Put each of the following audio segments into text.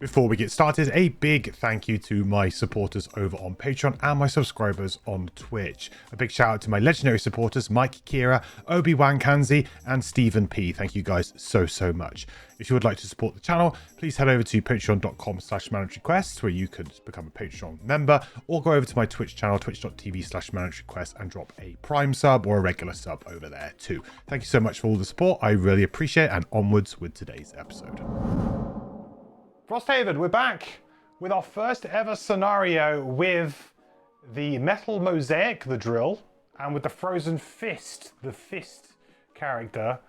Before we get started, a big thank you to my supporters over on Patreon and my subscribers on Twitch. A big shout out to my legendary supporters, Mike Kira, Obi-Wan Kanzi, and Stephen P. Thank you guys so much. If you would like to support the channel, please head over to patreon.com/managerequests, where you could become a Patreon member, or go over to my Twitch channel, twitch.tv/managerequests, and drop a Prime sub or a regular sub over there too. Thank you so much for all the support. I really appreciate it, and onwards with today's episode. Frosthaven, we're back with our first ever scenario with the metal mosaic, the drill, and with the frozen fist, the fist character.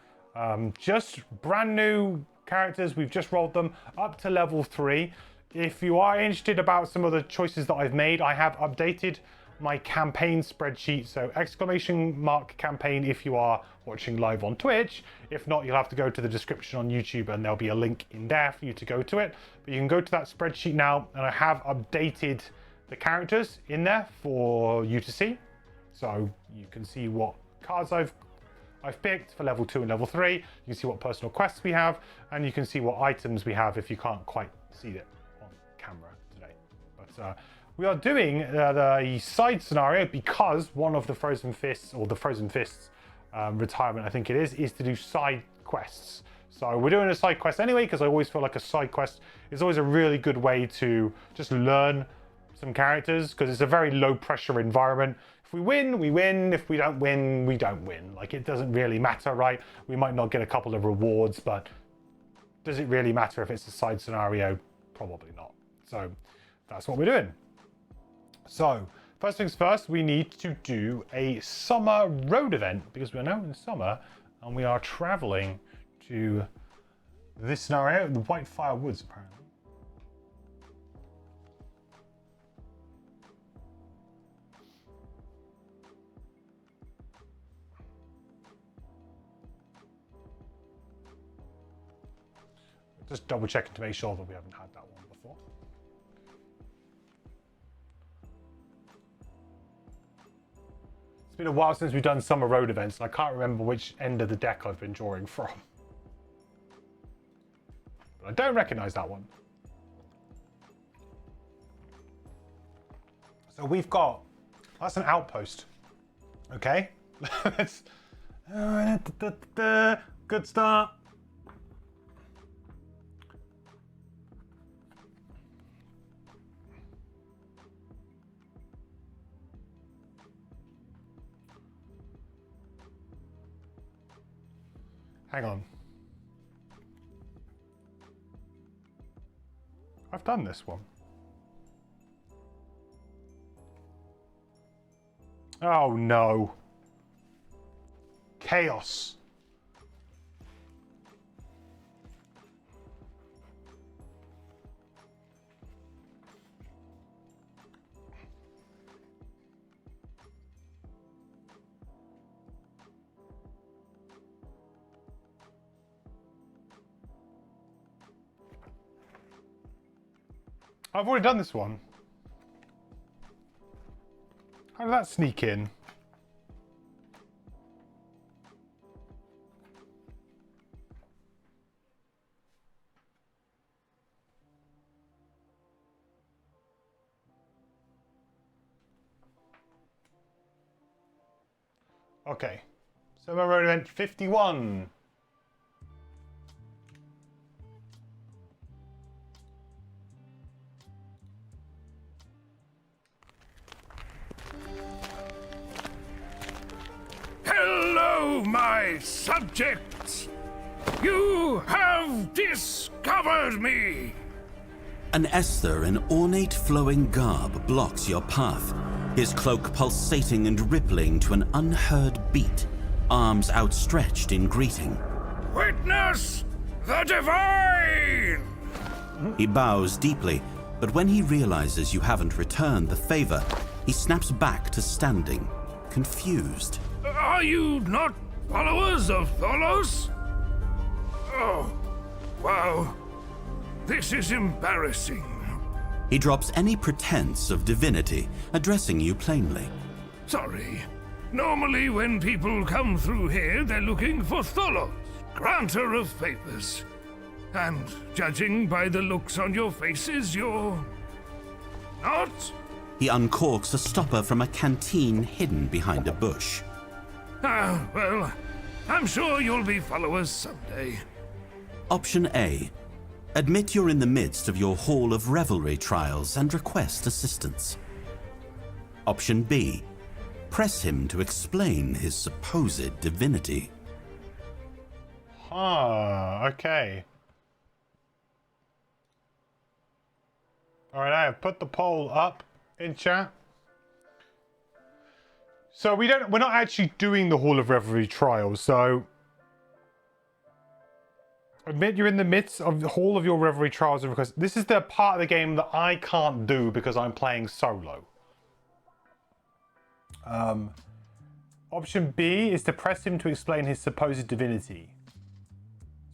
Just brand new characters. We've just rolled them up to level 3. If you are interested about some of the choices that I've made, I have updated my campaign spreadsheet. So ! campaign if you are watching live on Twitch. If not, you'll have to go to the description on YouTube and there'll be a link in there for you to go to it. But you can go to that spreadsheet now, and I have updated the characters in there for you to see. So you can see what cards I've picked for level 2 and level 3. You can see what personal quests we have, and you can see what items we have if you can't quite see it on camera today. But we are doing the side scenario because one of the Frozen Fists, or the Frozen Fists retirement, I think it is to do side quests. So we're doing a side quest anyway, because I always feel like a side quest is always a really good way to just learn some characters, because it's a very low pressure environment. If we win, we win. If we don't win, we don't win. Like, it doesn't really matter, right? We might not get a couple of rewards, but does it really matter if it's a side scenario? Probably not. So that's what we're doing. So first things first, we need to do a summer road event, because we're now in summer and we are traveling to this scenario, the Whitefire Woods, apparently. Just double checking to make sure that we haven't had that one before. It's been a while since we've done summer road events, and I can't remember which end of the deck I've been drawing from. But I don't recognize that one. So we've got, that's an outpost. Okay. Let's, good start. Hang on. I've done this one. Oh no. Chaos. I've already done this one. How did that sneak in? Okay. Summer Road Event 51. Hello, my subjects! You have discovered me! An Esther in ornate flowing garb blocks your path, his cloak pulsating and rippling to an unheard beat, arms outstretched in greeting. Witness the divine! He bows deeply, but when he realizes you haven't returned the favor, he snaps back to standing, confused. Are you not followers of Tholos? Oh, wow. This is embarrassing. He drops any pretense of divinity, addressing you plainly. Sorry. Normally when people come through here, they're looking for Tholos, granter of favors. And judging by the looks on your faces, you're not? He uncorks a stopper from a canteen hidden behind a bush. Ah, well, I'm sure you'll be followers someday. Option A. Admit you're in the midst of your Hall of Revelry trials and request assistance. Option B. Press him to explain his supposed divinity. Okay. Alright, I have put the poll up in chat. So we're not actually doing the Hall of Revelry trials, so admit you're in the midst of the Hall of your Revelry trials and request. This is the part of the game that I can't do because I'm playing solo. Option B is to press him to explain his supposed divinity.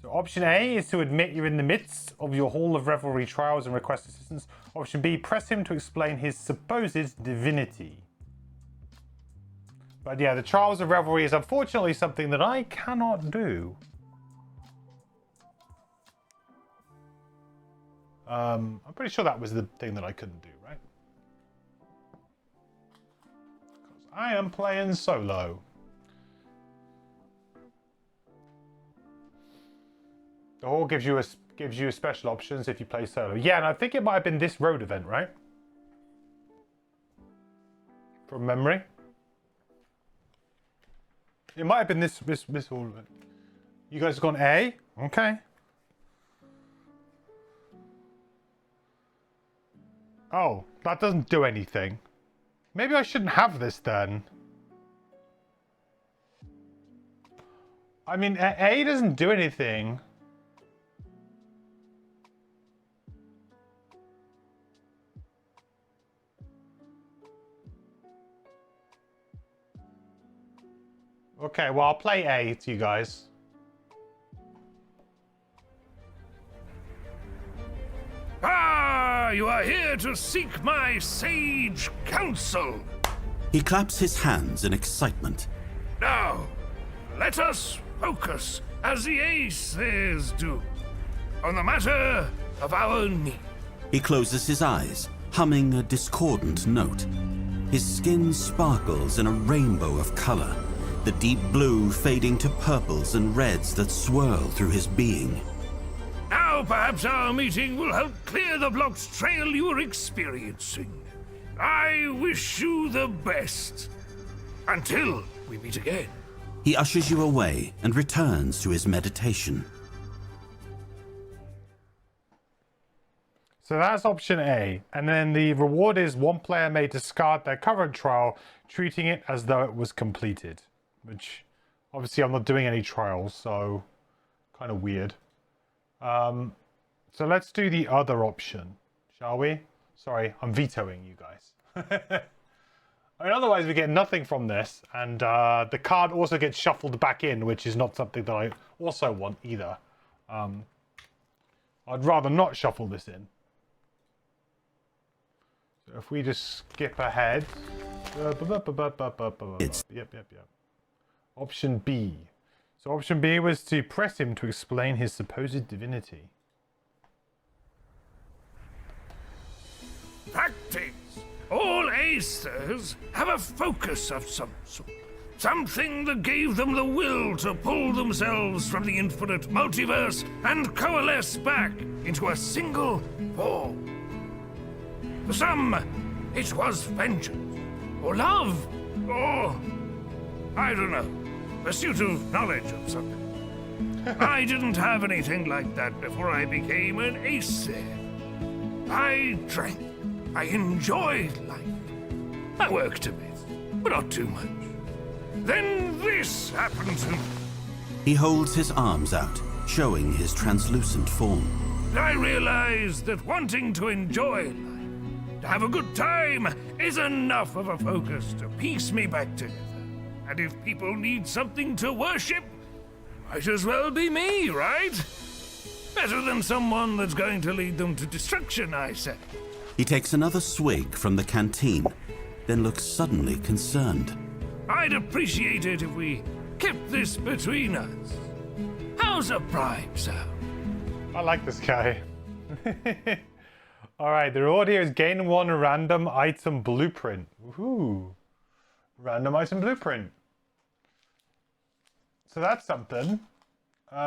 So option A is to admit you're in the midst of your Hall of Revelry trials and request assistance. Option B, press him to explain his supposed divinity. But yeah, the Trials of Revelry is unfortunately something that I cannot do. I'm pretty sure that was the thing that I couldn't do, right? Because I am playing solo. The hall gives you special options if you play solo. Yeah, and I think it might have been this road event, right? From memory. It might have been this hall event. You guys have gone A? Okay. Oh, that doesn't do anything. Maybe I shouldn't have this then. I mean, A doesn't do anything. Okay, well, I'll play A to you guys. Ah, you are here to seek my sage counsel. He claps his hands in excitement. Now, let us focus, as the Aces do, on the matter of our need. He closes his eyes, humming a discordant note. His skin sparkles in a rainbow of color, the deep blue fading to purples and reds that swirl through his being. Now perhaps our meeting will help clear the blocked trail you are experiencing. I wish you the best. Until we meet again. He ushers you away and returns to his meditation. So that's option A. And then the reward is one player may discard their current trial, treating it as though it was completed. Which, obviously I'm not doing any trials, so kind of weird. So let's do the other option, shall we? Sorry, I'm vetoing you guys. I mean, otherwise we get nothing from this, and the card also gets shuffled back in, which is not something that I also want either. I'd rather not shuffle this in. So if we just skip ahead. Yep. Option B. So option B was to press him to explain his supposed divinity. Tactics. All Aces have a focus of some sort. Something that gave them the will to pull themselves from the infinite multiverse and coalesce back into a single form. For some, it was vengeance, or love, or, I don't know, pursuit of knowledge of something. I didn't have anything like that before I became an Ace. I drank. I enjoyed life. I worked a bit, but not too much. Then this happened to me. He holds his arms out, showing his translucent form. I realized that wanting to enjoy life, to have a good time, is enough of a focus to piece me back together. And if people need something to worship, might as well be me, right? Better than someone that's going to lead them to destruction, I say. He takes another swig from the canteen, then looks suddenly concerned. I'd appreciate it if we kept this between us. How's a bribe sound? I like this guy. Alright, the reward here is gain 1 random item blueprint. Woohoo! Random item blueprint. So that's something. Where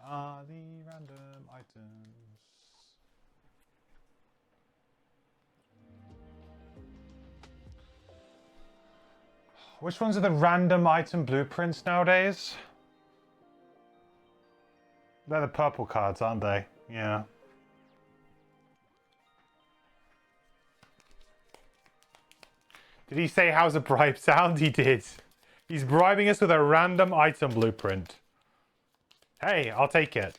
are the random items? Which ones are the random item blueprints nowadays? They're the purple cards, aren't they? Yeah. Did he say how's a bribe sound? He did. He's bribing us with a random item blueprint. Hey, I'll take it.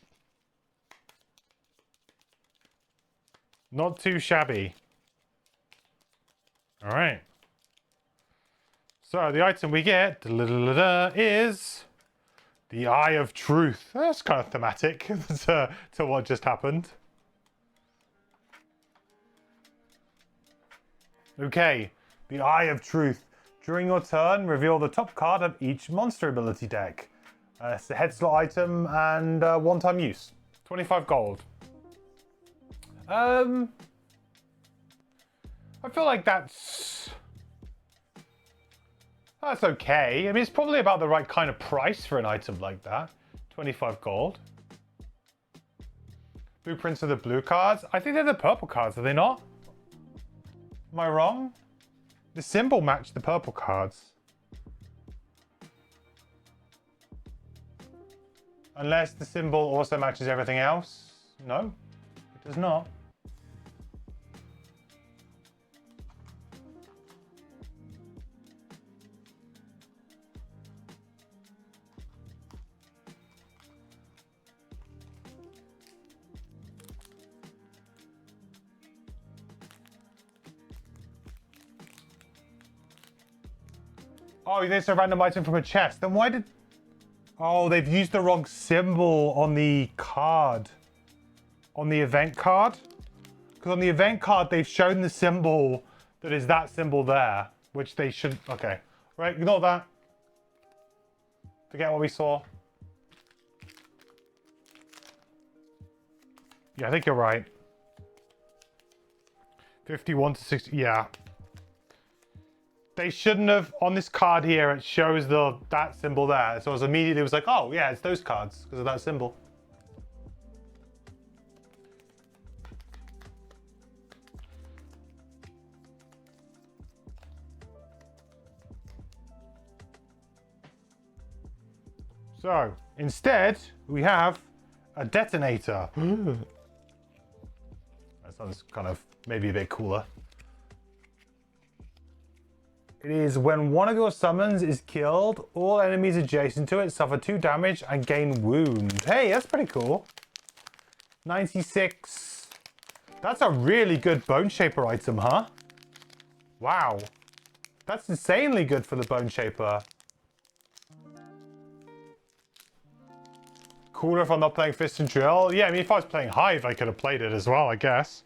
Not too shabby. Alright. So the item we get is the Eye of Truth. That's kind of thematic to what just happened. Okay, the Eye of Truth. During your turn, reveal the top card of each monster ability deck. It's a head slot item and one-time use. 25 gold. I feel like that's okay. I mean, it's probably about the right kind of price for an item like that. 25 gold. Blueprints are the blue cards. I think they're the purple cards, are they not? Am I wrong? The symbol matched the purple cards. Unless the symbol also matches everything else. No, it does not. Oh, there's a random item from a chest. Then why did... Oh, they've used the wrong symbol on the card. On the event card? Because on the event card, they've shown the symbol that is that symbol there. Which they should... Okay. Right, ignore that. Forget what we saw. Yeah, I think you're right. 51 to 60... Yeah. They shouldn't have, on this card here, it shows that symbol there. So I was immediately like, oh yeah, it's those cards because of that symbol. So instead, we have a detonator. That sounds kind of maybe a bit cooler. It is when one of your summons is killed, all enemies adjacent to it suffer 2 damage and gain wounds. Hey, that's pretty cool. 96. That's a really good Bone Shaper item, huh? Wow. That's insanely good for the Bone Shaper. Cooler if I'm not playing Fist and Drill. Yeah, I mean, if I was playing Hive, I could have played it as well, I guess.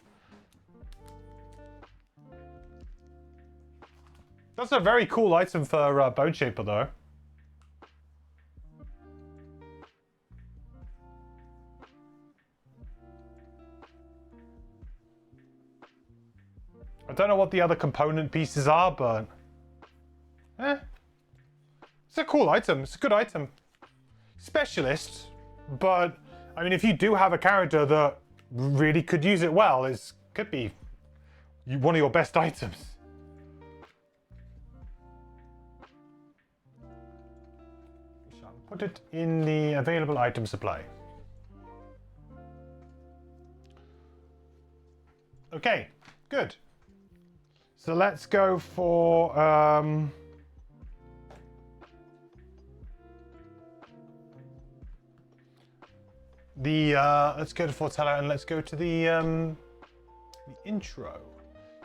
That's a very cool item for Bone Shaper, though. I don't know what the other component pieces are, but... It's a cool item. It's a good item. Specialist, but... I mean, if you do have a character that really could use it well, it could be one of your best items. Put it in the available item supply. Okay, good. So let's go for let's go to Fortello and let's go to the intro.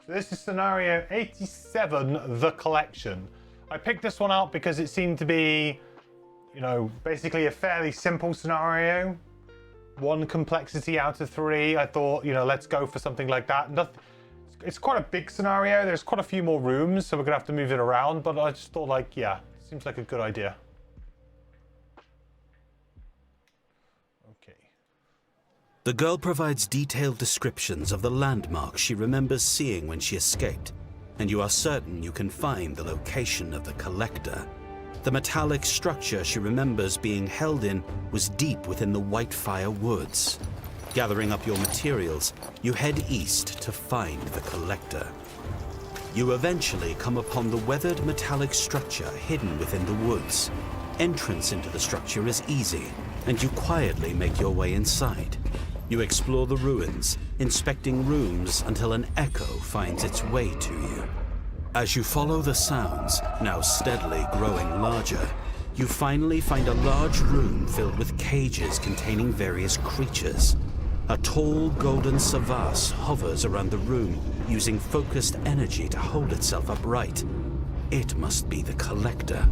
So this is scenario 87, The Collection. I picked this one out because it seemed to be, you know, basically a fairly simple scenario. 1 complexity out of 3. I thought, you know, let's go for something like that. It's quite a big scenario. There's quite a few more rooms, so we're gonna have to move it around. But I just thought, like, yeah, seems like a good idea. Okay. The girl provides detailed descriptions of the landmarks she remembers seeing when she escaped, and you are certain you can find the location of the collector. The metallic structure she remembers being held in was deep within the Whitefire Woods. Gathering up your materials, you head east to find the collector. You eventually come upon the weathered metallic structure hidden within the woods. Entrance into the structure is easy, and you quietly make your way inside. You explore the ruins, inspecting rooms until an echo finds its way to you. As you follow the sounds, now steadily growing larger, you finally find a large room filled with cages containing various creatures. A tall golden savas hovers around the room, using focused energy to hold itself upright. It must be the collector.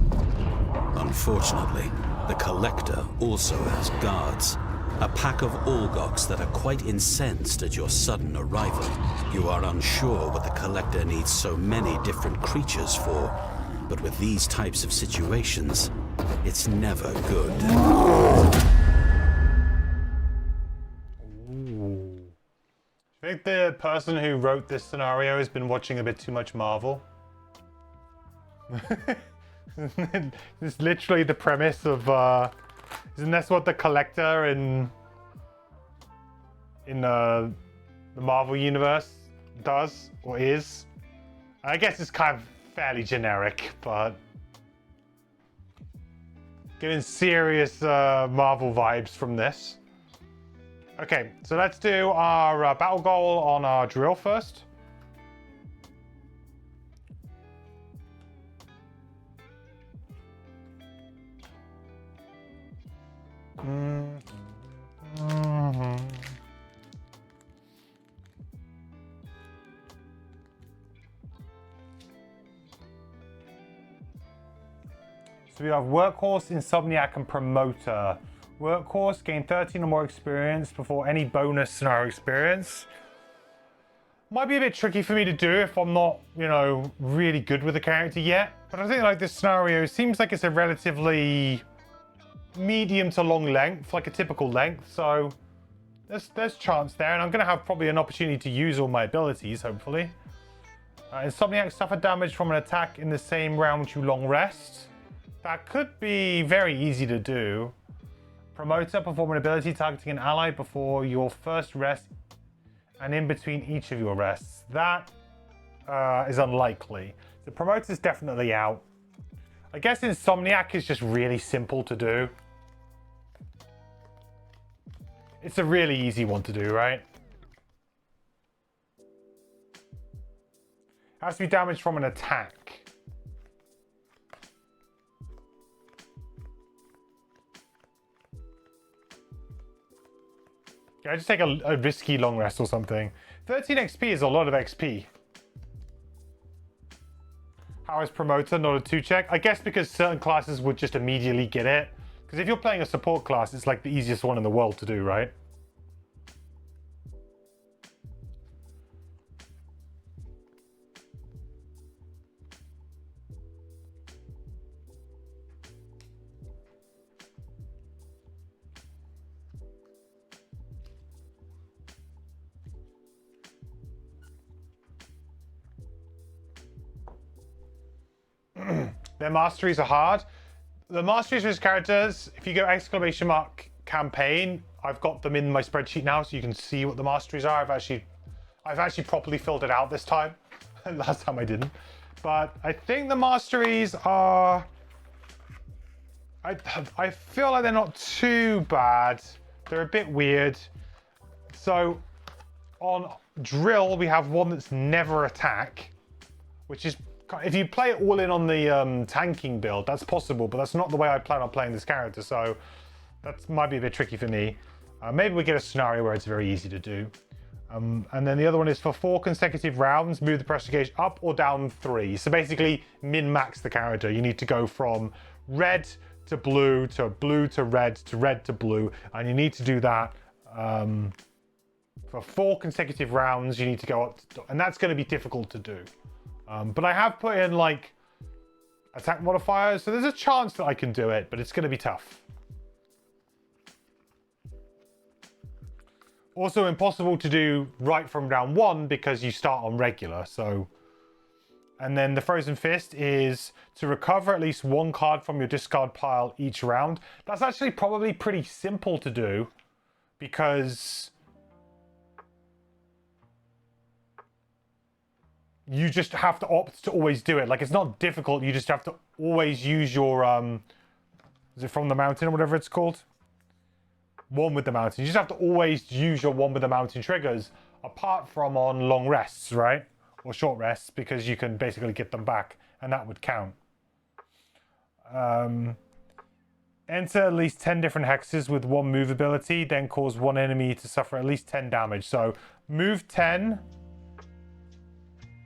Unfortunately, the collector also has guards. A pack of Olgoks that are quite incensed at your sudden arrival. You are unsure what the collector needs so many different creatures for, but with these types of situations, it's never good. Ooh. I think the person who wrote this scenario has been watching a bit too much Marvel. It's literally the premise of, isn't that what the collector in the Marvel universe does, or is? I guess it's kind of fairly generic, but getting serious Marvel vibes from this. Okay, so let's do our battle goal on our drill first. So we have Workhorse, Insomniac, and Promoter. Workhorse, gain 13 or more experience before any bonus scenario experience. Might be a bit tricky for me to do if I'm not, you know, really good with the character yet. But I think like this scenario seems like it's a relatively medium to long length, like a typical length. So there's chance there, and I'm going to have probably an opportunity to use all my abilities, hopefully. Insomniac, suffer damage from an attack in the same round you long rest. That could be very easy to do. Promoter, perform an ability targeting an ally before your first rest and in between each of your rests. That is unlikely. The Promoter's definitely out. I guess Insomniac is just really simple to do. It's a really easy one to do, right? Has to be damaged from an attack. Yeah, I just take a risky long rest or something. 13 XP is a lot of XP. How is Promoter not a 2 check? I guess because certain classes would just immediately get it. Because if you're playing a support class, it's like the easiest one in the world to do, right? Their masteries are hard. The masteries for his characters, if you go ! campaign, I've got them in my spreadsheet now so you can see what the masteries are. I've actually properly filled it out this time. Last time I didn't. But I think the masteries are... I feel like they're not too bad. They're a bit weird. So on drill, we have one that's never attack, which is... If you play it all in on the tanking build, that's possible, but that's not the way I plan on playing this character, so that might be a bit tricky for me. Maybe we get a scenario where it's very easy to do. And then the other one is for 4 consecutive rounds, move the pressure gauge up or down 3. So basically, min-max the character. You need to go from red to blue to red to blue, and you need to do that for 4 consecutive rounds. You need to go up, and that's going to be difficult to do. But I have put in like attack modifiers, so there's a chance that I can do it, but it's going to be tough. Also impossible to do right from round 1 because you start on regular, so... And then the Frozen Fist is to recover at least 1 card from your discard pile each round. That's actually probably pretty simple to do because you just have to opt to always do it. Like, it's not difficult, you just have to always use your, is it From the Mountain or whatever it's called? One with the Mountain. You just have to always use your One with the Mountain triggers, apart from on long rests, right? Or short rests, because you can basically get them back, and that would count. Enter at least 10 different hexes with 1 move ability, then cause 1 enemy to suffer at least 10 damage. So move 10,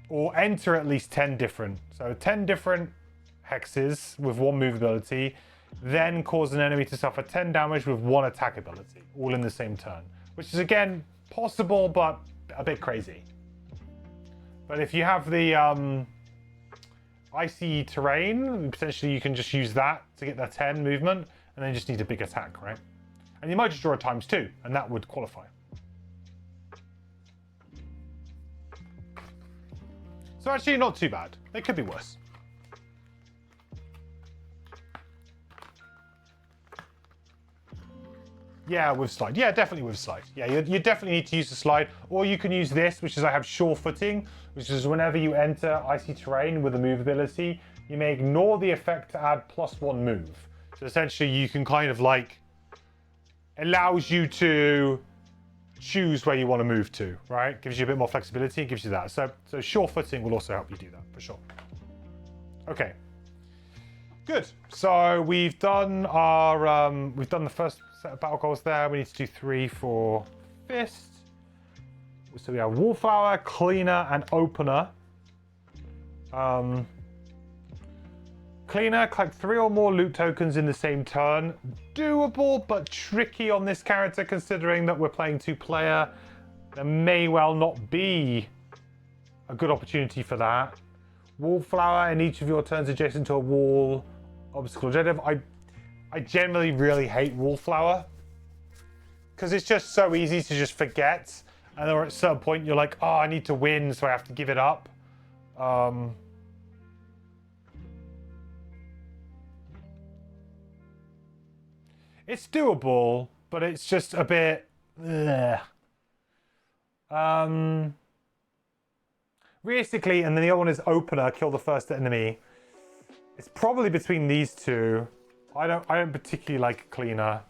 or enter at least 10 different. So 10 different hexes with 1 move ability, then cause an enemy to suffer 10 damage with 1 attack ability, all in the same turn. Which is, again, possible, but a bit crazy. But if you have the icy terrain, potentially you can just use that to get that 10 movement, and then you just need a big attack, right? And you might just draw a ×2, and that would qualify. So actually not too bad. It could be worse. Yeah, with slide. Yeah, definitely with slide. Yeah, you definitely need to use the slide. Or you can use this, which is I have sure footing, which is whenever you enter icy terrain with a move ability, you may ignore the effect to add +1 move. So essentially you can kind of like, allows you to choose where you want to move to, right? Gives you a bit more flexibility, gives you that. So sure footing will also help you do that, for sure. Okay. Good. So we've done our, we've done the first set of battle goals there. We need to do 3 for Fist. So we have Wallflower, Cleaner, and Opener. Cleaner, collect 3 or more loot tokens in the same turn. Doable, but tricky on this character considering that we're playing 2-player. There may well not be a good opportunity for that. Wallflower, in each of your turns adjacent to a wall obstacle objective. I generally really hate Wallflower because it's just so easy to just forget, and then at a certain point you're like, oh, I need to win, so I have to give it up. It's doable, but it's just a bit... Realistically, and then the other one is Opener, kill the first enemy. It's probably between these two. I don't particularly like Cleaner.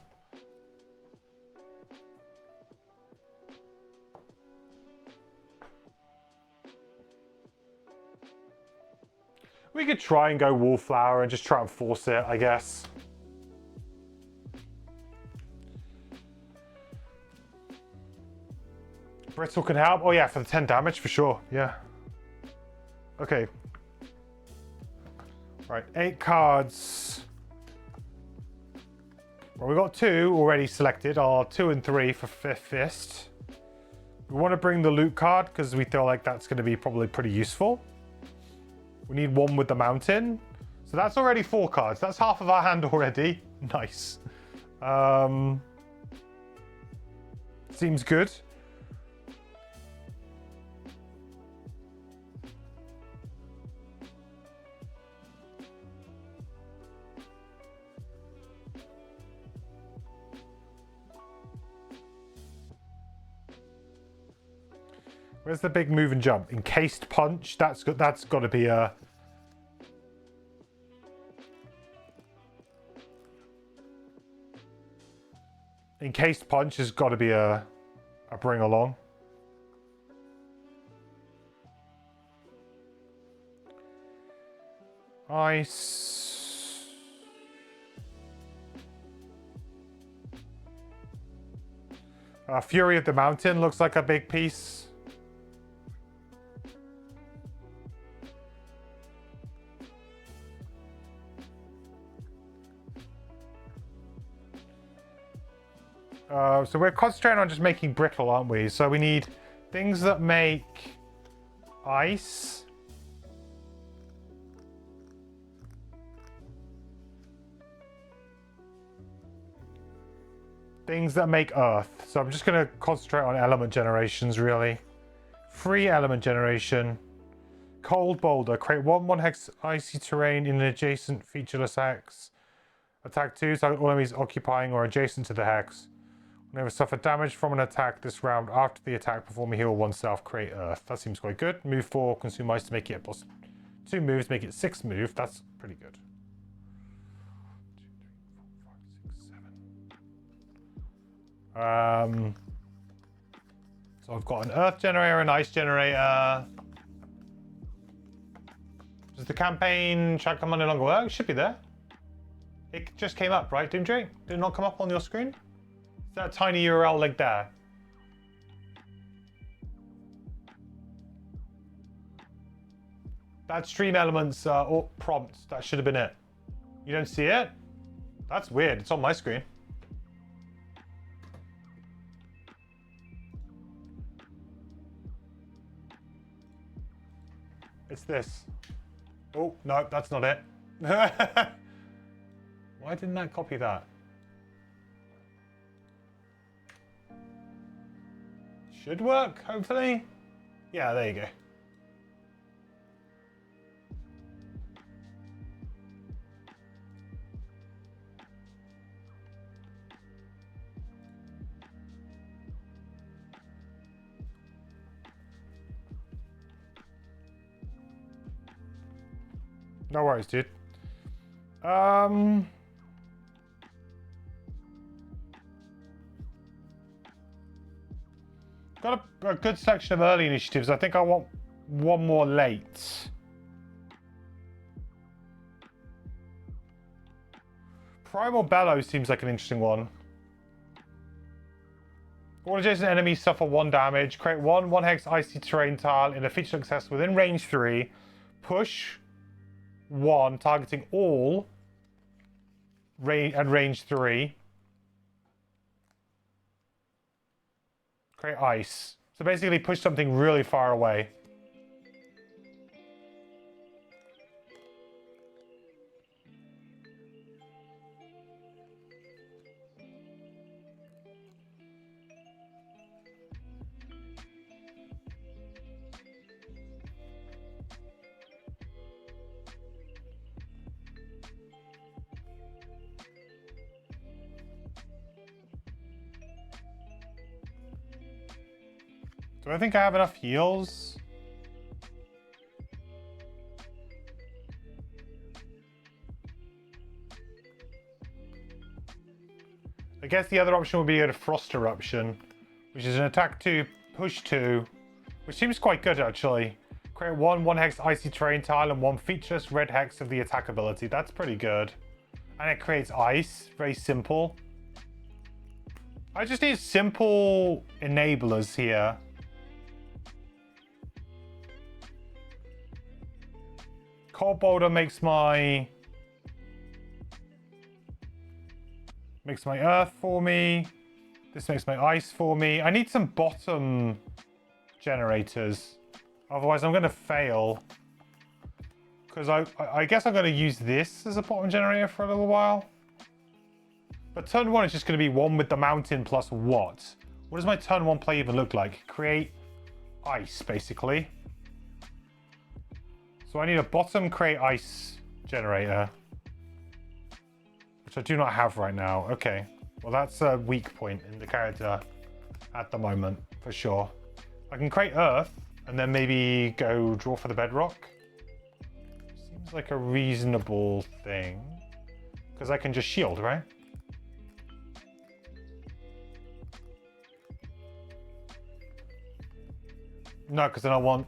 We could try and go Wallflower and just try and force it, I guess. Brittle can help. Oh yeah, for the 10 damage, for sure. Yeah. Okay. Right, 8 cards. Well, we've got 2 already selected. Our 2 and 3 for Fist. We want to bring the loot card because we feel like that's going to be probably pretty useful. We need 1 with the Mountain. So that's already 4 cards. That's half of our hand already. Nice. Seems good. Where's the big move and jump? Encased punch. That's got to be a... Encased punch has got to be a bring along. Ice. Fury of the Mountain looks like a big piece. So we're concentrating on just making brittle, aren't we? So we need things that make ice. things that make earth. So I'm just going to concentrate on element generations, really. Free element generation. Cold boulder. Create 1 hex icy terrain in an adjacent featureless hex. Attack 2, target all enemies occupying or adjacent to the hex. Whenever suffer damage from an attack this round, after the attack, perform a heal oneself, create earth. That seems quite good. Move 4, consume ice to make it plus 2 moves, make it 6 move. That's pretty good. 2, 3, 4, 5, 6, 7. So I've got an earth generator, an ice generator. Does the campaign track come on no longer work? It should be there. It just came up, right, Doomdrake? Did it not come up on your screen? Is that a tiny URL link there? That stream elements or prompts, that should have been it. You don't see it? That's weird. It's on my screen. It's this. Oh, no, that's not it. Why didn't that copy that? Should work, hopefully. Yeah, there you go. No worries, dude. Got a good selection of early initiatives. I think I want one more late. Primal Bellow seems like an interesting one. All adjacent enemies suffer 1 damage. Create 1 hex icy terrain tile in a feature success within range 3. Push 1, targeting all and range 3. Create ice. So basically push something really far away. Do I think I have enough heals? I guess the other option would be a Frost Eruption, which is an attack 2, push 2, which seems quite good actually. Create 1 hex icy terrain tile and 1 featureless red hex of the attack ability. That's pretty good. And it creates ice, very simple. I just need simple enablers here. Cold boulder makes my earth for me. This makes my ice for me. I need some bottom generators. Otherwise I'm gonna fail. Because I guess I'm gonna use this as a bottom generator for a little while. But turn 1 is just gonna be 1 with the mountain plus what? What does my turn 1 play even look like? Create ice, basically. So I need a bottom create ice generator, which I do not have right now. Okay, well that's a weak point in the character at the moment, for sure. I can create earth and then maybe go draw for the bedrock. Seems like a reasonable thing, because I can just shield, right? No, because then I want...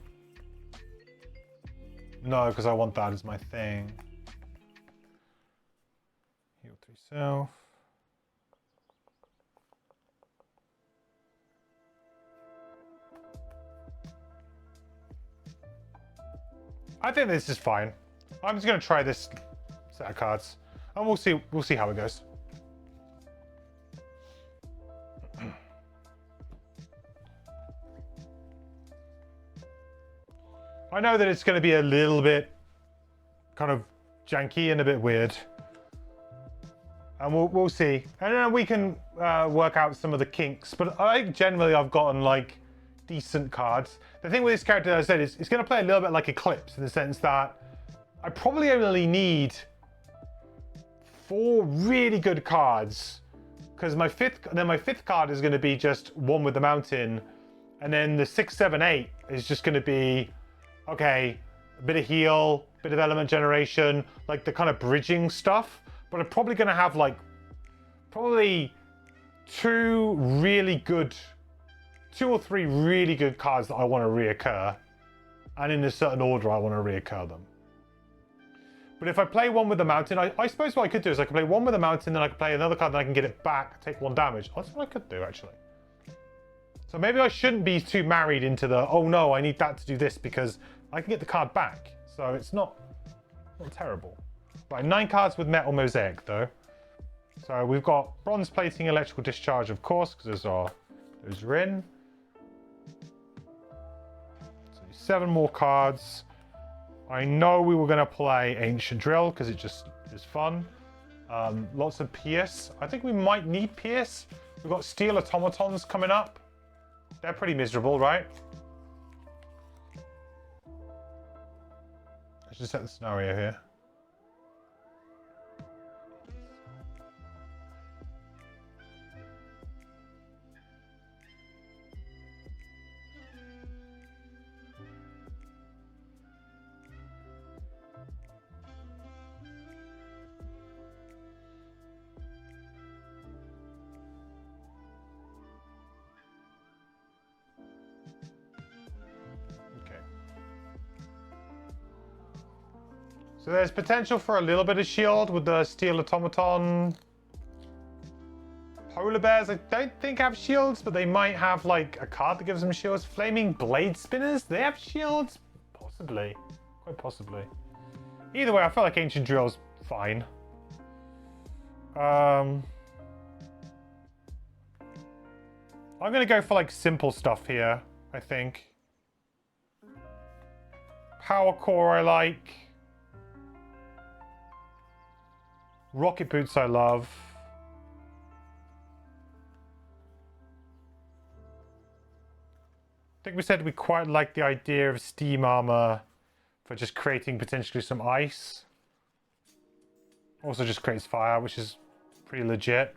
No, because I want that as my thing. Heal 3 self. I think this is fine. I'm just gonna try this set of cards, and we'll see how it goes. I know that it's going to be a little bit kind of janky and a bit weird. And we'll see. And then we can work out some of the kinks. But I think generally I've gotten like decent cards. The thing with this character, as I said, is it's going to play a little bit like Eclipse in the sense that I probably only need 4 really good cards. Because my fifth card is going to be just one with the mountain. And then the 6, 7, 8 is just going to be, okay, a bit of heal, bit of element generation, like the kind of bridging stuff. But I'm probably going to have like, probably 2 or 3 really good cards that I want to reoccur. And in a certain order, I want to reoccur them. But if I play one with the mountain, I suppose what I could do is I could play one with the mountain, then I could play another card, then I can get it back, take 1 damage. That's what I could do, actually. So maybe I shouldn't be too married into the, oh no, I need that to do this, because I can get the card back. So it's not terrible. Right, 9 cards with Metal Mosaic, though. So we've got Bronze Plating, Electrical Discharge, of course, because those are in. So 7 more cards. I know we were going to play Ancient Drill, because it just is fun. Lots of Pierce. I think we might need Pierce. We've got Steel Automatons coming up. They're pretty miserable, right? Let's just set the scenario here. So there's potential for a little bit of shield with the Steel Automaton. Polar Bears, I don't think have shields, but they might have like a card that gives them shields. Flaming Blade Spinners, they have shields? Possibly. Quite possibly. Either way, I feel like Ancient Drill's fine. I'm going to go for like simple stuff here, I think. Power Core I like. Rocket Boots I love. I think we said we quite like the idea of Steam Armor for just creating potentially some ice. Also just creates fire, which is pretty legit.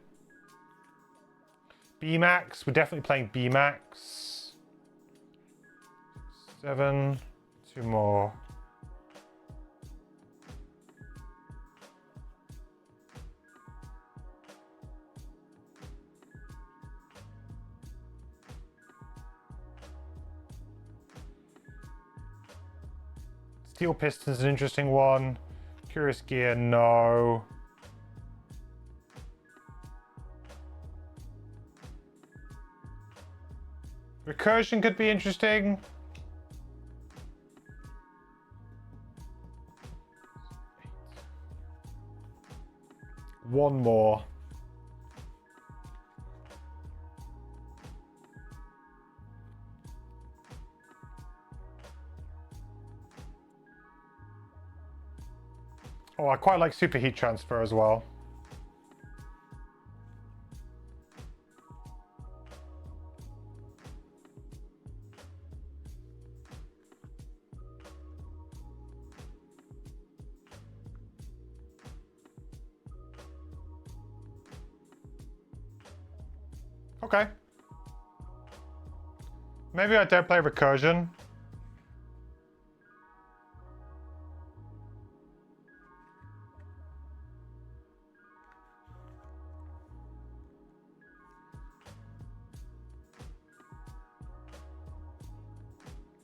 B-Max, we're definitely playing B-Max. 7, 2 more. Steel Piston's an interesting one. Curious Gear, no. Recursion could be interesting. One more. Oh, I quite like Superheat Transfer as well. Okay. Maybe I don't play Recursion.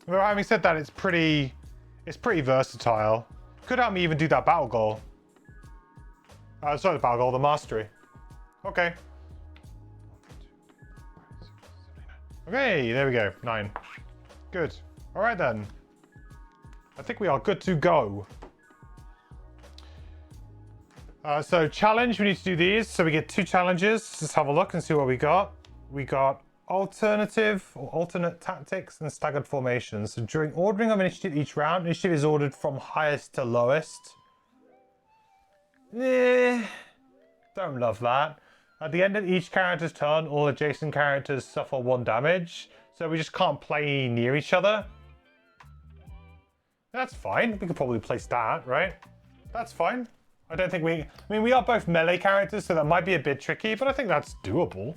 Well, having said that, it's pretty versatile. Could help me even do that battle goal. Sorry, the battle goal, the mastery. Okay. Okay, there we go. 9. Good. All right then. I think we are good to go. So challenge, we need to do these. So we get 2 challenges. Let's have a look and see what we got. We got alternative or alternate tactics and staggered formations. So during ordering of initiative each round, initiative is ordered from highest to lowest. Doesn't Don't love that. At the end of each character's turn, all adjacent characters suffer 1 damage. So we just can't play near each other. That's fine. We could probably place that, right? That's fine. I don't think we... I mean, we are both melee characters, so that might be a bit tricky, but I think that's doable.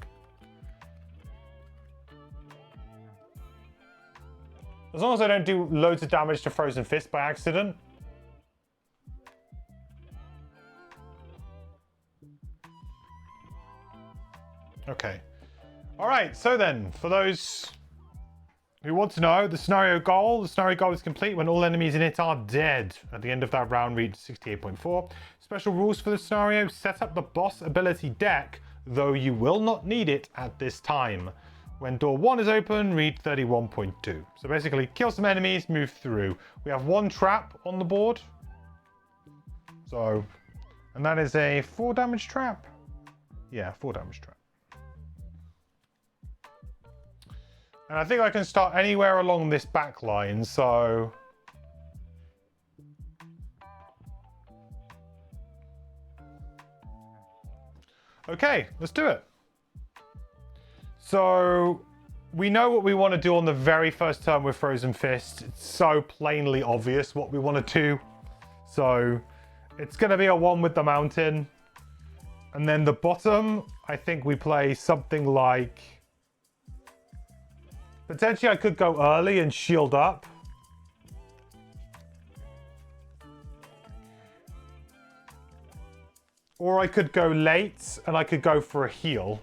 As long as I don't do loads of damage to Frozen Fist by accident. Okay. Alright, so then, for those who want to know, the scenario goal is complete when all enemies in it are dead. At the end of that round, read 68.4. Special rules for the scenario: set up the boss ability deck, though you will not need it at this time. When door 1 is open, read 31.2. So basically, kill some enemies, move through. We have 1 trap on the board. So, and that is a 4 damage trap. Yeah, 4 damage trap. And I think I can start anywhere along this back line, so... Okay, let's do it. So, we know what we want to do on the very first turn with Frozen Fist. It's so plainly obvious what we want to do. So, it's going to be a 1 with the mountain. And then the bottom, I think we play something like... Potentially I could go early and shield up. Or I could go late and I could go for a heal.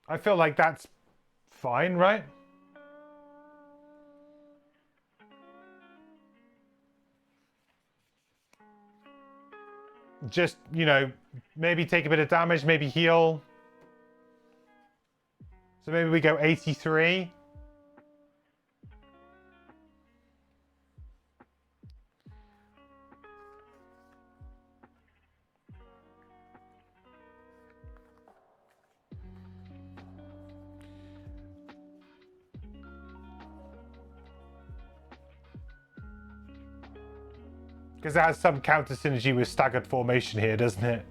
I feel like that's fine, right? Just, you know, maybe take a bit of damage, maybe heal. So maybe we go 83. Because it has some counter synergy with staggered formation here, doesn't it?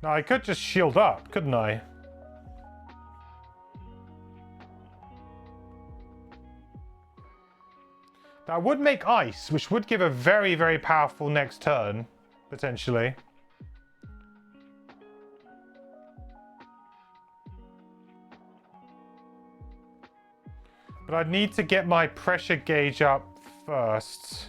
Now I could just shield up, couldn't I? That would make ice, which would give a very, very powerful next turn, potentially. But I'd need to get my pressure gauge up first.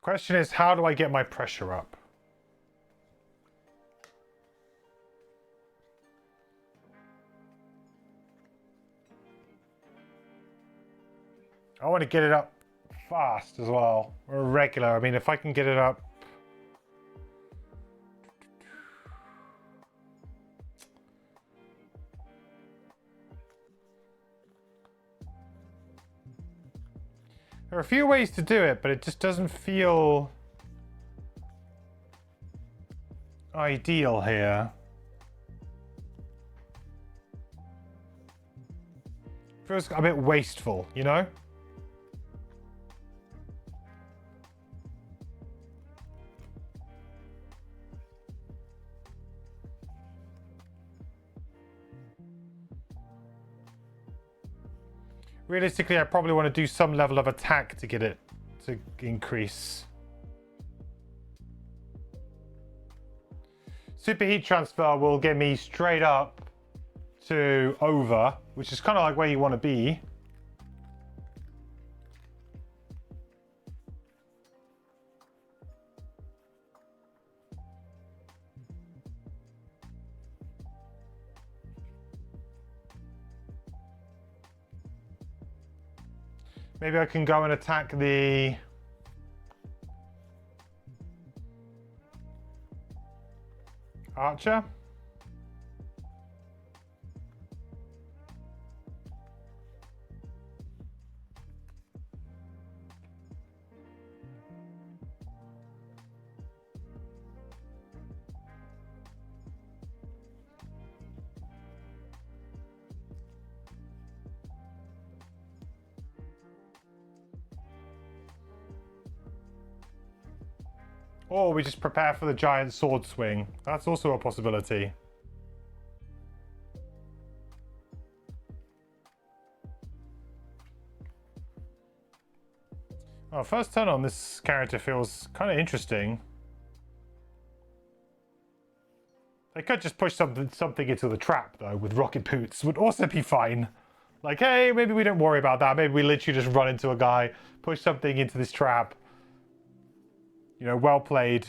Question is, how do I get my pressure up? I want to get it up fast as well, or regular. I mean, if I can get it up. There are a few ways to do it, but it just doesn't feel ideal here. Feels a bit wasteful, you know? Realistically, I probably want to do some level of attack to get it to increase. Super heat transfer will get me straight up to over, which is kind of like where you want to be. Maybe I can go and attack the... archer. Or we just prepare for the giant sword swing. That's also a possibility. Oh, first turn on this character feels kind of interesting. They could just push something into the trap, though, with rocket boots. Would also be fine. Like, hey, maybe we don't worry about that. Maybe we literally just run into a guy, push something into this trap. You know, well played.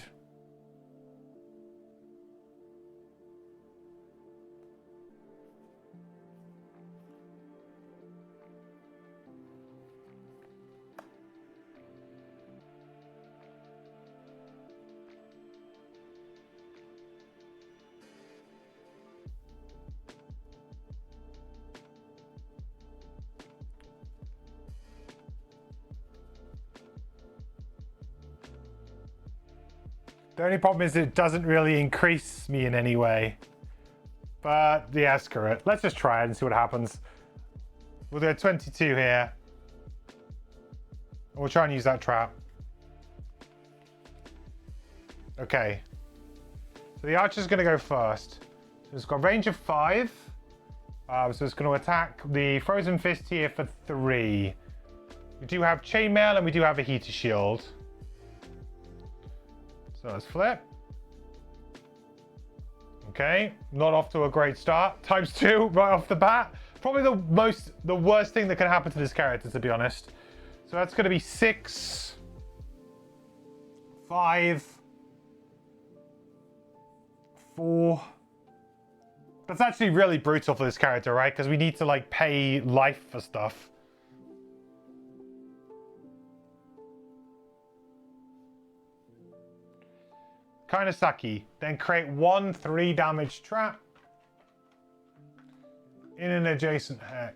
The only problem is it doesn't really increase me in any way. But yeah, screw it. Let's just try it and see what happens. We'll do a 22 here. We'll try and use that trap. Okay. So the archer's going to go first. So it's got a range of 5. So it's going to attack the Frozen Fist here for 3. We do have chainmail and we do have a heater shield. So let's flip. Okay, not off to a great start. ×2 right off the bat. Probably the worst thing that can happen to this character, to be honest. So that's going to be 6, 5, 4. That's actually really brutal for this character, right? Because we need to like pay life for stuff. Kind of sucky. Then create 1 3 damage trap in an adjacent hex.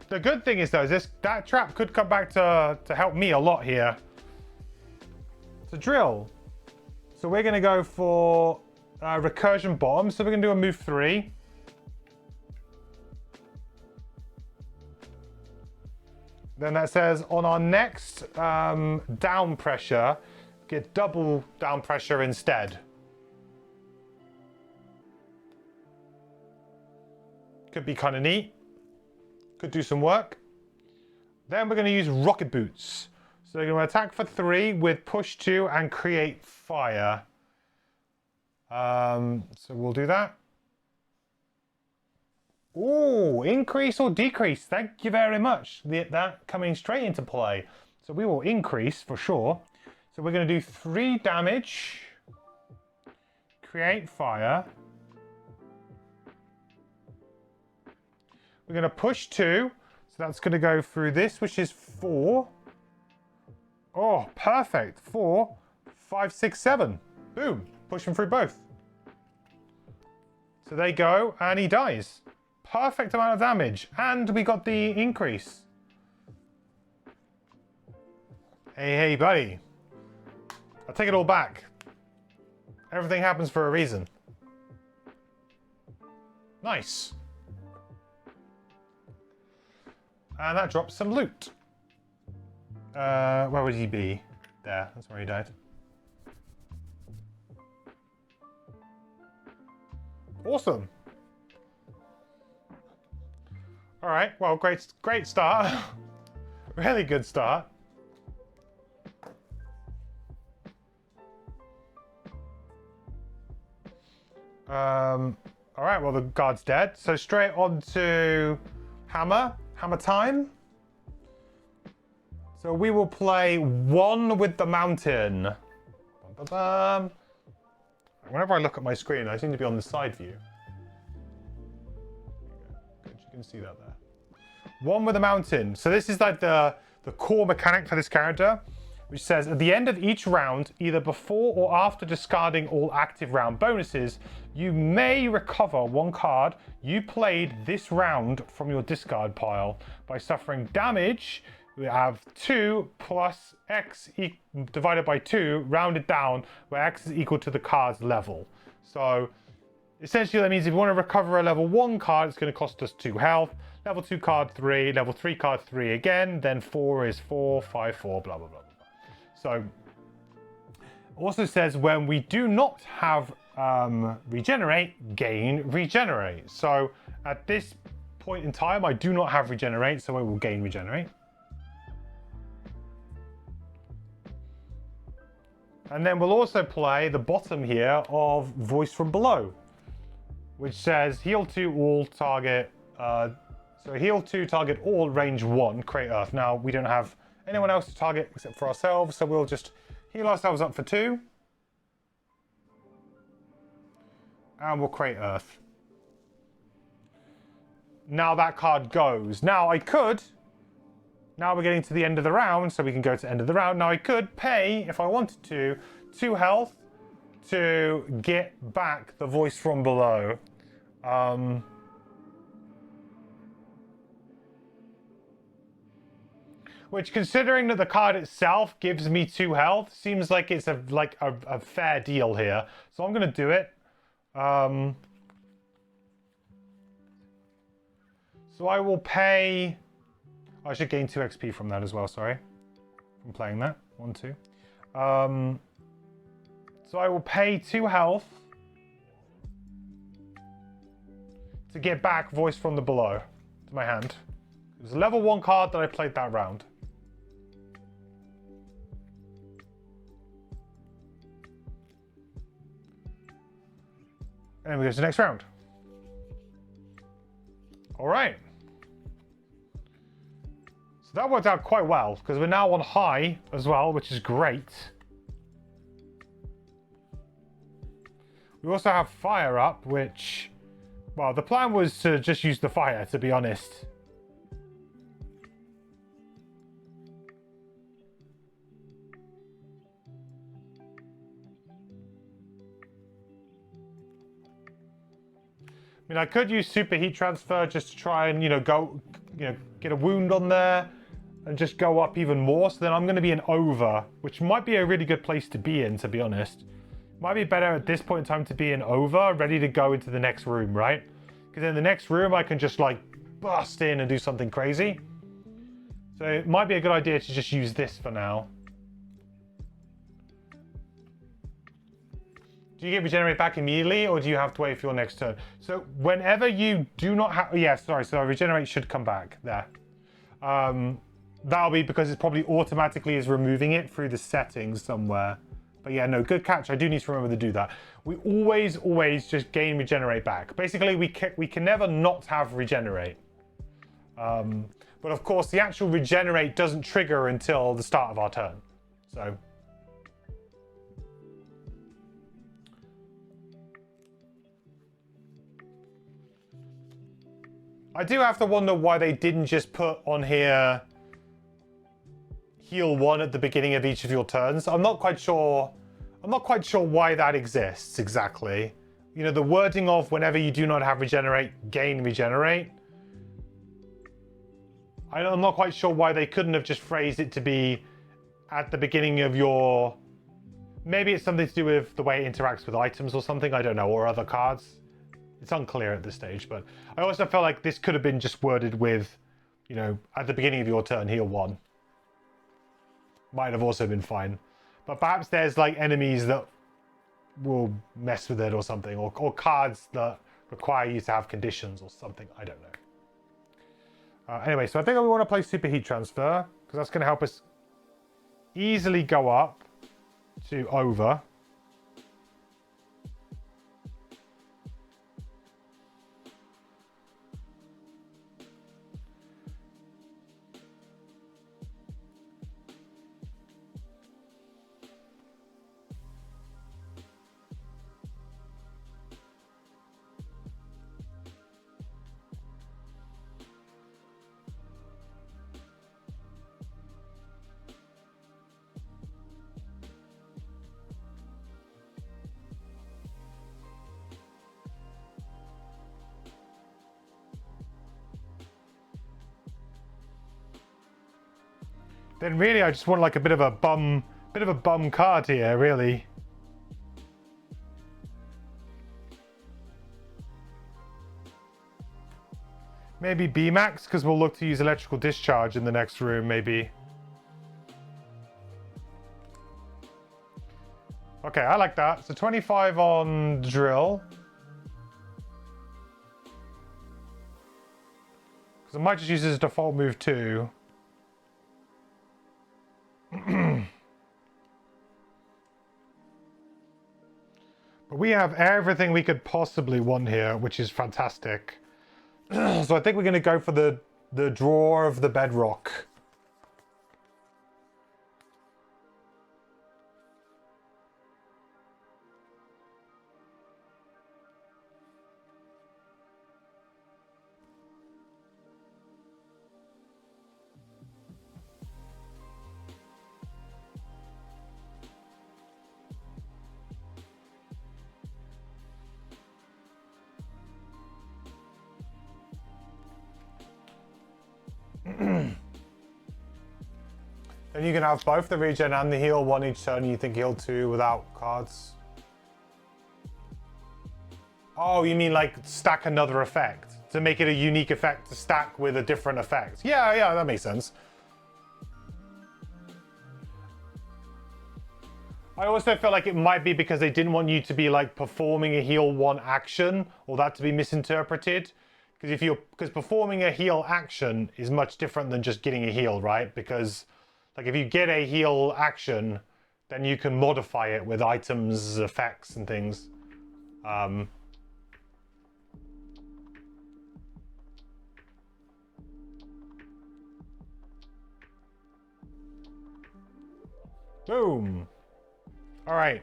The good thing is though, that trap could come back to help me a lot here. It's a drill. So we're going to go for recursion bomb. So we're going to do a move 3. Then that says on our next down pressure, get double down pressure instead. Could be kind of neat. Could do some work. Then we're going to use rocket boots. So we're going to attack for 3 with push 2 and create fire. So we'll do that. Ooh, increase or decrease. Thank you very much. That coming straight into play. So we will increase for sure. So we're going to do 3 damage. Create fire. We're going to push 2. So that's going to go through this, which is 4. Oh, perfect. 4, 5, 6, 7. Boom. Pushing through both. So they go, and he dies. Perfect amount of damage. And we got the increase. Hey, buddy. I'll take it all back. Everything happens for a reason. Nice. And that drops some loot. Where would he be? There, that's where he died. Awesome. All right, well, great start. Really good start. All right, well, the guard's dead. So straight on to hammer. Hammer time. So we will play one with the mountain. Bum, bum, bum. Whenever I look at my screen, I seem to be on the side view. Good, you can see that there. One with the mountain. So this is like the core mechanic for this character, which says at the end of each round, either before or after discarding all active round bonuses, you may recover one card you played this round from your discard pile by suffering damage. We have 2 plus x divided by 2, rounded down, where x is equal to the card's level. So essentially that means if you want to recover a level 1 card, it's going to cost us 2 health. Level 2 card 3, level 3 card 3 again, then 4 is 4, 5, 4, blah, blah, blah, blah. So also says when we do not have regenerate, gain regenerate. So at this point in time, I do not have regenerate, so I will gain regenerate. And then we'll also play the bottom here of Voice from Below, which says heal 2 all target. So heal 2 target all range 1 create earth. Now we don't have anyone else to target except for ourselves, so we'll just heal ourselves up for 2. And we'll create earth. Now that card goes. Now I could. Now we're getting to the end of the round, so we can go to the end of the round. Now I could pay, if I wanted to, 2 health to get back the Voice from Below. Which, considering that the card itself gives me 2 health, seems like it's a fair deal here. So I'm going to do it. So I will pay... I should gain 2 XP from that as well, sorry. From playing that. 1, 2. So I will pay 2 health to get back Voice from the Below to my hand. It was a level 1 card that I played that round. And then we go to the next round. All right. So that worked out quite well, because we're now on high as well, which is great. We also have fire up, which... Well, the plan was to just use the fire, to be honest. I mean, I could use super heat transfer just to try and, get a wound on there and just go up even more. So then I'm going to be in over, which might be a really good place to be in, to be honest. Might be better at this point in time to be in over, ready to go into the next room, right? Because in the next room, I can just like bust in and do something crazy. So it might be a good idea to just use this for now. Do you get regenerate back immediately, or do you have to wait for your next turn? So whenever you do not have... Yeah, sorry, so regenerate should come back there. That'll be because it probably automatically is removing it through the settings somewhere. But yeah, no, good catch. I do need to remember to do that. We always just gain regenerate back. Basically, we can never not have regenerate. But of course, the actual regenerate doesn't trigger until the start of our turn. So... I do have to wonder why they didn't just put on here heal 1 at the beginning of each of your turns. I'm not quite sure why that exists exactly. You know, the wording of whenever you do not have regenerate, gain regenerate. I'm not quite sure why they couldn't have just phrased it to be at the beginning of your... Maybe it's something to do with the way it interacts with items or something, I don't know, or other cards. It's unclear at this stage, but I also felt like this could have been just worded with, at the beginning of your turn, heal 1. Might have also been fine. But perhaps there's like enemies that will mess with it or something, or cards that require you to have conditions or something. I don't know. Anyway, so I think we want to play super heat transfer, because that's going to help us easily go up to over. then really I just want like a bit of a bum card here, really. Maybe B-Max, because we'll look to use electrical discharge in the next room, maybe. Okay, I like that. So 25 on drill. Because I might just use this as default move too. But we have everything we could possibly want here, which is fantastic. So I think we're going to go for the drawer of the bedrock. And you can have both the regen and the heal one each turn. You think heal 2 without cards. Oh, you mean like stack another effect to make it a unique effect to stack with a different effect? Yeah, that makes sense. I also feel like it might be because they didn't want you to be like performing a heal 1 action, or that to be misinterpreted. Because performing a heal action is much different than just getting a heal, right? Because like if you get a heal action, then you can modify it with items, effects, and things. Boom. All right.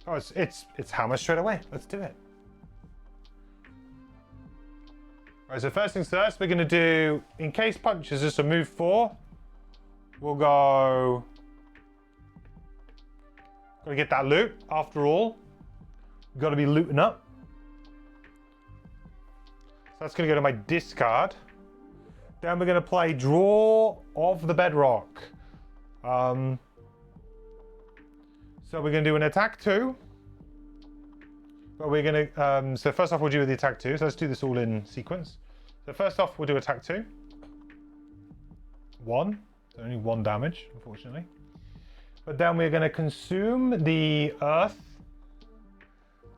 Oh, it's hammer straight away. Let's do it. All right, so first things first, we're going to do, in case punch is just a move 4, we'll go, got to get that loot, after all. We've got to be looting up. So that's going to go to my discard. Then we're going to play draw of the bedrock. So we're going to do an attack 2. But we're going to, so first off we'll do the attack 2. So let's do this all in sequence. So first off we'll do attack 2. 1. So only 1 damage, unfortunately. But then we're going to consume the earth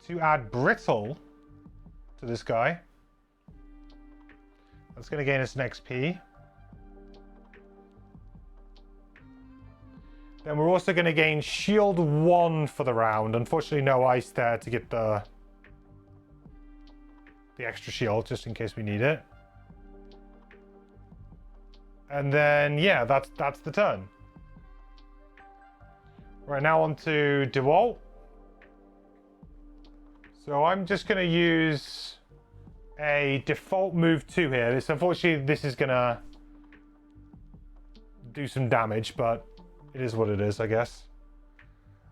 to add brittle to this guy. That's going to gain us an XP. Then we're also going to gain shield 1 for the round. Unfortunately, no ice there to get the extra shield, just in case we need it. And then, yeah, that's the turn. Right, now on to DeWalt. So I'm just going to use a default move 2 here. Unfortunately, this is going to do some damage, but it is what it is, I guess.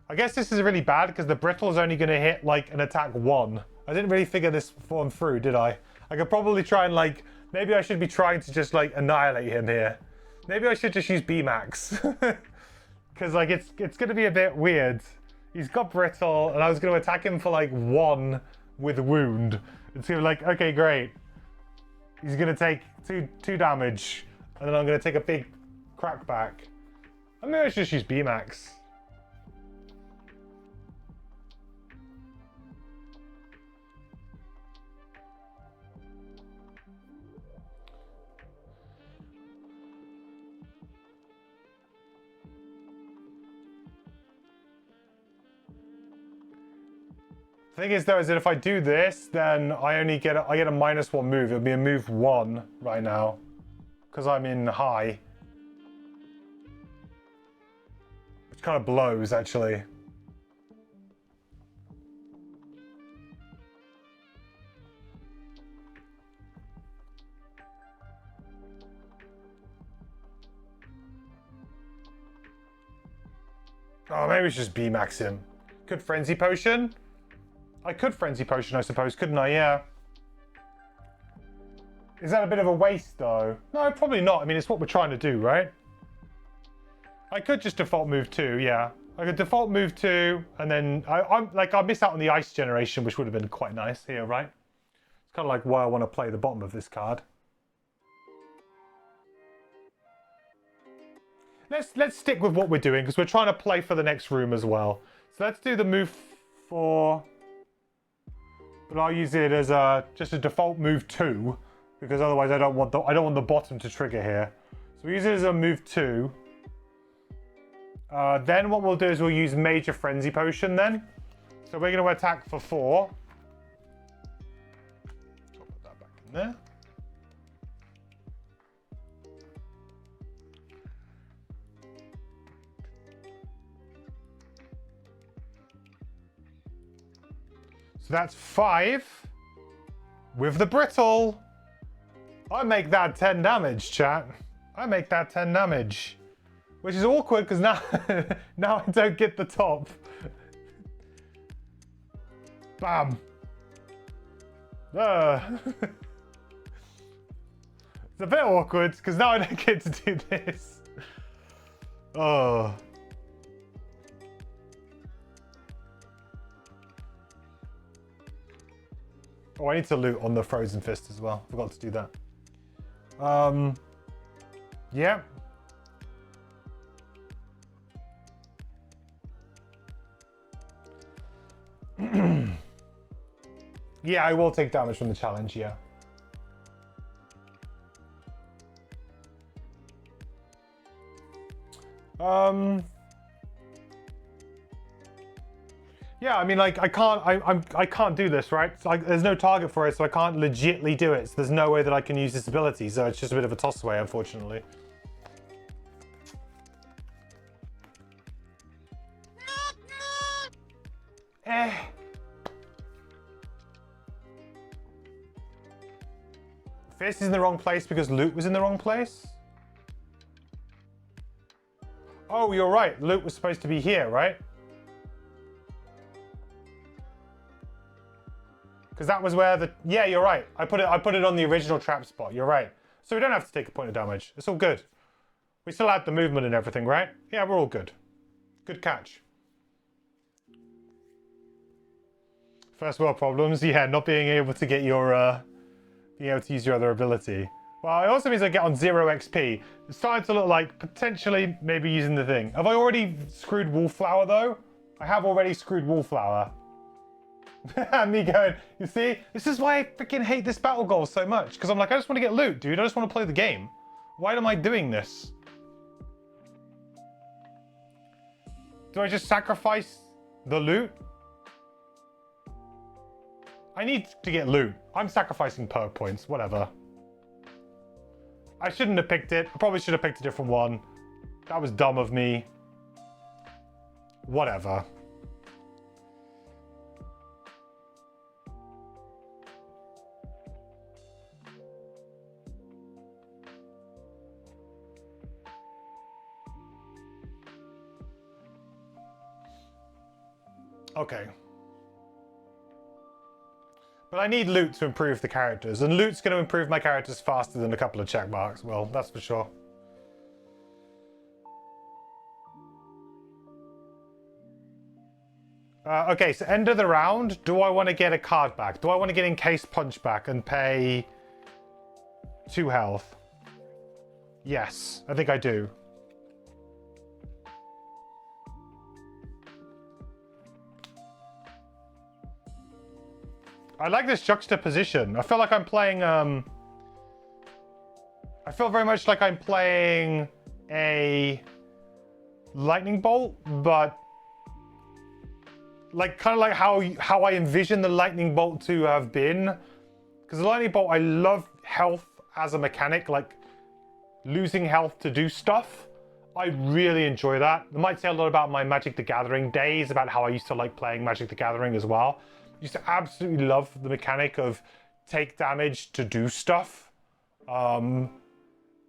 I guess this is really bad because the brittle is only going to hit like an attack 1. I didn't really figure this one through, did I? I could probably try and like, maybe I should be trying to just like annihilate him here. Maybe I should just use B-Max. Because like it's going to be a bit weird. He's got brittle and I was going to attack him for like 1 with wound. It's going to be like, okay, great. He's going to take 2 damage and then I'm going to take a big crack back. I mean, I should just use B-Max. The thing is though, is that if I do this, then I get a -1 move. It'll be a move 1 right now. Because I'm in high. Which kind of blows, actually. Oh, maybe we should just B-Max him. Could Frenzy Potion? I could Frenzy Potion, I suppose, couldn't I? Yeah. Is that a bit of a waste, though? No, probably not. I mean, it's what we're trying to do, right? I could just default move 2, yeah. I could default move 2, and then I'll miss out on the ice generation, which would have been quite nice here, right? It's kind of like why I want to play the bottom of this card. Let's stick with what we're doing, because we're trying to play for the next room as well. So let's do the move 4, but I'll use it as just a default move 2, because otherwise I don't want the bottom to trigger here. So we use it as a move 2. Then what we'll do is we'll use Major Frenzy Potion then. So we're going to attack for 4. I'll put that back in there. So that's 5 with the brittle. I make that 10 damage, chat. I make that 10 damage. Which is awkward because now, now I don't get the top. Bam. It's a bit awkward because now I don't get to do this. Oh. Oh, I need to loot on the Frozen Fist as well. Forgot to do that. Yeah. Yeah, I will take damage from the challenge, yeah. Yeah, I mean, like, I can't do this, right? It's like, there's no target for it, so I can't legitly do it. So there's no way that I can use this ability, so it's just a bit of a toss away, unfortunately. Fist is in the wrong place because loot was in the wrong place? Oh, you're right. Loot was supposed to be here, right? Because that was where the... Yeah, you're right. I put it on the original trap spot. You're right. So we don't have to take a point of damage. It's all good. We still had the movement and everything, right? Yeah, we're all good. Good catch. First world problems. Yeah, not being able to get your... being able to use your other ability. Well, it also means I get on 0 XP. It's starting to look like potentially maybe using the thing. Have I already screwed Wallflower though? I have already screwed Wallflower. Me going, you see? This is why I freaking hate this battle goal so much. Because I'm like, I just want to get loot, dude. I just want to play the game. Why am I doing this? Do I just sacrifice the loot? I need to get loot. I'm sacrificing perk points, whatever. I shouldn't have picked it. I probably should have picked a different one. That was dumb of me. Whatever. Okay. But I need loot to improve the characters, and loot's going to improve my characters faster than a couple of check marks. Well, that's for sure. Okay, so end of the round. Do I want to get a card back? Do I want to get Encased Punch back and pay 2 health? Yes, I think I do. I like this juxtaposition. I feel like I'm playing, I feel very much like I'm playing a lightning bolt, but like kind of like how I envision the lightning bolt to have been. Because the lightning bolt, I love health as a mechanic, like losing health to do stuff. I really enjoy that. It might say a lot about my Magic the Gathering days, about how I used to like playing Magic the Gathering as well. Used to absolutely love the mechanic of take damage to do stuff,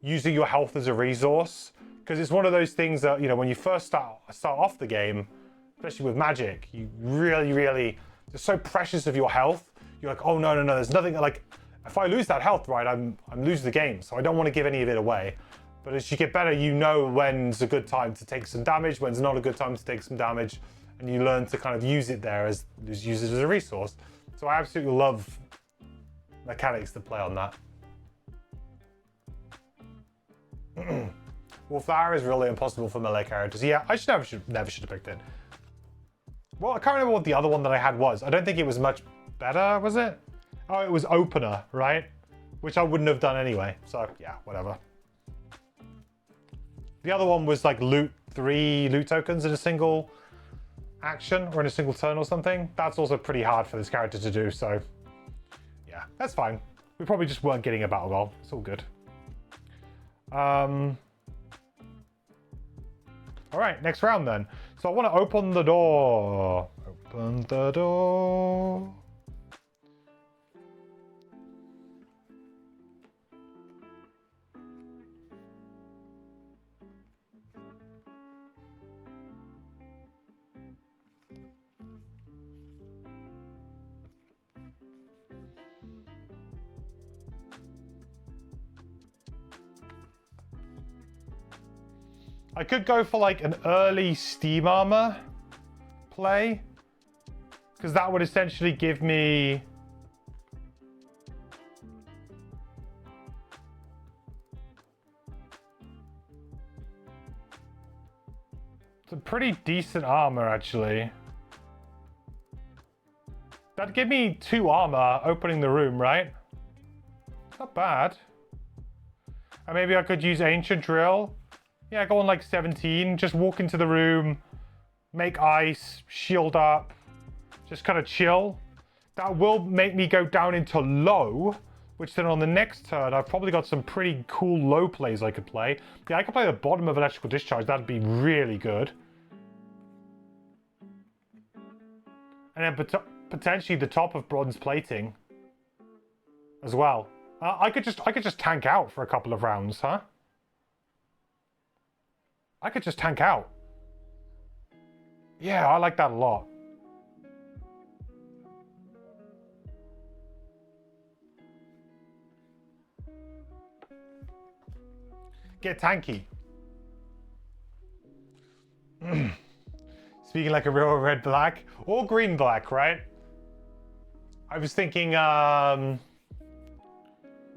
using your health as a resource, because it's one of those things that, you know, when you first start off the game, especially with Magic, you really you're so precious of your health. You're like, oh no, there's nothing, like if I lose that health, right, I'm losing the game, so I don't want to give any of it away. But as you get better, you know when's a good time to take some damage, when's not a good time to take some damage, and you learn to kind of use it there as use it as a resource. So I absolutely love mechanics that play on that. Wallflower is really impossible for melee characters. Yeah, I never should have picked it. Well, I can't remember what the other one that I had was. I don't think it was much better, was it? Oh, it was Opener, right? Which I wouldn't have done anyway. So yeah, whatever. The other one was like 3 loot tokens in a single action or in a single turn or something. That's also pretty hard for this character to do, so yeah, that's fine. We probably just weren't getting a battle goal. It's all good. All right, next round then. So I want to open the door. Open the door. I could go for like an early Steam Armor play, because that would essentially give me some pretty decent armor actually. That'd give me 2 armor opening the room, right? Not bad. And maybe I could use Ancient Drill. Yeah, go on like 17. Just walk into the room, make ice, shield up, just kind of chill. That will make me go down into low, which then on the next turn, I've probably got some pretty cool low plays I could play. Yeah, I could play the bottom of Electrical Discharge. That'd be really good. And then potentially the top of Bronze Plating as well. I could just tank out for a couple of rounds, huh? I could just tank out. Yeah, I like that a lot. Get tanky. Speaking like a real red-black or green-black, right? I was thinking,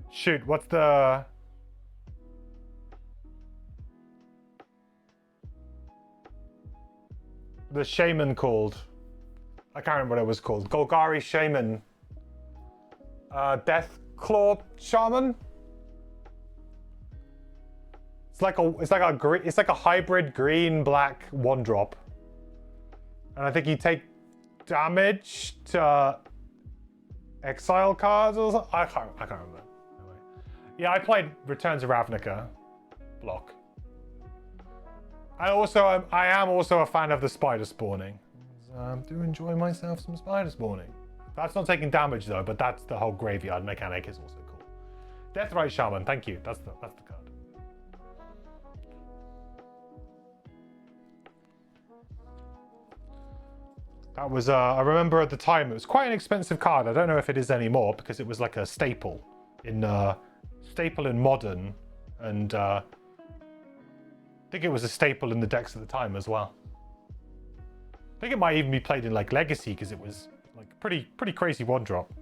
shoot, what's the shaman called? I can't remember what it was called. Golgari Shaman. Death Claw Shaman. It's like a hybrid green black 1-drop. And I think you take damage to exile cards or something. I can't remember. Anyway. Yeah, I played Returns of Ravnica block. I am also a fan of the spider spawning. I do enjoy myself some spider spawning. That's not taking damage though, but that's the whole graveyard mechanic is also cool. Deathrite Shaman, thank you. That's the card. That was I remember at the time it was quite an expensive card. I don't know if it is anymore because it was like a staple in Modern, and I think it was a staple in the decks at the time as well. I think it might even be played in like Legacy because it was like pretty crazy 1-drop.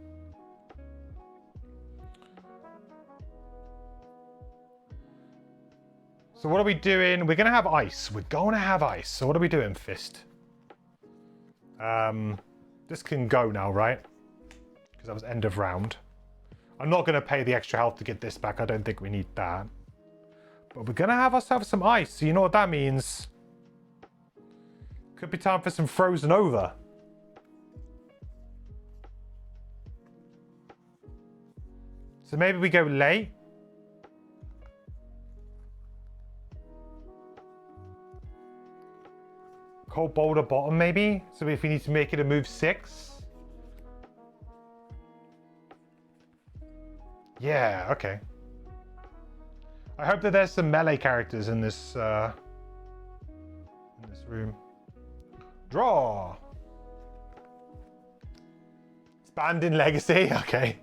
So what are we doing? We're gonna have ice. We're gonna have ice. So what are we doing, Fist? This can go now, right? Because that was end of round. I'm not gonna pay the extra health to get this back. I don't think we need that. But we're gonna have ourselves some ice. So you know what that means? Could be time for some Frozen Over. So maybe we go late. Cold Boulder bottom maybe? So if we need to make it a move 6. Yeah, okay. I hope that there's some melee characters in this room. Draw! It's banned in Legacy? Okay.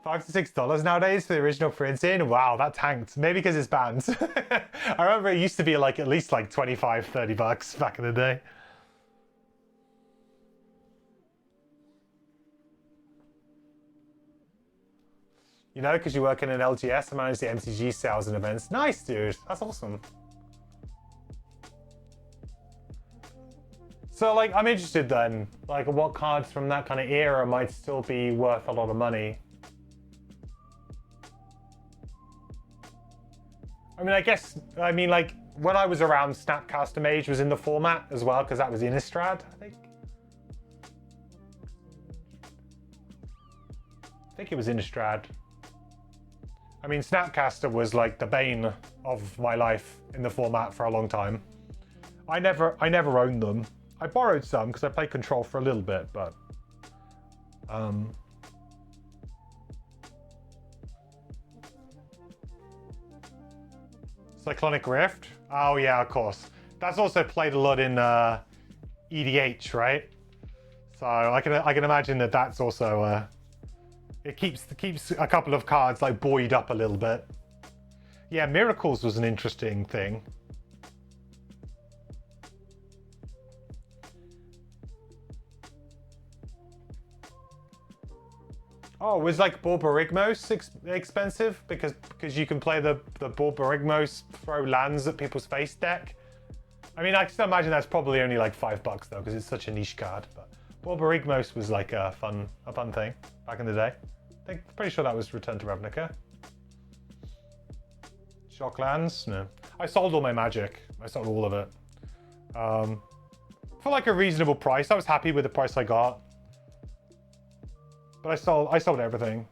$5 to $6 nowadays for the original printing. Wow, that tanked. Maybe because it's banned. I remember it used to be like at least like 25, 30 bucks back in the day. You know, because you work in an LGS, I manage the MTG sales and events. Nice, dude. That's awesome. So, like, I'm interested then, like, what cards from that kind of era might still be worth a lot of money. I mean, like, when I was around, Snapcaster Mage was in the format as well, because that was Innistrad, I think. I think it was Innistrad. I mean, Snapcaster was like the bane of my life in the format for a long time. I never owned them. I borrowed some because I played Control for a little bit, but Cyclonic Rift. Oh yeah, of course. That's also played a lot in EDH, right? So I can imagine that that's also it keeps a couple of cards like buoyed up a little bit. Yeah, Miracles was an interesting thing. Oh, was like Borborygmos expensive because you can play the Borborygmos throw lands at people's face deck? I mean, I can still imagine that's probably only like $5 though, because it's such a niche card. But Borborygmos was like a fun thing back in the day. Pretty sure that was Return to Ravnica. Shock lands? No. I sold all my Magic. I sold all of it. For like a reasonable price. I was happy with the price I got. But I sold everything.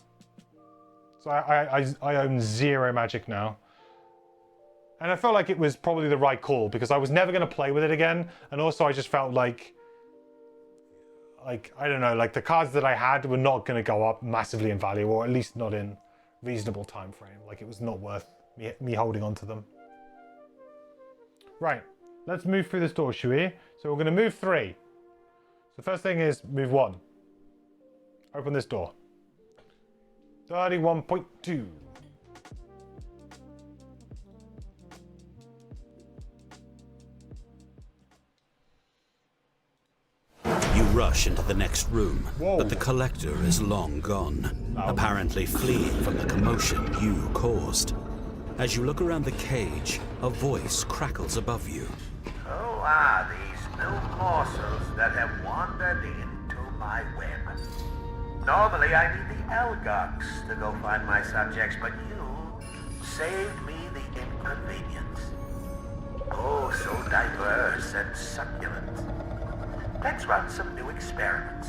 So I own 0 Magic now. And I felt like it was probably the right call because I was never going to play with it again. And also I just felt like, I don't know, like the cards that I had were not going to go up massively in value, or at least not in reasonable time frame. Like it was not worth me holding on to them. Right, let's move through this door, shall we? So we're going to move 3. So first thing is move 1. Open this door. 31.2. You rush into the next room, Whoa. but the collector is long gone, apparently fleeing from the commotion you caused. As you look around the cage, a voice crackles above you. Who are these new morsels that have wandered into my web? Normally I need the Elgox to go find my subjects, but you saved me the inconvenience. Oh, so diverse and succulent. Let's run some new experiments.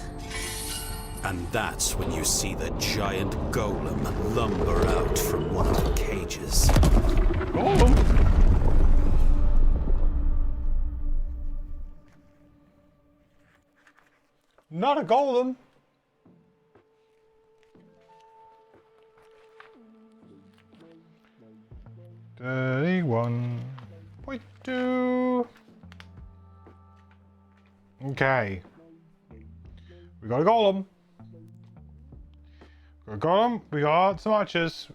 And that's when you see the giant golem lumber out from one of the cages. Golem? Not a golem. $31.2. Okay. We got a golem. We got some archers.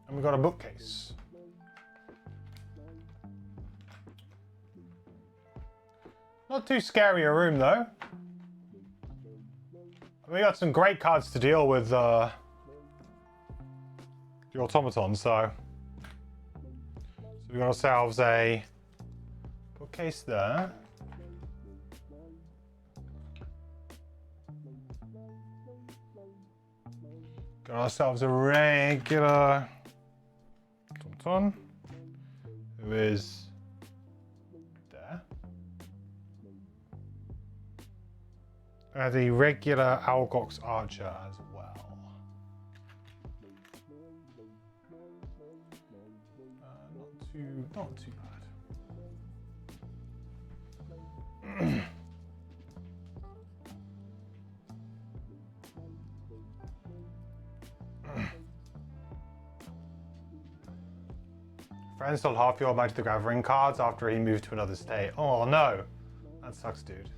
And we got a bookcase. Not too scary a room though. We got some great cards to deal with the automaton, so we got ourselves a bookcase there. Got ourselves a regular automaton who is there. And a regular Algox archer as well. Not too bad. Friend sold half your Magic the Gathering cards after he moved to another state. Oh no, that sucks, dude.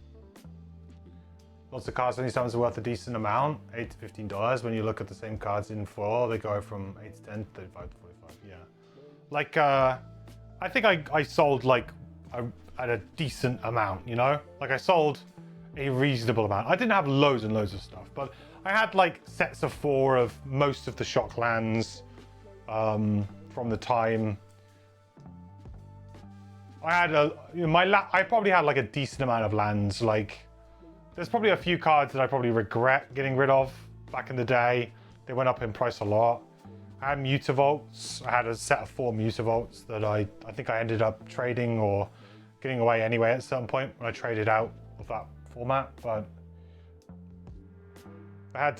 Lots of cards only sometimes are worth a decent amount, $8 to $15. When you look at the same cards in 4, they go from 8 to 10, 35 to 45. Yeah. Like, I think I sold like at a decent amount, you know? Like I sold a reasonable amount. I didn't have loads and loads of stuff, but I had like sets of 4 of most of the shock lands from the time. I had I probably had like a decent amount of lands. Like there's probably a few cards that I probably regret getting rid of back in the day. They went up in price a lot. I had Mutavaults. I had a set of 4 Mutavaults that I think I ended up trading or getting away anyway at some point when I traded out of that format. But I had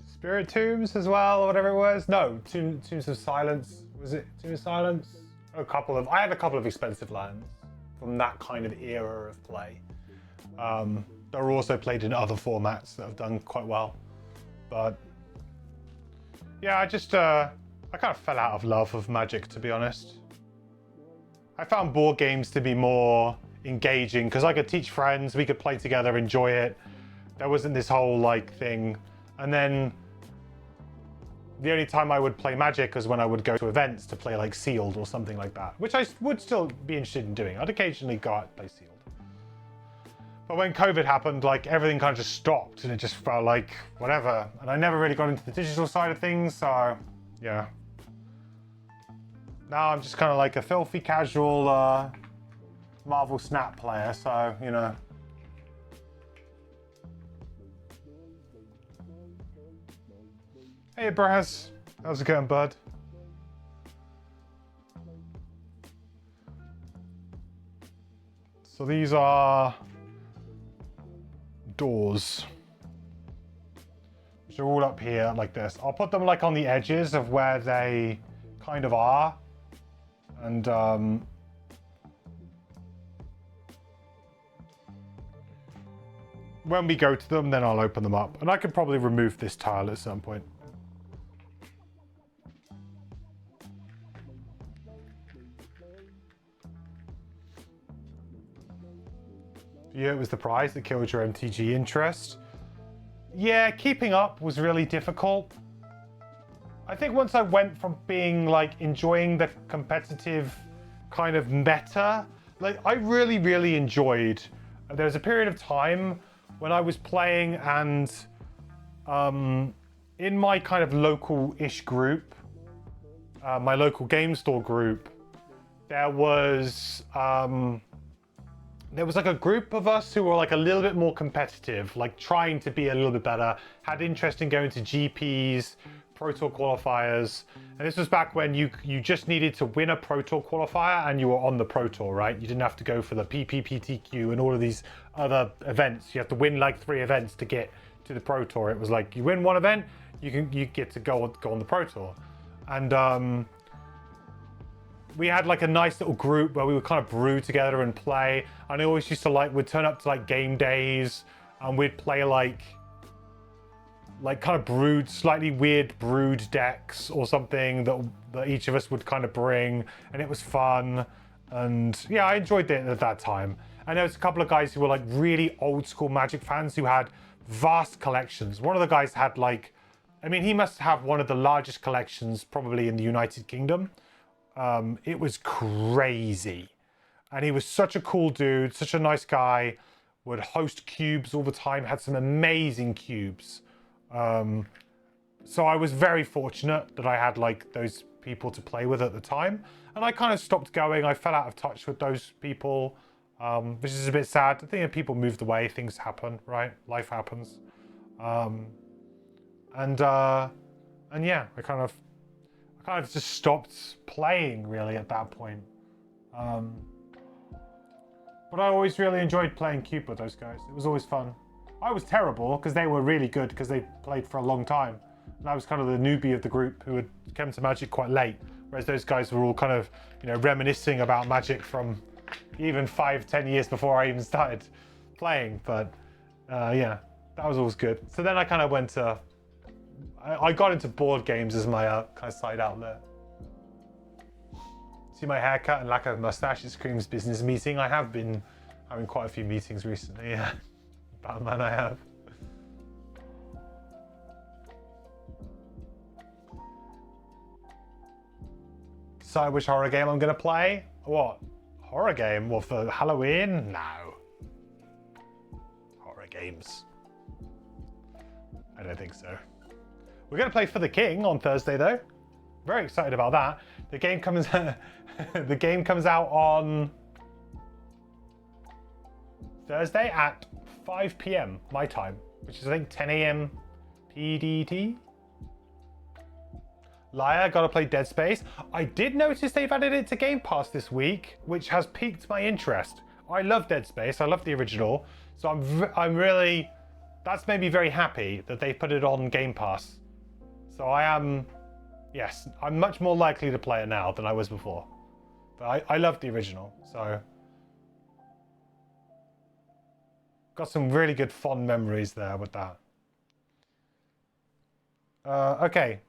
Spirit Tombs as well, or whatever it was. No, Tombs of Silence. Was it Tombs of Silence? I had a couple of expensive lands from that kind of era of play. That were also played in other formats that have done quite well. But yeah, I kind of fell out of love of Magic, to be honest. I found board games to be more engaging because I could teach friends, we could play together, enjoy it. There wasn't this whole like thing. And then the only time I would play Magic was when I would go to events to play like Sealed or something like that, which I would still be interested in doing. I'd occasionally go out and play Sealed. But when COVID happened, like everything kind of just stopped and it just felt like whatever. And I never really got into the digital side of things, so yeah. Now I'm just kind of like a filthy casual Marvel Snap player, so you know. Hey Braz, how's it going, bud? So these are doors, which are all up here like this. I'll put them like on the edges of where they kind of are, and when we go to them, then I'll open them up, and I could probably remove this tile at some point. Yeah, it was the prize that killed your MTG interest. Yeah, keeping up was really difficult. I think once I went from being like enjoying the competitive kind of meta, like I really enjoyed. There was a period of time when I was playing and in my kind of local-ish group, my local game store group, there was like a group of us who were like a little bit more competitive, like trying to be a little bit better, had interest in going to GPs, Pro Tour qualifiers. And this was back when you just needed to win a Pro Tour qualifier and you were on the Pro Tour, right? You didn't have to go for the PPPTQ and all of these other events. You have to win like 3 events to get to the Pro Tour. It was like you win one event, you get to go on the Pro Tour. And we had like a nice little group where we would kind of brew together and play. And I always used to we'd turn up to like game days and we'd play like kind of slightly weird brewed decks or something that each of us would kind of bring, and it was fun. And yeah, I enjoyed it at that time. And there was a couple of guys who were like really old school Magic fans who had vast collections. One of the guys had he must have one of the largest collections probably in the United Kingdom. It was crazy. And he was such a cool dude, such a nice guy, would host cubes all the time, had some amazing cubes. So I was very fortunate that I had like those people to play with at the time. And I kind of stopped going. I fell out of touch with those people, which is a bit sad. I think if people moved away, things happen, right? Life happens. And yeah, I kind of just stopped playing really at that point. But I always really enjoyed playing Cube with those guys. It was always fun. I was terrible because they were really good because they played for a long time. And I was kind of the newbie of the group who had come to Magic quite late. Whereas those guys were all kind of, reminiscing about Magic from even 5-10 years before I even started playing. But yeah, that was always good. So then I kind of went to, I got into board games as my kind of side outlet. So See my haircut and lack of mustache. It screams business meeting. I have been having quite a few meetings recently. Yeah, Batman, I have. Decide which horror game I'm gonna play. What? Horror game? Well, for Halloween? No. Horror games. I don't think so. We're gonna play For the King on Thursday though. Very excited about that. The game comes the game comes out on Thursday at 5 p.m. my time, which is I think 10 a.m. PDT. Liar, gotta play Dead Space. I did notice they've added it to Game Pass this week, which has piqued my interest. I love Dead Space. I love the original, so I'm really, that's made me very happy that they put it on Game Pass. So I am, yes, I'm much more likely to play it now than I was before. But I love the original, so got some really good fond memories there with that. Okay.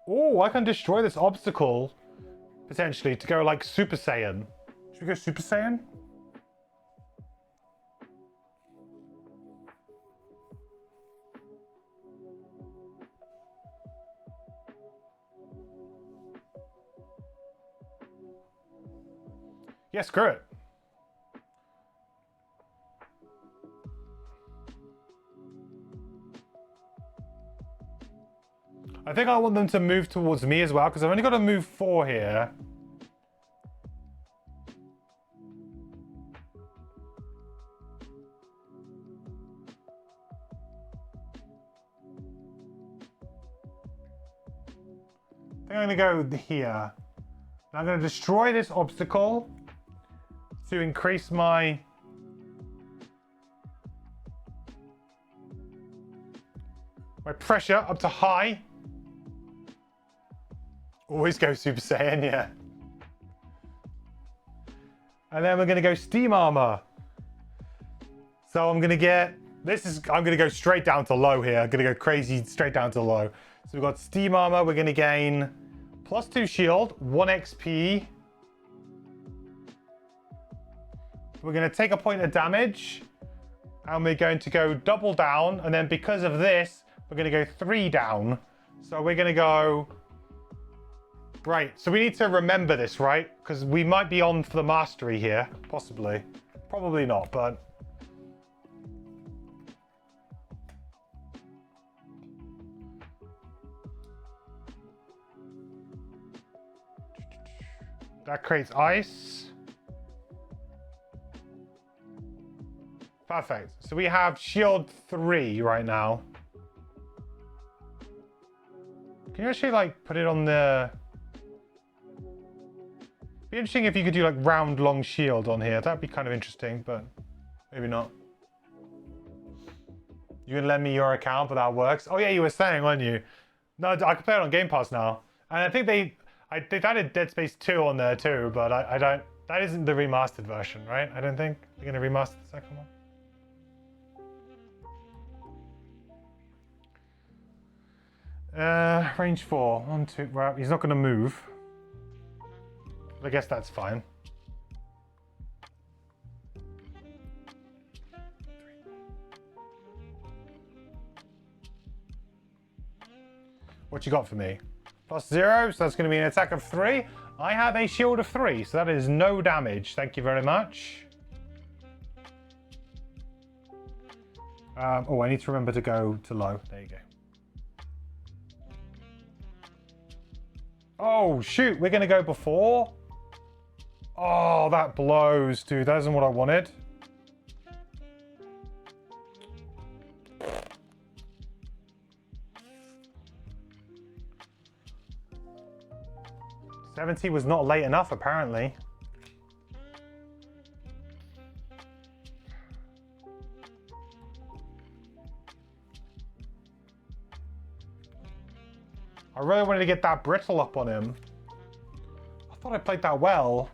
Oh, I can destroy this obstacle, potentially, to go like Super Saiyan. Should we go Super Saiyan? Yeah, screw it. I think I want them to move towards me as well, because I've only got to move 4 here. I think I'm going to go here. I'm going to destroy this obstacle to increase my pressure up to high. Always go Super Saiyan, yeah. And then we're going to go Steam Armor. So I'm going to get, I'm going to go straight down to low here. I'm going to go crazy straight down to low. So we've got Steam Armor. We're going to gain +2 shield, 1 XP. We're going to take a point of damage. And we're going to go double down. And then because of this, we're going to go 3 down. So we're going to go... Right, so we need to remember this, right? Because we might be on for the mastery here, possibly. Probably not, but... That creates ice. Perfect. So we have shield 3 right now. Can you actually, like, put it on the... Be interesting if you could do like round long shield on here. That'd be kind of interesting, but maybe not. You can lend me your account, but that works. Oh yeah, you were saying, weren't you? No, I can play it on Game Pass now. And I think they've added Dead Space 2 on there too, but I don't, that isn't the remastered version, right? I don't think they're gonna remaster the second one. Range 4, 1, 2, well, he's not gonna move. I guess that's fine. What you got for me? +0, so that's going to be an attack of 3. I have a shield of 3, so that is no damage. Thank you very much. Oh, I need to remember to go to low. There you go. Oh, shoot. We're going to go before. Oh, that blows, dude. That isn't what I wanted. $70 was not late enough, apparently. I really wanted to get that brittle up on him. I thought I played that well.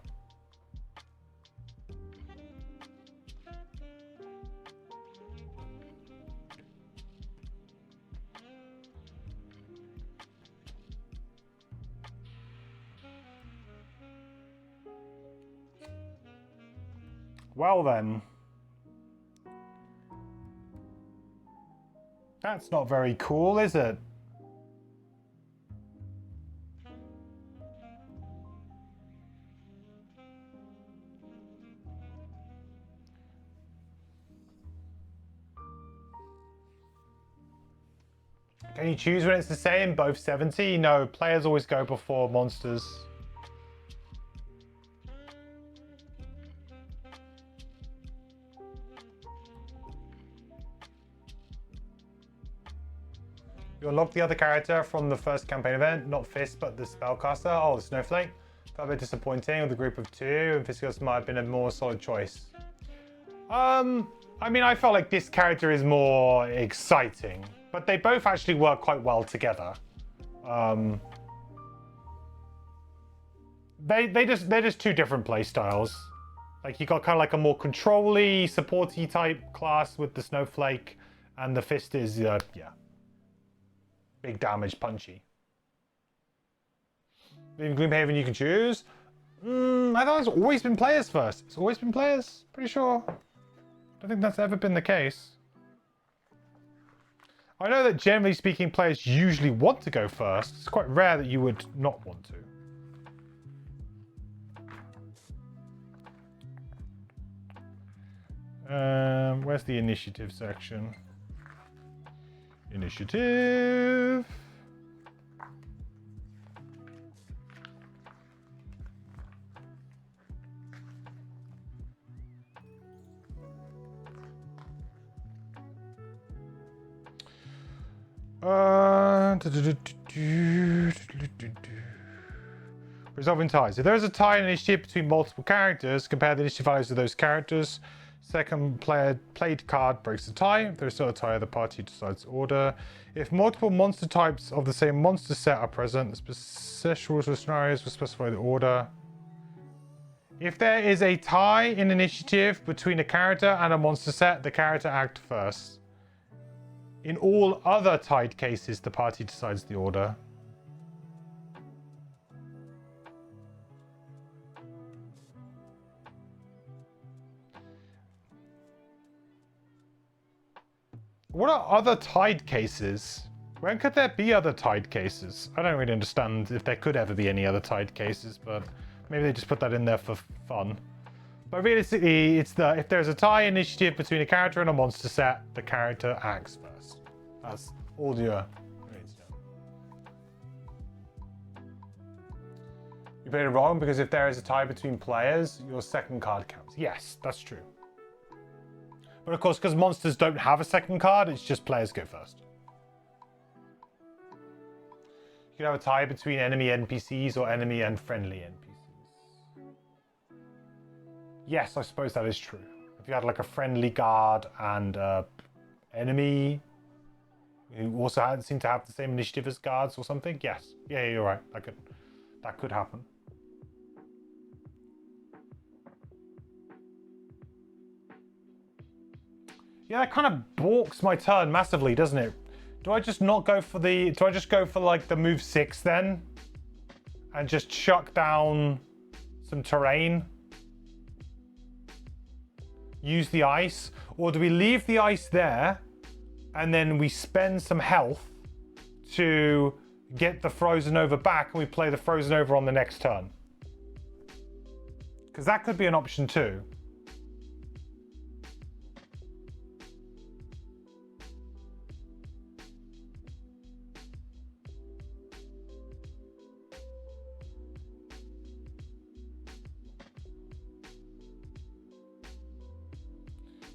Well then. That's not very cool, is it? Can you choose when it's the same? Both 70? No, players always go before monsters. You unlock the other character from the first campaign event, not Fist, but the Spellcaster. Oh, the Snowflake. Felt a bit disappointing with the group of 2, and Fiskus might have been a more solid choice. I mean, I felt like this character is more exciting, but they both actually work quite well together. They're just two different play styles. Like you got kind of like a more control-y, supporty type class with the Snowflake, and the Fist is yeah, big damage, punchy. In Gloomhaven, you can choose. I thought it's always been players first. It's always been players. Pretty sure. I don't think that's ever been the case. I know that generally speaking, players usually want to go first. It's quite rare that you would not want to. Where's the initiative section? Initiative. Resolving ties. If there is a tie in initiative between multiple characters, compare the initiative values of those characters. Second player played card breaks the tie. If there is still a tie, the party decides order. If multiple monster types of the same monster set are present, special rules or scenarios will specify the order. If there is a tie in initiative between a character and a monster set, the character acts first. In all other tied cases, the party decides the order. What are other tied cases? When could there be other tied cases? I don't really understand if there could ever be any other tied cases, but maybe they just put that in there for fun. But realistically, it's if there's a tie initiative between a character and a monster set, the character acts first. That's all you need to know. You played it wrong because if there is a tie between players, your second card counts. Yes, that's true. But of course, because monsters don't have a second card, it's just players go first. You can have a tie between enemy NPCs or enemy and friendly NPCs. Yes, I suppose that is true. If you had like a friendly guard and enemy who also seem to have the same initiative as guards or something, yes. Yeah, you're right. That could happen. Yeah, that kind of balks my turn massively, doesn't it? Do I just not go for the... Do I just go for, like, the move 6 then? And just chuck down some terrain? Use the ice? Or do we leave the ice there, and then we spend some health to get the Frozen Over back, and we play the Frozen Over on the next turn? Because that could be an option too.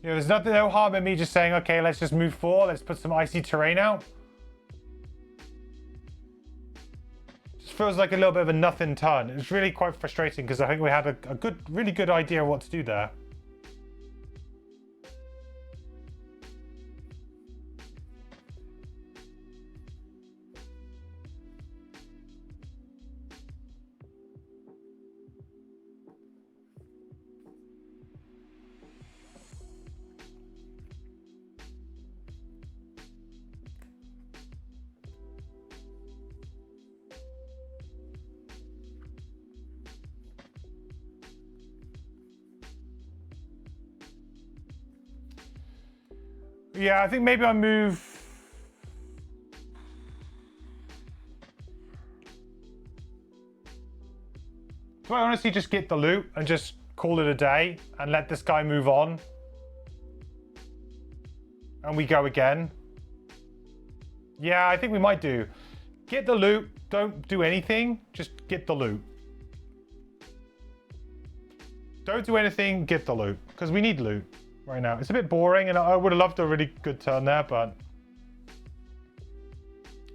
You know, there's no harm in me just saying, okay, let's just move forward. Let's put some icy terrain out. Just feels like a little bit of a nothing turn. It's really quite frustrating because I think we had a really good idea of what to do there. Yeah, I think maybe I move... Do I honestly just get the loot and just call it a day and let this guy move on? And we go again? Yeah, I think we might do. Get the loot. Don't do anything. Just get the loot. Don't do anything. Get the loot. Because we need loot right now. It's a bit boring, and I would have loved a really good turn there, but...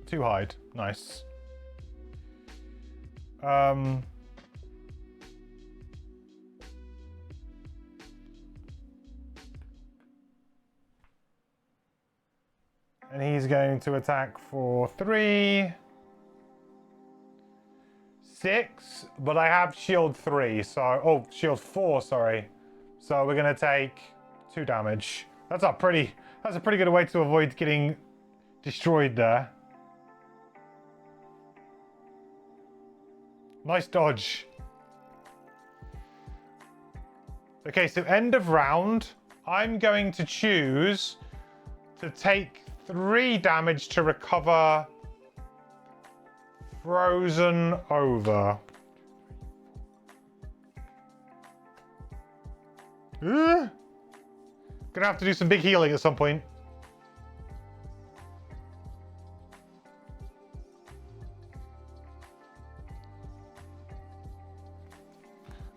Two hide. Nice. And he's going to attack for 3, 6, but I have shield 3, so... Oh, shield 4, sorry. So we're going to take 2 damage. That's a pretty good way to avoid getting destroyed there. Nice dodge. Okay, so end of round. I'm going to choose to take 3 damage to recover Frozen Over. Gonna have to do some big healing at some point.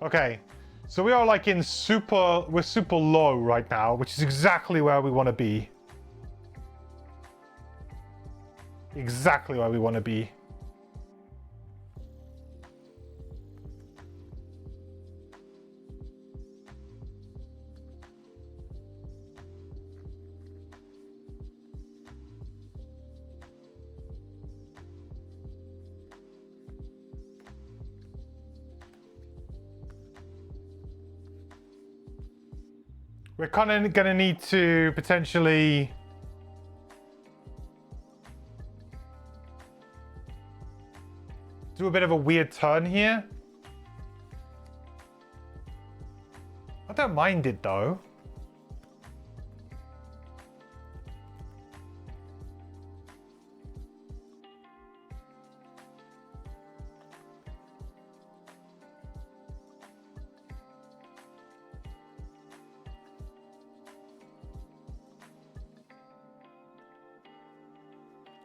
Okay, so we are like we're super low right now, which is exactly where we want to be. Exactly where we want to be. We're kind of going to need to potentially do a bit of a weird turn here. I don't mind it though.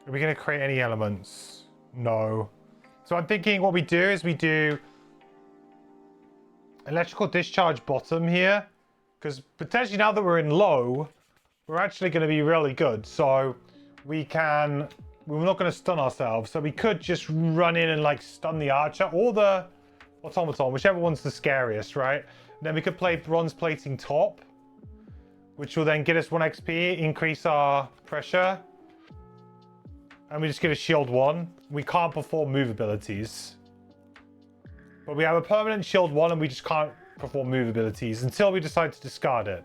Are we going to create any elements? No. So I'm thinking what we do is we do electrical discharge bottom here, because potentially now that we're in low, we're actually going to be really good. So we're not going to stun ourselves. So we could just run in and like stun the archer or the automaton, whichever one's the scariest, right? And then we could play bronze plating top, which will then get us 1 XP, increase our pressure. And we just get a shield 1. We can't perform move abilities. But we have a permanent shield 1 and we just can't perform move abilities until we decide to discard it.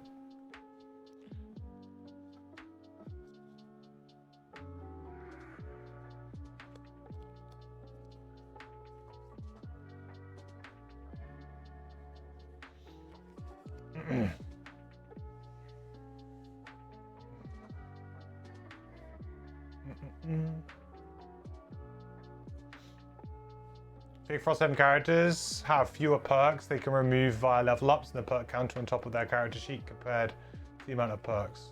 Big Frosthaven characters have fewer perks they can remove via level ups and the perk counter on top of their character sheet compared to the amount of perks.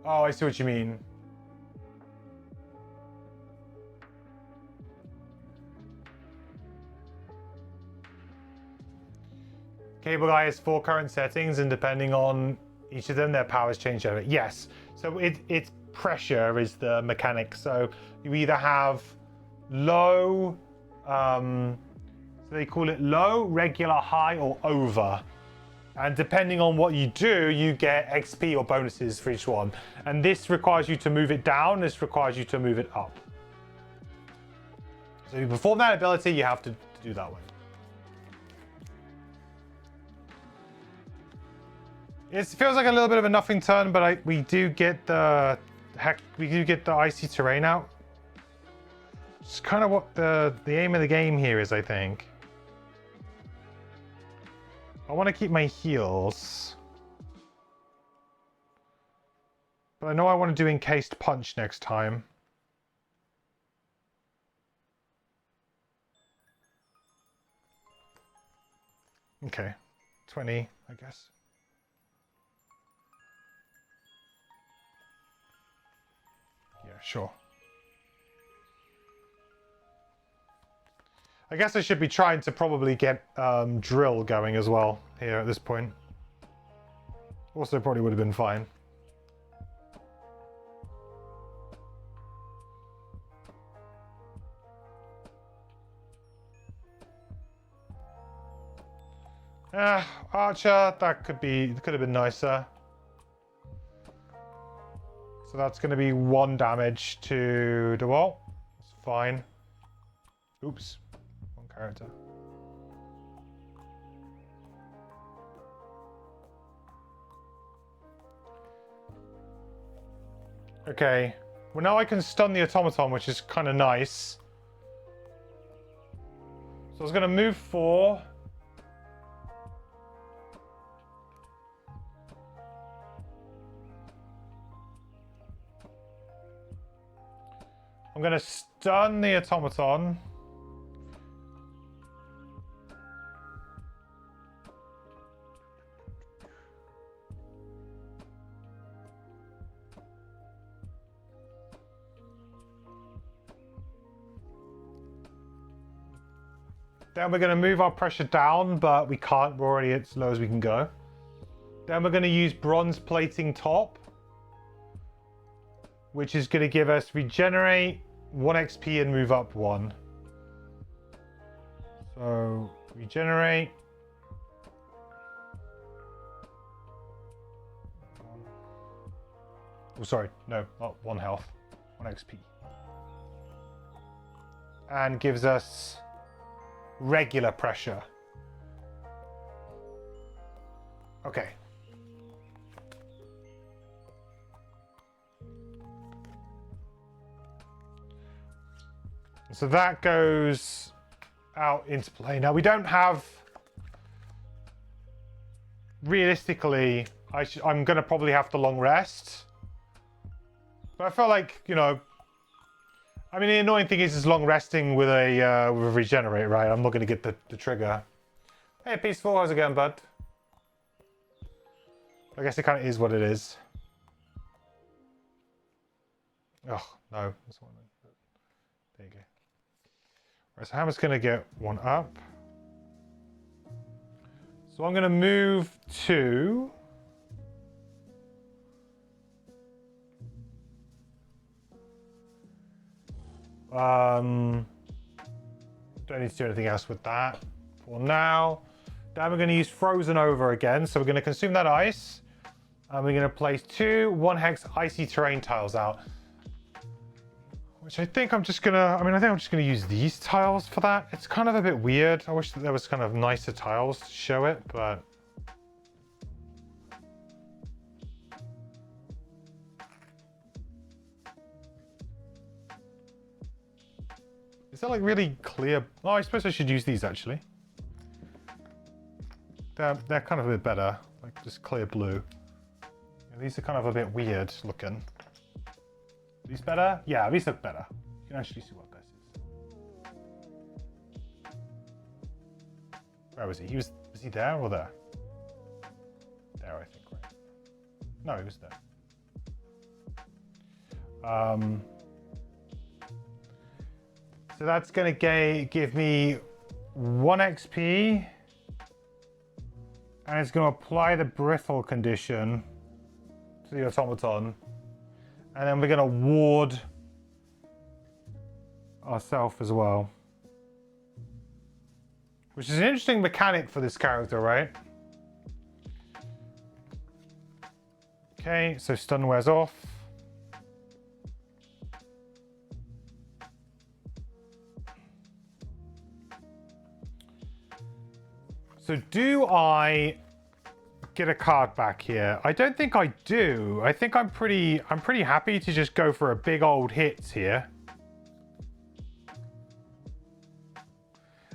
Oh, I see what you mean. Cable Guy has 4 current settings, and depending on each of them, their powers change over. Yes, so it's pressure is the mechanic. So you either have low, so they call it low, regular, high, or over. And depending on what you do, you get XP or bonuses for each one. And this requires you to move it down, this requires you to move it up. So if you perform that ability, you have to do that way. It feels like a little bit of a nothing turn, but we do get the Heck, we do get the icy terrain out. It's kind of what the aim of the game here is, I think. I want to keep my heals. But I know I want to do encased punch next time. Okay, 20, I guess. Yeah, sure. I guess I should be trying to probably get drill going as well here at this point. Also probably would have been fine. Archer, that could have been nicer. So that's going to be 1 damage to the wall. That's fine. Oops. One character. Okay. Well, now I can stun the automaton, which is kind of nice. So I was going to move 4. I'm going to stun the automaton. Then we're going to move our pressure down, but we can't. We're already as low as we can go. Then we're going to use bronze plating top, which is going to give us regenerate 1 XP and move up 1. So regenerate. Oh, sorry, no, not 1 health, 1 XP. And gives us regular pressure. Okay. So that goes out into play. Now we don't have, realistically, I'm going to probably have to long rest. But I felt like, you know, I mean, the annoying thing is long resting with a regenerate, right? I'm not going to get the trigger. Hey, Peaceful, how's it going, bud? I guess it kind of is what it is. Oh, no. That's one. There you go. Right, so Hammer's going to get 1 up. So I'm going to move to... don't need to do anything else with that for now. Then we're going to use Frozen Over again. So we're going to consume that ice. And we're going to place 2 1-hex icy terrain tiles out. Which I think I'm just going to... I think I'm just going to use these tiles for that. It's kind of a bit weird. I wish that there was kind of nicer tiles to show it, but... Is that like really clear? Oh, I suppose I should use these actually. They're kind of a bit better, like just clear blue. Yeah, these are kind of a bit weird looking. These better? Yeah, these look better. You can actually see what this is. Where was he? Was he there or there? There, I think, right? No, he was there. So that's going to give me 1 XP. And it's going to apply the brittle condition to the automaton. And then we're going to ward ourselves as well. Which is an interesting mechanic for this character, right? Okay, so stun wears off. So do I get a card back here? I don't think I do. I think I'm pretty happy to just go for a big old hit here.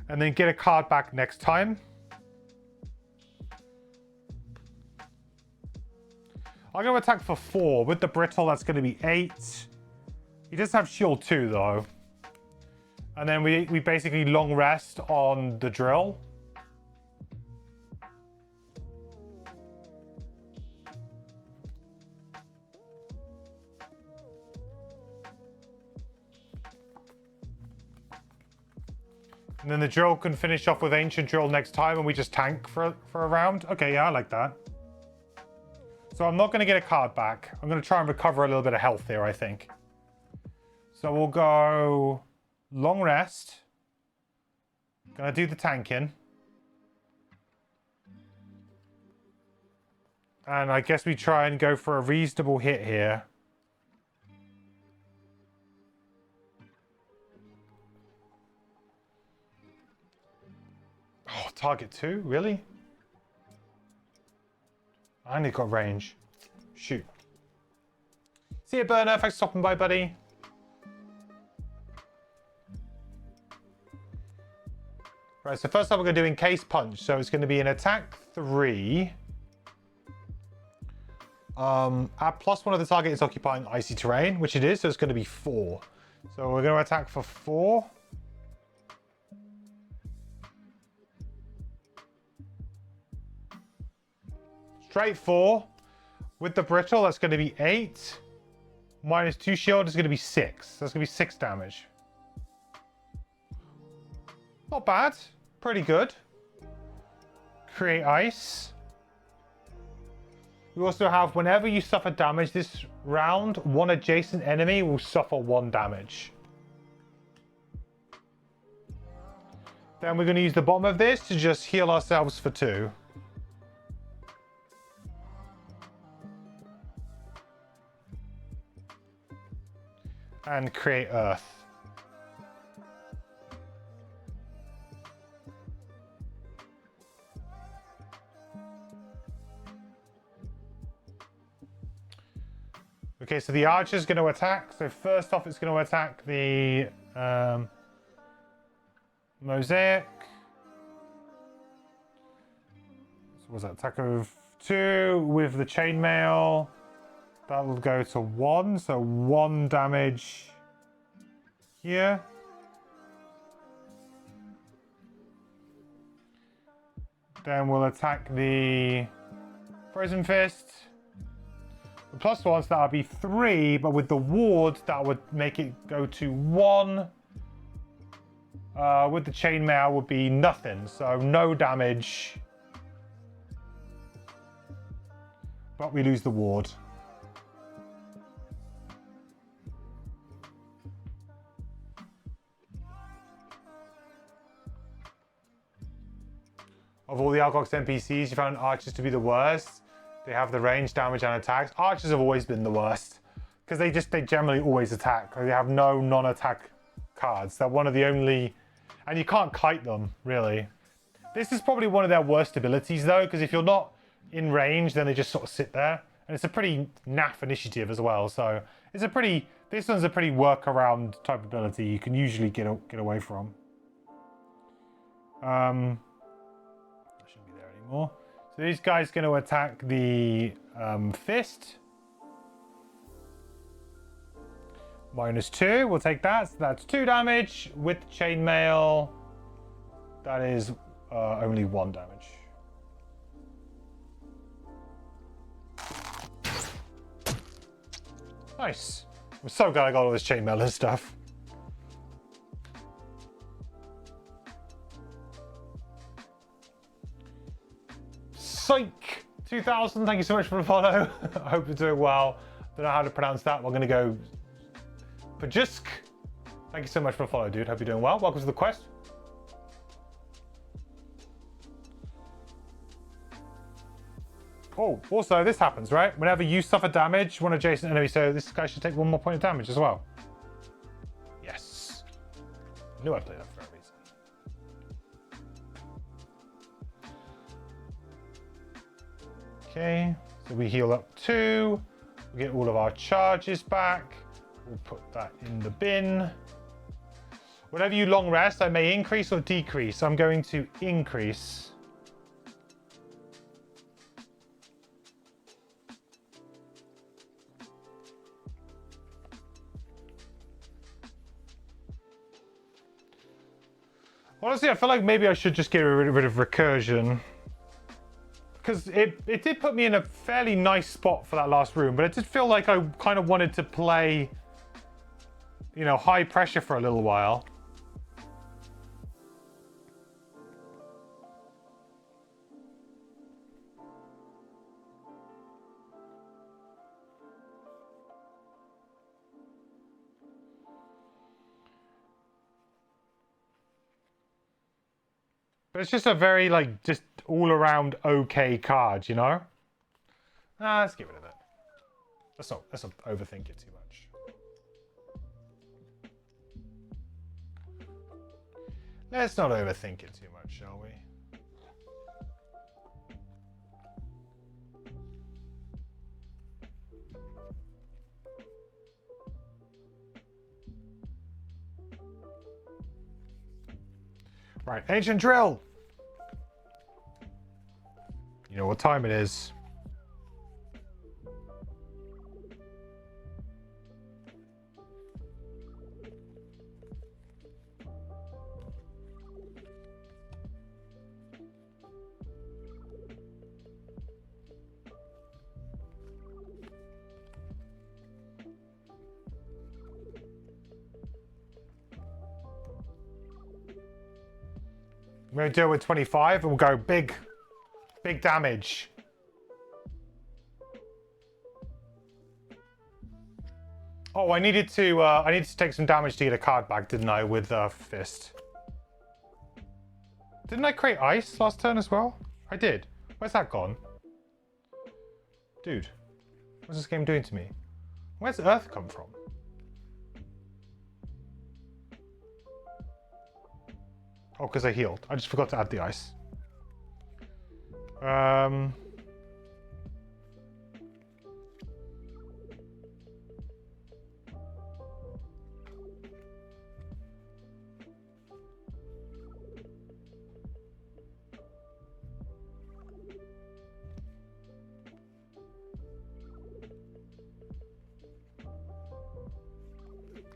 And then get a card back next time. I'm going to attack for 4. With the brittle, that's going to be 8. He does have shield 2, though. And then we basically long rest on the drill. And then the drill can finish off with ancient drill next time and we just tank for a round. Okay, yeah, I like that. So I'm not going to get a card back. I'm going to try and recover a little bit of health here, I think. So we'll go long rest. Gonna do the tanking. And I guess we try and go for a reasonable hit here. Oh, target 2? Really? I only got range. Shoot. See you, Burner. Thanks for stopping by, buddy. Right, so first up we're going to do Encased Punch. So it's going to be an attack 3. Add +1 of the target is occupying icy terrain, which it is, so it's going to be 4. So we're going to attack for 4. Straight 4. With the brittle, that's going to be 8. -2 shield is going to be 6. That's going to be 6 damage. Not bad. Pretty good. Create ice. We also have, whenever you suffer damage this round, one adjacent enemy will suffer 1 damage. Then we're going to use the bottom of this to just heal ourselves for 2. And create earth. Okay, so the archer's going to attack. So first off, it's going to attack the mosaic. So was that attack of 2 with the chainmail? That will go to 1, so 1 damage here. Then we'll attack the Frozen Fist. The +1, so that would be 3, but with the ward, that would make it go to 1. With the chainmail would be nothing, so no damage. But we lose the ward. Of all the Alcox NPCs, you found archers to be the worst. They have the range, damage, and attacks. Archers have always been the worst because they generally always attack. They have no non-attack cards. They're one of the only, and you can't kite them really. This is probably one of their worst abilities though, because if you're not in range, then they just sort of sit there, and it's a pretty naff initiative as well. So it's a pretty. This one's a pretty workaround type ability you can usually get away from. More. So this guy's going to attack the fist. -2, we'll take that. So that's 2 damage. With chainmail, that is only 1 damage. Nice. I'm so glad I got all this chainmail and stuff. Psych 2000, thank you so much for the follow. I hope you're doing well. Don't know how to pronounce that. We're going to go Pajusk. Thank you so much for the follow, dude. Hope you're doing well. Welcome to the quest. Oh, also this happens, right? Whenever you suffer damage, one adjacent enemy, so this guy should take 1 more point of damage as well. Yes. I knew I'd play that for a reason. Okay, so we heal up 2. We get all of our charges back. We'll put that in the bin. Whenever you long rest, I may increase or decrease. I'm going to increase. Honestly, I feel like maybe I should just get rid of recursion. Because it did put me in a fairly nice spot for that last room, but it did feel like I kind of wanted to play, you know, high pressure for a little while. But it's just a very, like, just all-around okay card, you know? Let's get rid of it. Let's not overthink it too much. Let's not overthink it too much, shall we? Right, ancient drill. You know what time it is. I'm going to do it with 25 and we'll go big damage. Oh, I needed to take some damage to get a card back, didn't I, with Fist? Didn't I create ice last turn as well? I did. Where's that gone? Dude, what's this game doing to me? Where's Earth come from? Oh, because I healed. I just forgot to add the ice. I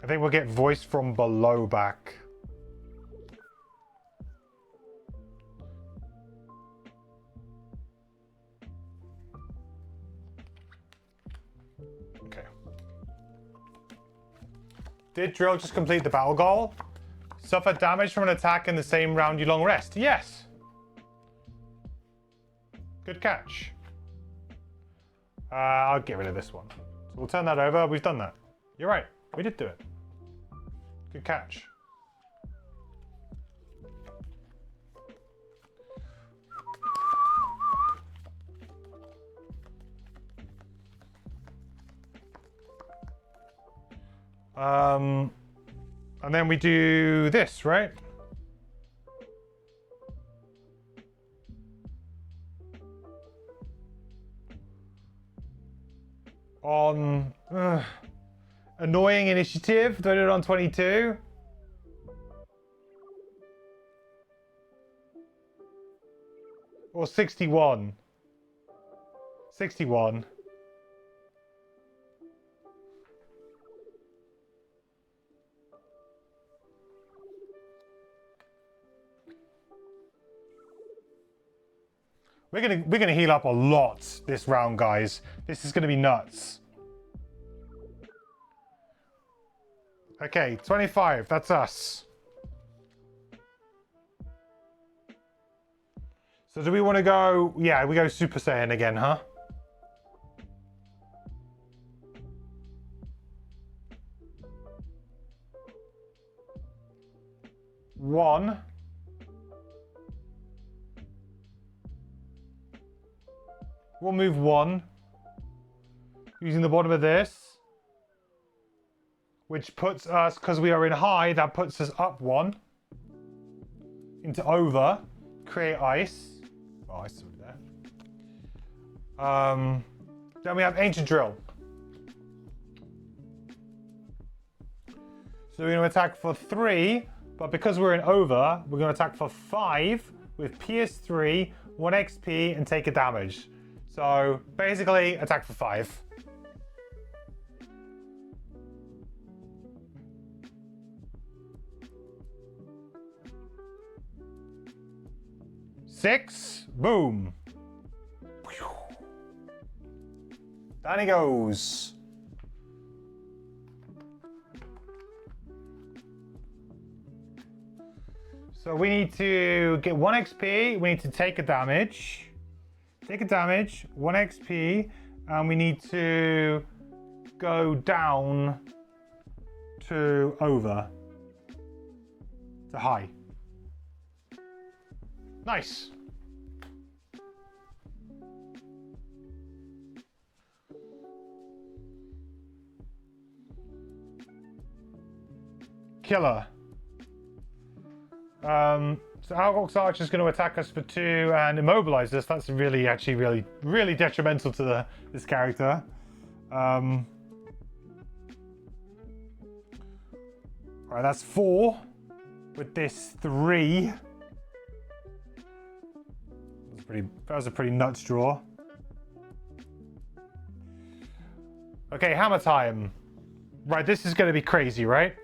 think we'll get voice from below back. Okay. Did Drill just complete the battle goal? Suffer damage from an attack in the same round you long rest. Yes. Good catch. I'll get rid of this one. So we'll turn that over. We've done that. You're right. We did do it. Good catch. And then we do this, right? On annoying initiative, do I do it on 22? Or 61? 61. We're gonna heal up a lot this round, guys. This is gonna be nuts. Okay, 25, that's us. So do we want to go, yeah, we go Super Saiyan again, huh? One. We'll move 1. Using the bottom of this. Which puts us, because we are in high, that puts us up 1. Into over. Create ice. Oh, ice is there. Then we have Ancient Drill. So we're going to attack for 3, but because we're in over, we're going to attack for 5 with Pierce 3, 1 XP, and take a damage. So basically, attack for 5. Six, boom. Down he goes. So we need to get 1 XP, we need to take a damage. Take a damage, 1 XP, and we need to go down to over. To high. Nice. Killer. So Algox Archer is going to attack us for 2 and immobilize us. That's really, actually, really detrimental to this character. Alright, that's 4 with this 3. That was a pretty nuts draw. Okay, hammer time. Right, this is going to be crazy, right?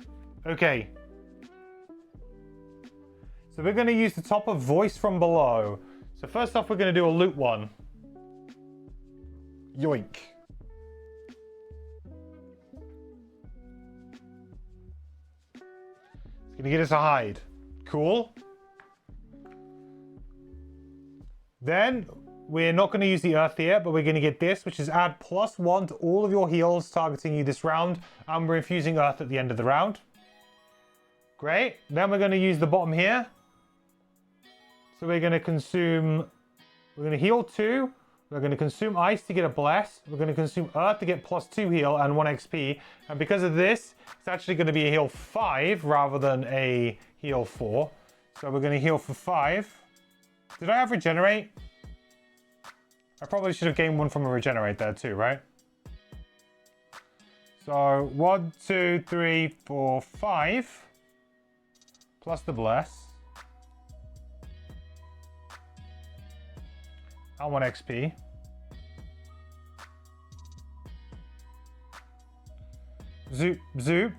Okay. So we're going to use the top of Voice from Below. So first off, we're going to do a loot one. Yoink. It's going to get us a hide. Cool. Then we're not going to use the earth here, but we're going to get this, which is add +1 to all of your heals targeting you this round. And we're infusing earth at the end of the round. Great. Then we're going to use the bottom here. So we're going to heal 2. We're going to consume ice to get a bless. We're going to consume earth to get +2 heal and 1 XP. And because of this, it's actually going to be a heal 5 rather than a heal 4. So we're going to heal for 5. Did I have regenerate? I probably should have gained 1 from a regenerate there too, right? So 1, 2, 3, 4, 5. Plus the bless. And 1 XP. Zoop, zoop.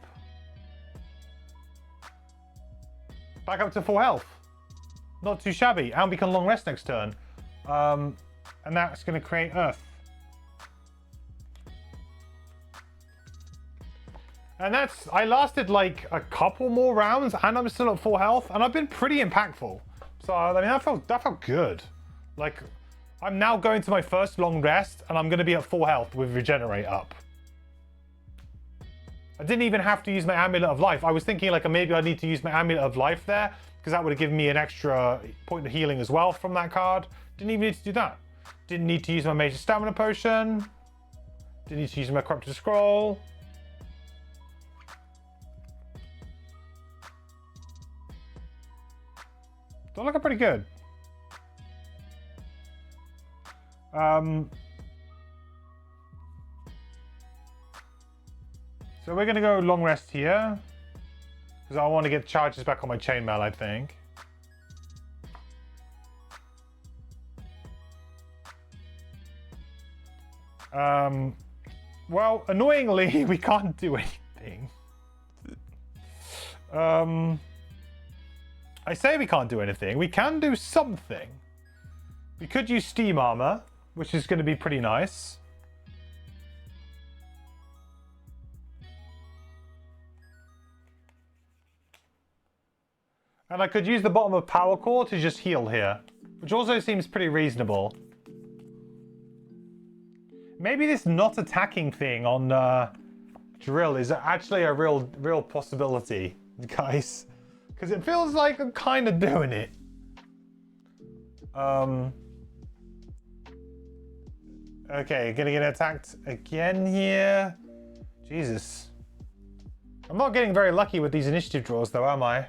Back up to full health. Not too shabby. And we can long rest next turn. And that's going to create earth. And I lasted like a couple more rounds and I'm still at full health. And I've been pretty impactful. So, I mean, that felt good. Like, I'm now going to my first long rest and I'm going to be at full health with regenerate up. I didn't even have to use my Amulet of Life. I was thinking like maybe I need to use my Amulet of Life there because that would have given me an extra point of healing as well from that card. Didn't even need to do that. Didn't need to use my Major Stamina Potion. Didn't need to use my Corrupted Scroll. Still looking pretty good. So we're going to go long rest here. Because I want to get charges back on my chainmail, I think. Well, annoyingly, we can't do anything. I say we can't do anything. We can do something. We could use Steam Armor, which is going to be pretty nice. And I could use the bottom of Power Core to just heal here, which also seems pretty reasonable. Maybe this not attacking thing on Drill is actually a real possibility, guys. Because it feels like I'm kind of doing it. Okay, gonna get attacked again here. Jesus. I'm not getting very lucky with these initiative draws though, am I?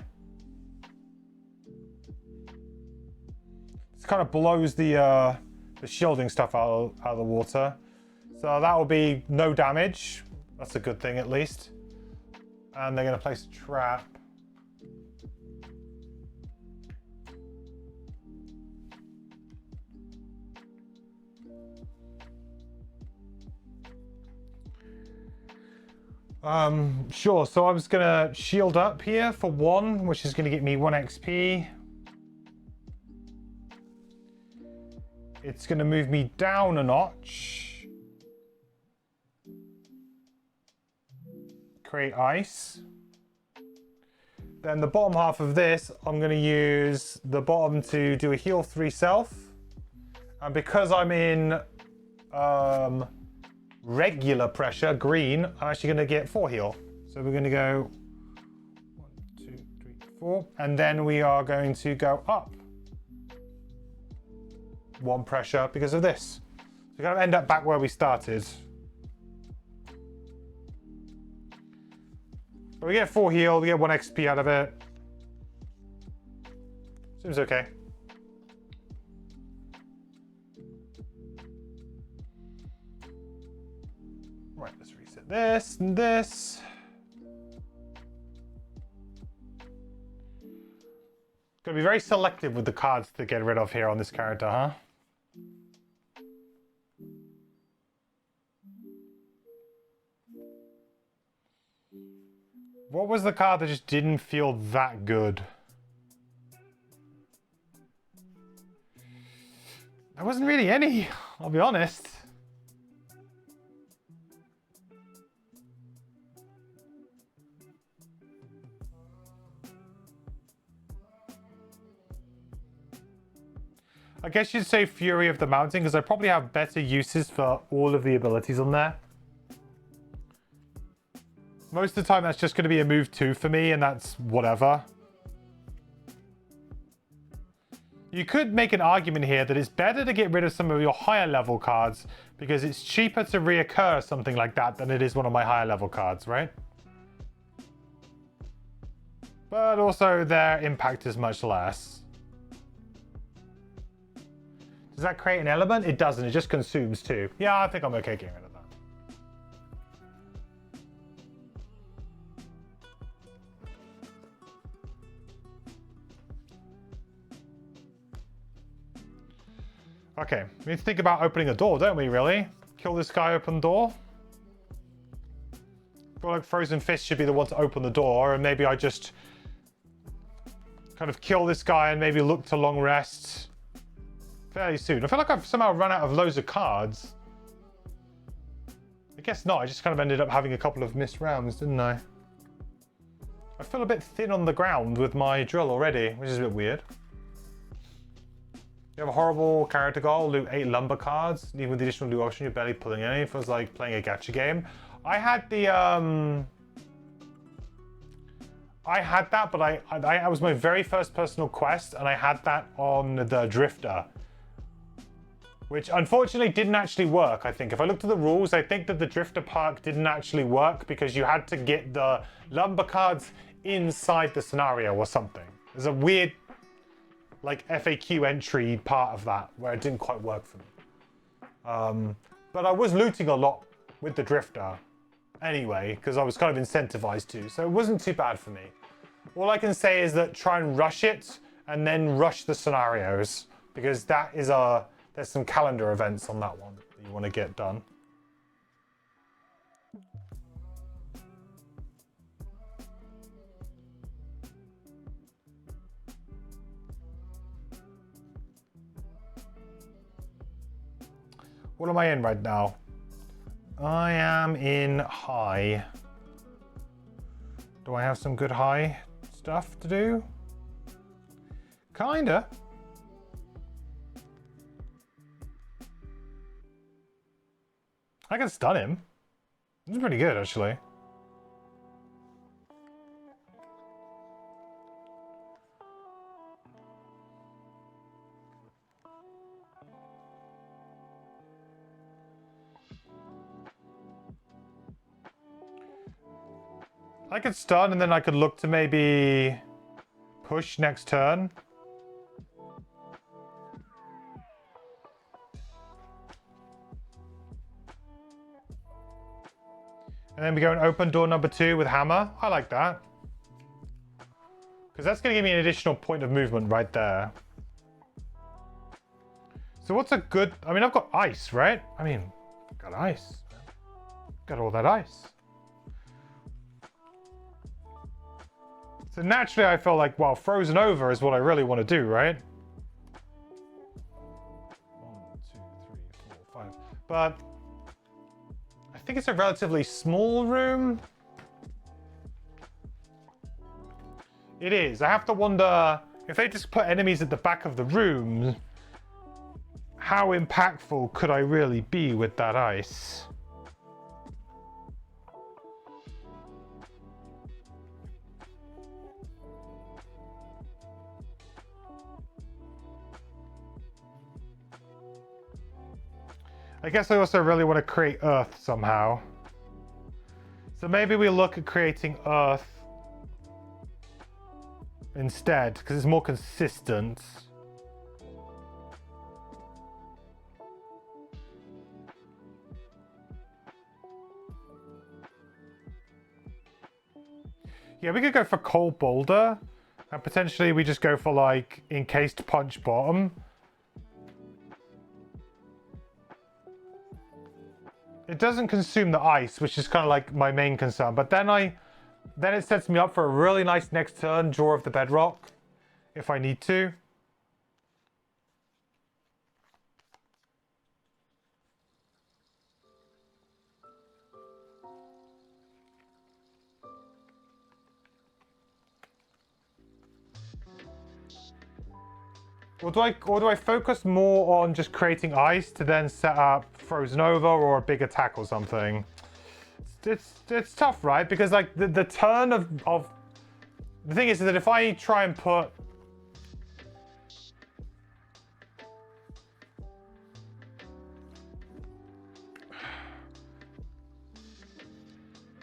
This kind of blows the the shielding stuff out of the water. So that will be no damage. That's a good thing at least. And they're going to place a trap. Sure, so I was gonna shield up here for 1, which is gonna get me 1 XP. It's gonna move me down a notch. Create ice. Then the bottom half of this, I'm gonna use the bottom to do a heal 3 self. And because I'm in regular pressure, green, I'm actually going to get 4 heal. So we're going to go 1, 2, 3, 4, and then we are going to go up 1 pressure because of this. So we're going to end up back where we started. But we get 4 heal, we get 1 XP out of it. Seems okay. Right, let's reset this and this. Gonna be very selective with the cards to get rid of here on this character, huh? What was the card that just didn't feel that good? There wasn't really any, I'll be honest. I guess you'd say Fury of the Mountain, because I probably have better uses for all of the abilities on there. Most of the time that's just going to be a move 2 for me, and that's whatever. You could make an argument here that it's better to get rid of some of your higher level cards, because it's cheaper to reoccur something like that than it is one of my higher level cards, right? But also their impact is much less. Does that create an element? It doesn't, it just consumes 2. Yeah, I think I'm okay getting rid of that. Okay, we need to think about opening a door, don't we, really? Kill this guy, open the door. I feel like Frozen Fist should be the one to open the door, and maybe I just kind of kill this guy and maybe look to long rest fairly soon. I feel like I've somehow run out of loads of cards. I guess not, I just kind of ended up having a couple of missed rounds, didn't I? I feel a bit thin on the ground with my drill already, which is a bit weird. You have a horrible character goal, loot 8 lumber cards. Even with the additional loot option, you're barely pulling any. It feels like playing a gacha game. I had the I had that, but I was my very first personal quest, and I had that on the Drifter, which unfortunately didn't actually work. I think if I looked at the rules, I think that the Drifter perk didn't actually work because you had to get the lumber cards inside the scenario or something. There's a weird like FAQ entry part of that where it didn't quite work for me. But I was looting a lot with the Drifter anyway, because I was kind of incentivized to, so it wasn't too bad for me. All I can say is that try and rush it and then rush the scenarios, because that is there's some calendar events on that one that you want to get done. What am I in right now? I am in high. Do I have some good high stuff to do? Kinda. I can stun him. This is pretty good, actually. I could stun and then I could look to maybe push next turn. And then we go and open door number 2 with hammer. I like that. Because that's going to give me an additional point of movement right there. So what's a good... I mean, I've got ice, right? I mean, I've got ice. Got all that ice. So naturally, I felt like, well, frozen over is what I really want to do, right? 1, 2, 3, 4, 5. But I think it's a relatively small room. It is. I have to wonder if they just put enemies at the back of the room, how impactful could I really be with that ice? I guess I also really want to create earth somehow. So maybe we look at creating earth instead, because it's more consistent. Yeah, we could go for cold boulder, and potentially we just go for like encased punch bottom. It doesn't consume the ice, which is kind of like my main concern. But then it sets me up for a really nice next turn, draw of the bedrock, if I need to. Or do I focus more on just creating ice to then set up frozen over or a big attack or something? It's tough, right? Because like the turn of the thing is that if I try and put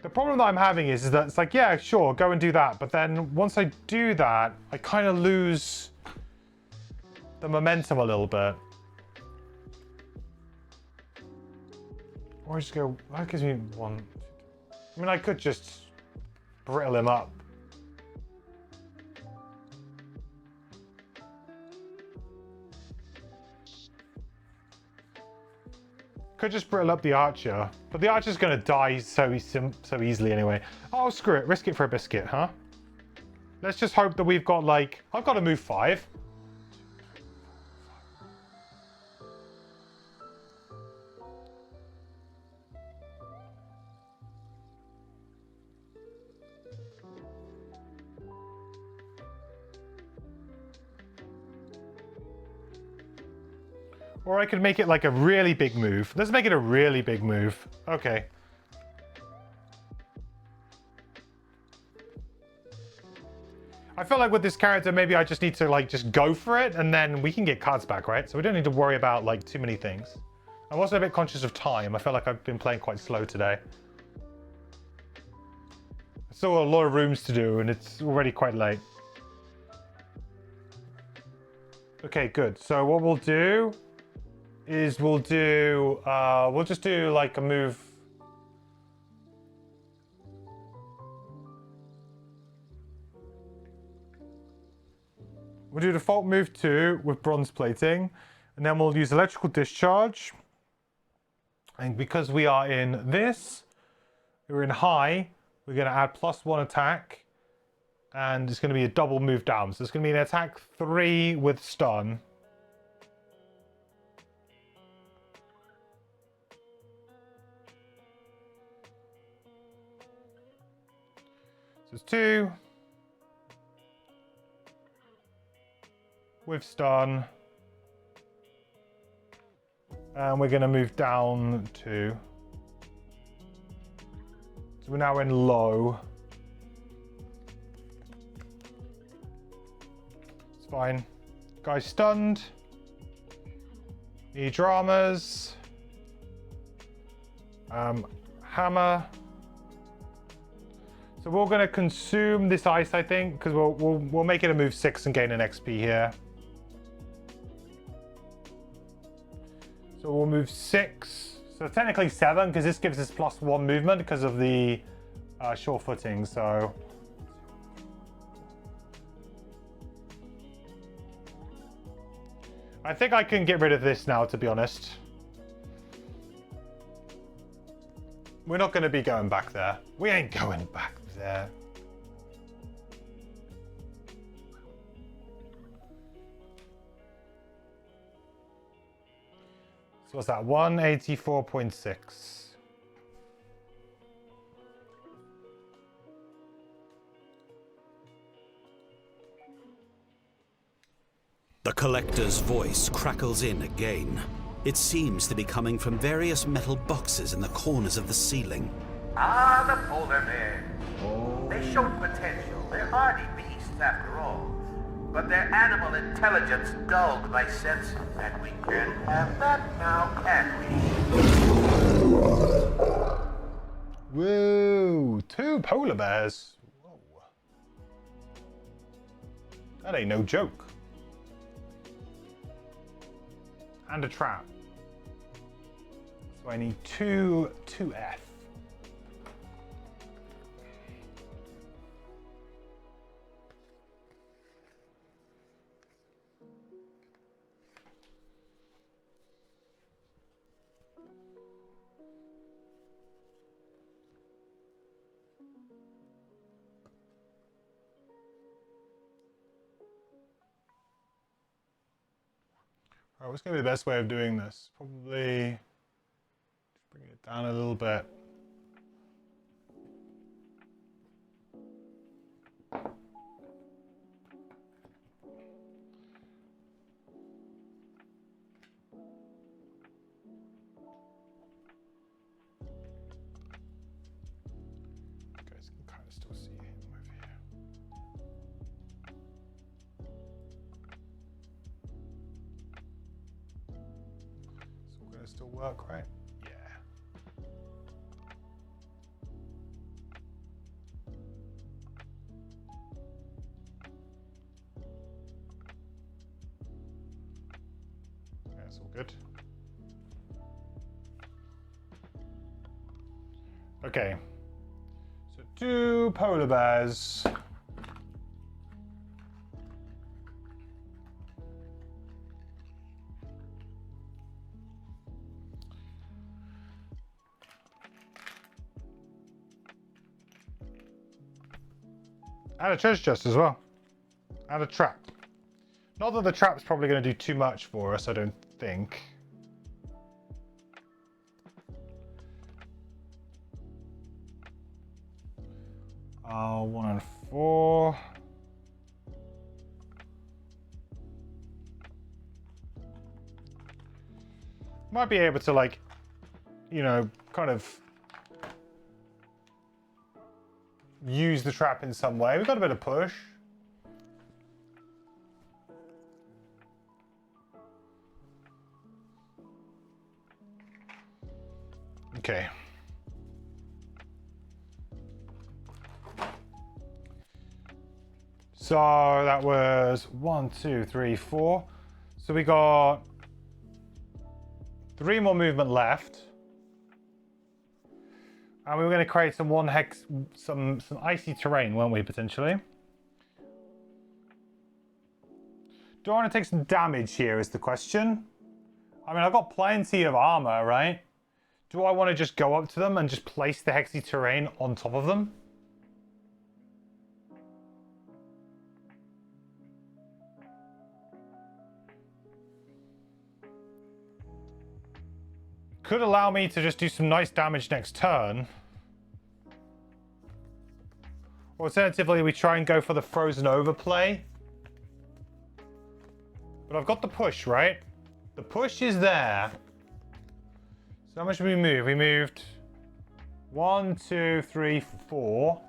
the problem that I'm having is that it's like, yeah, sure, go and do that, but then once I do that, I kind of lose the momentum a little bit. Or I just go, that gives me 1. I mean, I could just brittle him up. Could just brittle up the archer. But the archer's gonna die so easily anyway. Oh, screw it, risk it for a biscuit, huh? Let's just hope that we've got like, I've got to move 5. Or I could make it like a really big move. Let's make it a really big move. Okay. I feel like with this character, maybe I just need to like just go for it and then we can get cards back, right? So we don't need to worry about like too many things. I'm also a bit conscious of time. I feel like I've been playing quite slow today. Still a lot of rooms to do and it's already quite late. Okay, good. So what we'll do is we'll just do like a move. We'll do default move 2 with bronze plating, and then we'll use electrical discharge. And because we are in this, we're in high, we're going to add +1 attack, and it's going to be a double move down. So it's going to be an attack 3 with stun. So it's 2 with stun, and we're going to move down 2. So we're now in low. It's fine. Guy's stunned. Need dramas. Hammer. So we're going to consume this ice, I think, because we'll make it a move 6 and gain an XP here. So we'll move 6. So technically 7, because this gives us +1 movement because of the sure footing, so... I think I can get rid of this now, to be honest. We're not going to be going back there. We ain't going back there. So what's that? 184.6. The collector's voice crackles in again. It seems to be coming from various metal boxes in the corners of the ceiling. Ah, the polar bears. They show potential. They're hardy beasts after all. But their animal intelligence dulled my senses. And we can't have that now, can we? Whoa, 2 polar bears. Whoa. That ain't no joke. And a trap. So I need 2F. All right, what's going to be the best way of doing this? Probably just bring it down a little bit. You guys can kind of still see him over here. Still work, right? Yeah. That's all good. Okay. So 2 polar bears. And a treasure chest as well. And a trap. Not that the trap's probably going to do too much for us, I don't think. Oh, 1 and 4. Might be able to, like, you know, kind of use the trap in some way. We've got a bit of push. Okay. So that was 1, 2, 3, 4. So we got 3 more movement left. And we were going to create some some icy terrain, weren't we, potentially? Do I want to take some damage here is the question. I mean, I've got plenty of armor, right? Do I want to just go up to them and just place the hexy terrain on top of them? Could allow me to just do some nice damage next turn. Alternatively, we try and go for the frozen overplay. But I've got the push, right? The push is there. So how much did we move? We moved 1, 2, 3, 4.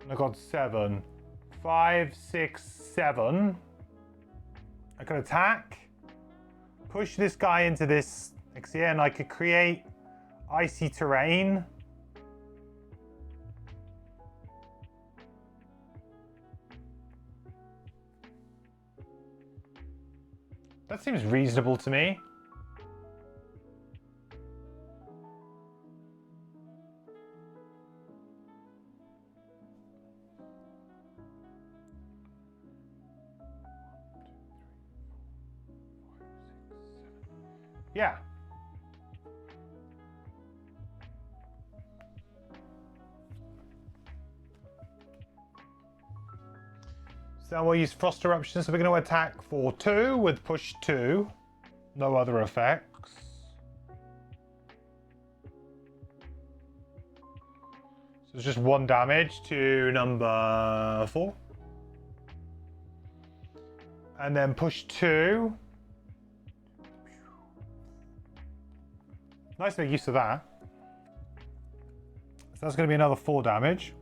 And I got 7. 5, 6, 7. I can attack. Push this guy into this here, and I could create icy terrain. That seems reasonable to me. Yeah. So we'll use Frost Eruption. So we're going to attack for 2 with push 2. No other effects. So it's just 1 damage to number 4. And then push 2. Nice to make use of that. So that's going to be another 4 damage.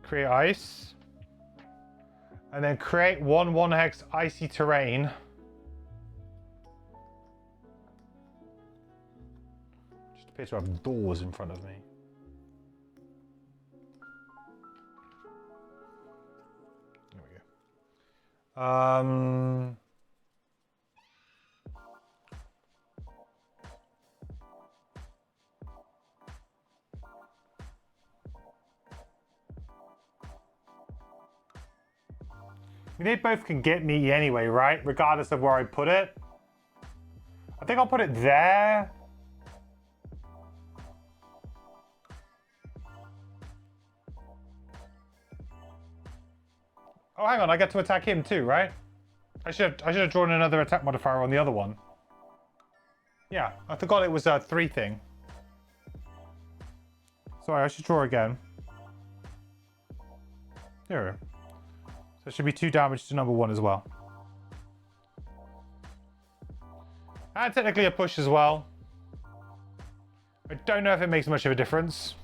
Create ice. And then create 1/1 icy terrain. Just appears to have doors in front of me. There we go. I mean, they both can get me anyway, right? Regardless of where I put it. I think I'll put it there. Oh, hang on, I get to attack him too, right? I should have drawn another attack modifier on the other one. Yeah, I forgot it was a 3 thing. Sorry, I should draw again. There we go. So it should be 2 damage to number 1 as well. And technically a push as well. I don't know if it makes much of a difference.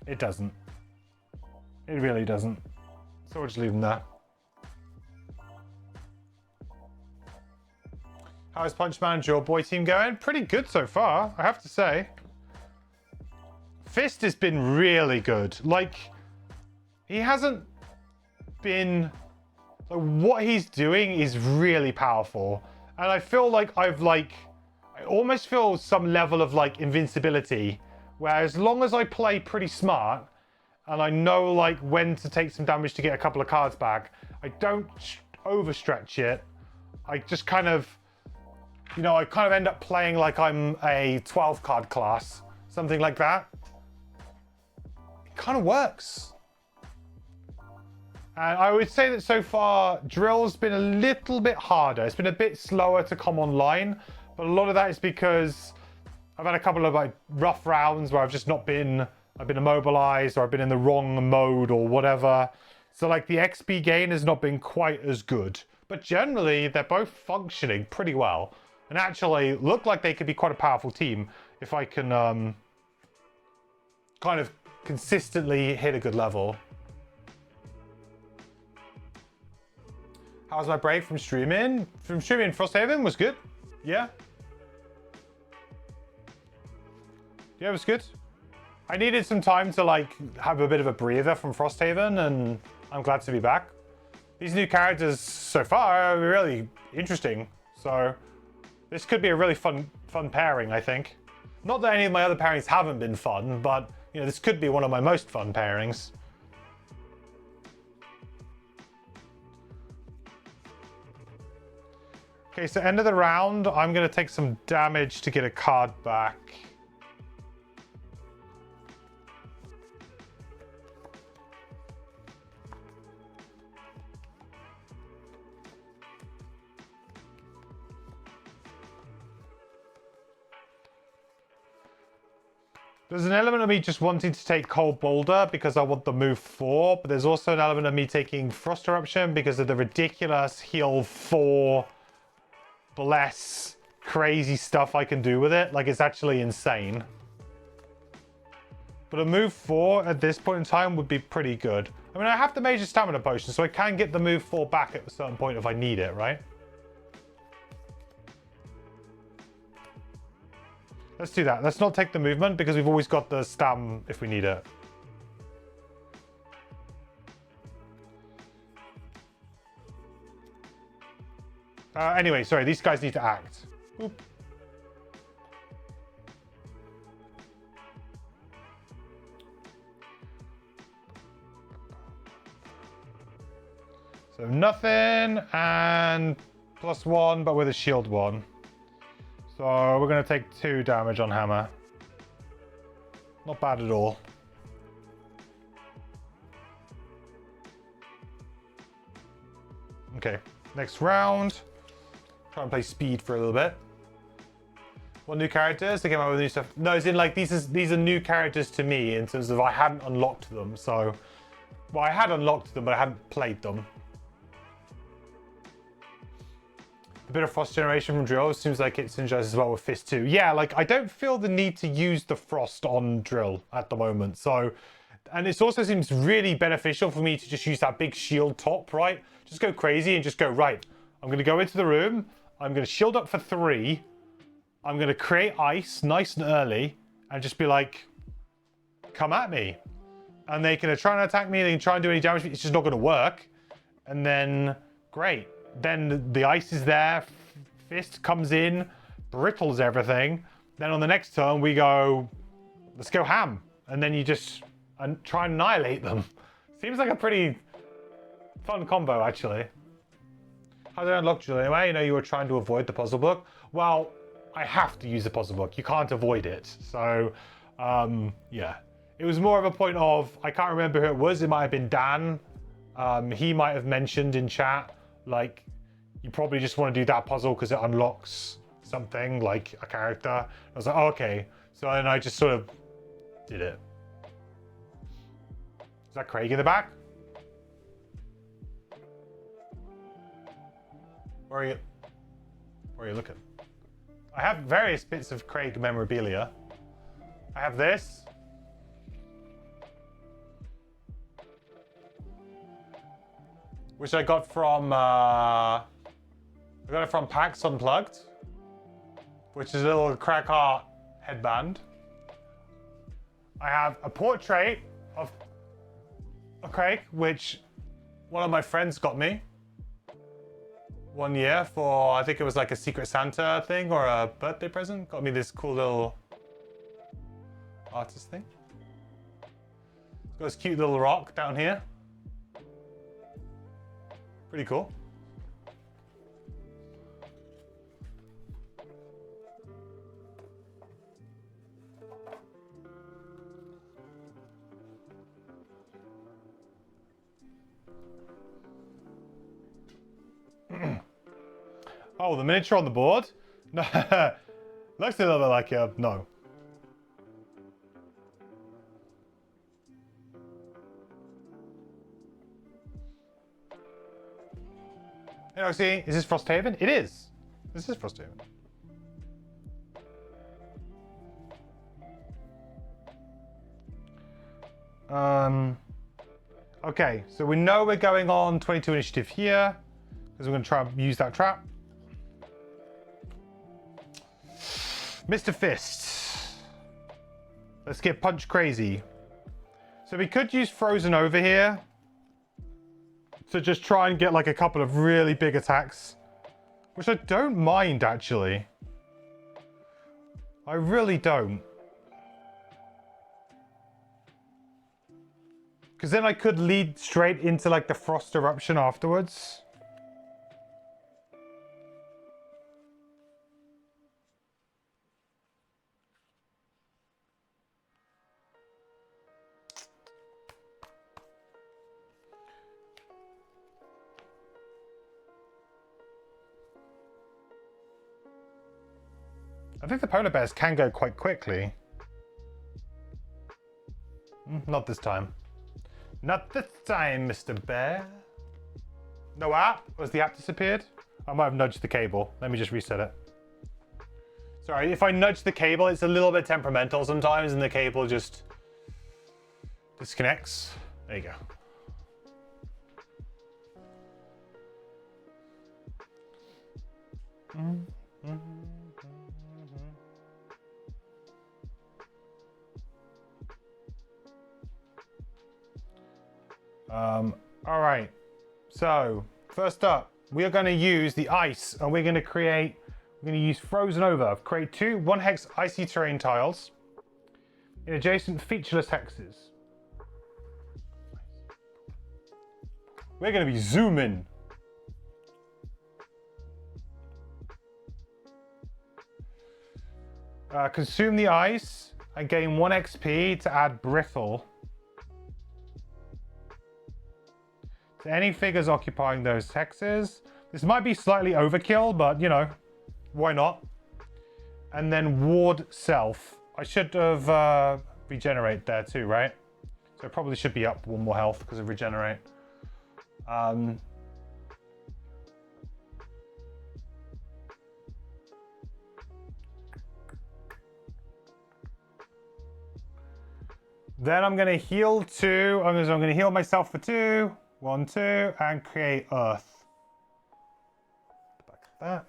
It doesn't. It really doesn't. So we'll just leave them there. How's Punch Manager or Boy Team going? Pretty good so far, I have to say. Fist has been really good. Like, he hasn't been... Like, what he's doing is really powerful. And I feel like I almost feel some level of, like, invincibility. Where as long as I play pretty smart, and I know, like, when to take some damage to get a couple of cards back, I don't overstretch it. I just kind of... You know, I kind of end up playing like I'm a 12 card class, something like that. It kind of works. And I would say that so far, Drill's been a little bit harder. It's been a bit slower to come online, but a lot of that is because I've had a couple of like rough rounds where I've just not been, I've been immobilized or I've been in the wrong mode or whatever. So like the XP gain has not been quite as good, but generally they're both functioning pretty well. And actually look like they could be quite a powerful team if I can kind of consistently hit a good level. How was my break from streaming? From streaming Frosthaven was good. Yeah. Yeah, it was good. I needed some time to like have a bit of a breather from Frosthaven, and I'm glad to be back. These new characters so far are really interesting. So this could be a really fun pairing, I think. Not that any of my other pairings haven't been fun, but you know, this could be one of my most fun pairings. Okay, so end of the round, I'm going to take some damage to get a card back. There's an element of me just wanting to take Cold Boulder because I want the move 4, but there's also an element of me taking Frost Eruption because of the ridiculous heal 4 bless crazy stuff I can do with it. Like, it's actually insane. But a move 4 at this point in time would be pretty good. I mean, I have the Major Stamina Potion, so I can get the move 4 back at a certain point if I need it, right? Let's do that. Let's not take the movement because we've always got the stam if we need it. Anyway, sorry, these guys need to act. Oop. So nothing and +1, but with a shield 1. So we're going to take 2 damage on hammer. Not bad at all. Okay, next round. Try and play speed for a little bit. What new characters? They came out with new stuff. No, it's in like these are new characters to me in terms of I hadn't unlocked them. So, well, I had unlocked them, but I hadn't played them. A bit of Frost generation from Drill seems like it synergizes well with Fist too. Yeah, like I don't feel the need to use the Frost on Drill at the moment. So, and it also seems really beneficial for me to just use that big shield top, right? Just go crazy and just go, right, I'm going to go into the room. I'm going to shield up for 3. I'm going to create ice nice and early and just be like, come at me. And they can try and attack me. They can try and do any damage. It's just not going to work. And then, great. Then the ice is there, Fist comes in, brittles everything. Then on the next turn we go, let's go ham. And then you just try and annihilate them. Seems like a pretty fun combo, actually. How did I unlock you anyway? You know, you were trying to avoid the puzzle book. Well, I have to use the puzzle book. You can't avoid it. So, yeah. It was more of a point of, I can't remember who it was. It might have been Dan. He might have mentioned in chat, like, you probably just want to do that puzzle because it unlocks something, like a character. I was like, oh, okay. So then I just sort of did it. Is that Craig in the back? Where are you looking? I have various bits of Craig memorabilia. I have this. Which I got from PAX Unplugged, which is a little crack heart headband. I have a portrait of Craig, which one of my friends got me one year for, I think it was like a Secret Santa thing or a birthday present. Got me this cool little artist thing. Got this cute little rock down here. Pretty cool. Oh, the miniature on the board? No, looks a little bit like a no. Hey, Oxy, is this Frosthaven? It is. This is Frosthaven. Okay, so we know we're going on 22 initiative here because we're going to try and use that trap. Mr. Fist. Let's get punch crazy. So we could use Frozen over here to just try and get like a couple of really big attacks, which I don't mind actually. I really don't. Because then I could lead straight into like the Frost Eruption afterwards. I think the polar bears can go quite quickly. Not this time. Not this time, Mr. Bear. No app? Was the app disappeared? I might have nudged the cable. Let me just reset it. Sorry, if I nudge the cable, it's a little bit temperamental sometimes and the cable just disconnects. There you go. All right. So, first up, we are going to use the ice, and we're going to use Frozen Over. Create 2 1-hex icy terrain tiles in adjacent featureless hexes. We're going to be zooming. Consume the ice and gain 1 XP to add brittle to any figures occupying those hexes. This might be slightly overkill, but you know, why not? And then ward self. I should have regenerate there too, right? So it probably should be up 1 more health because of regenerate. Then I'm going to heal 2. I'm going to heal myself for 2. 1, 2, and create earth. Back to that.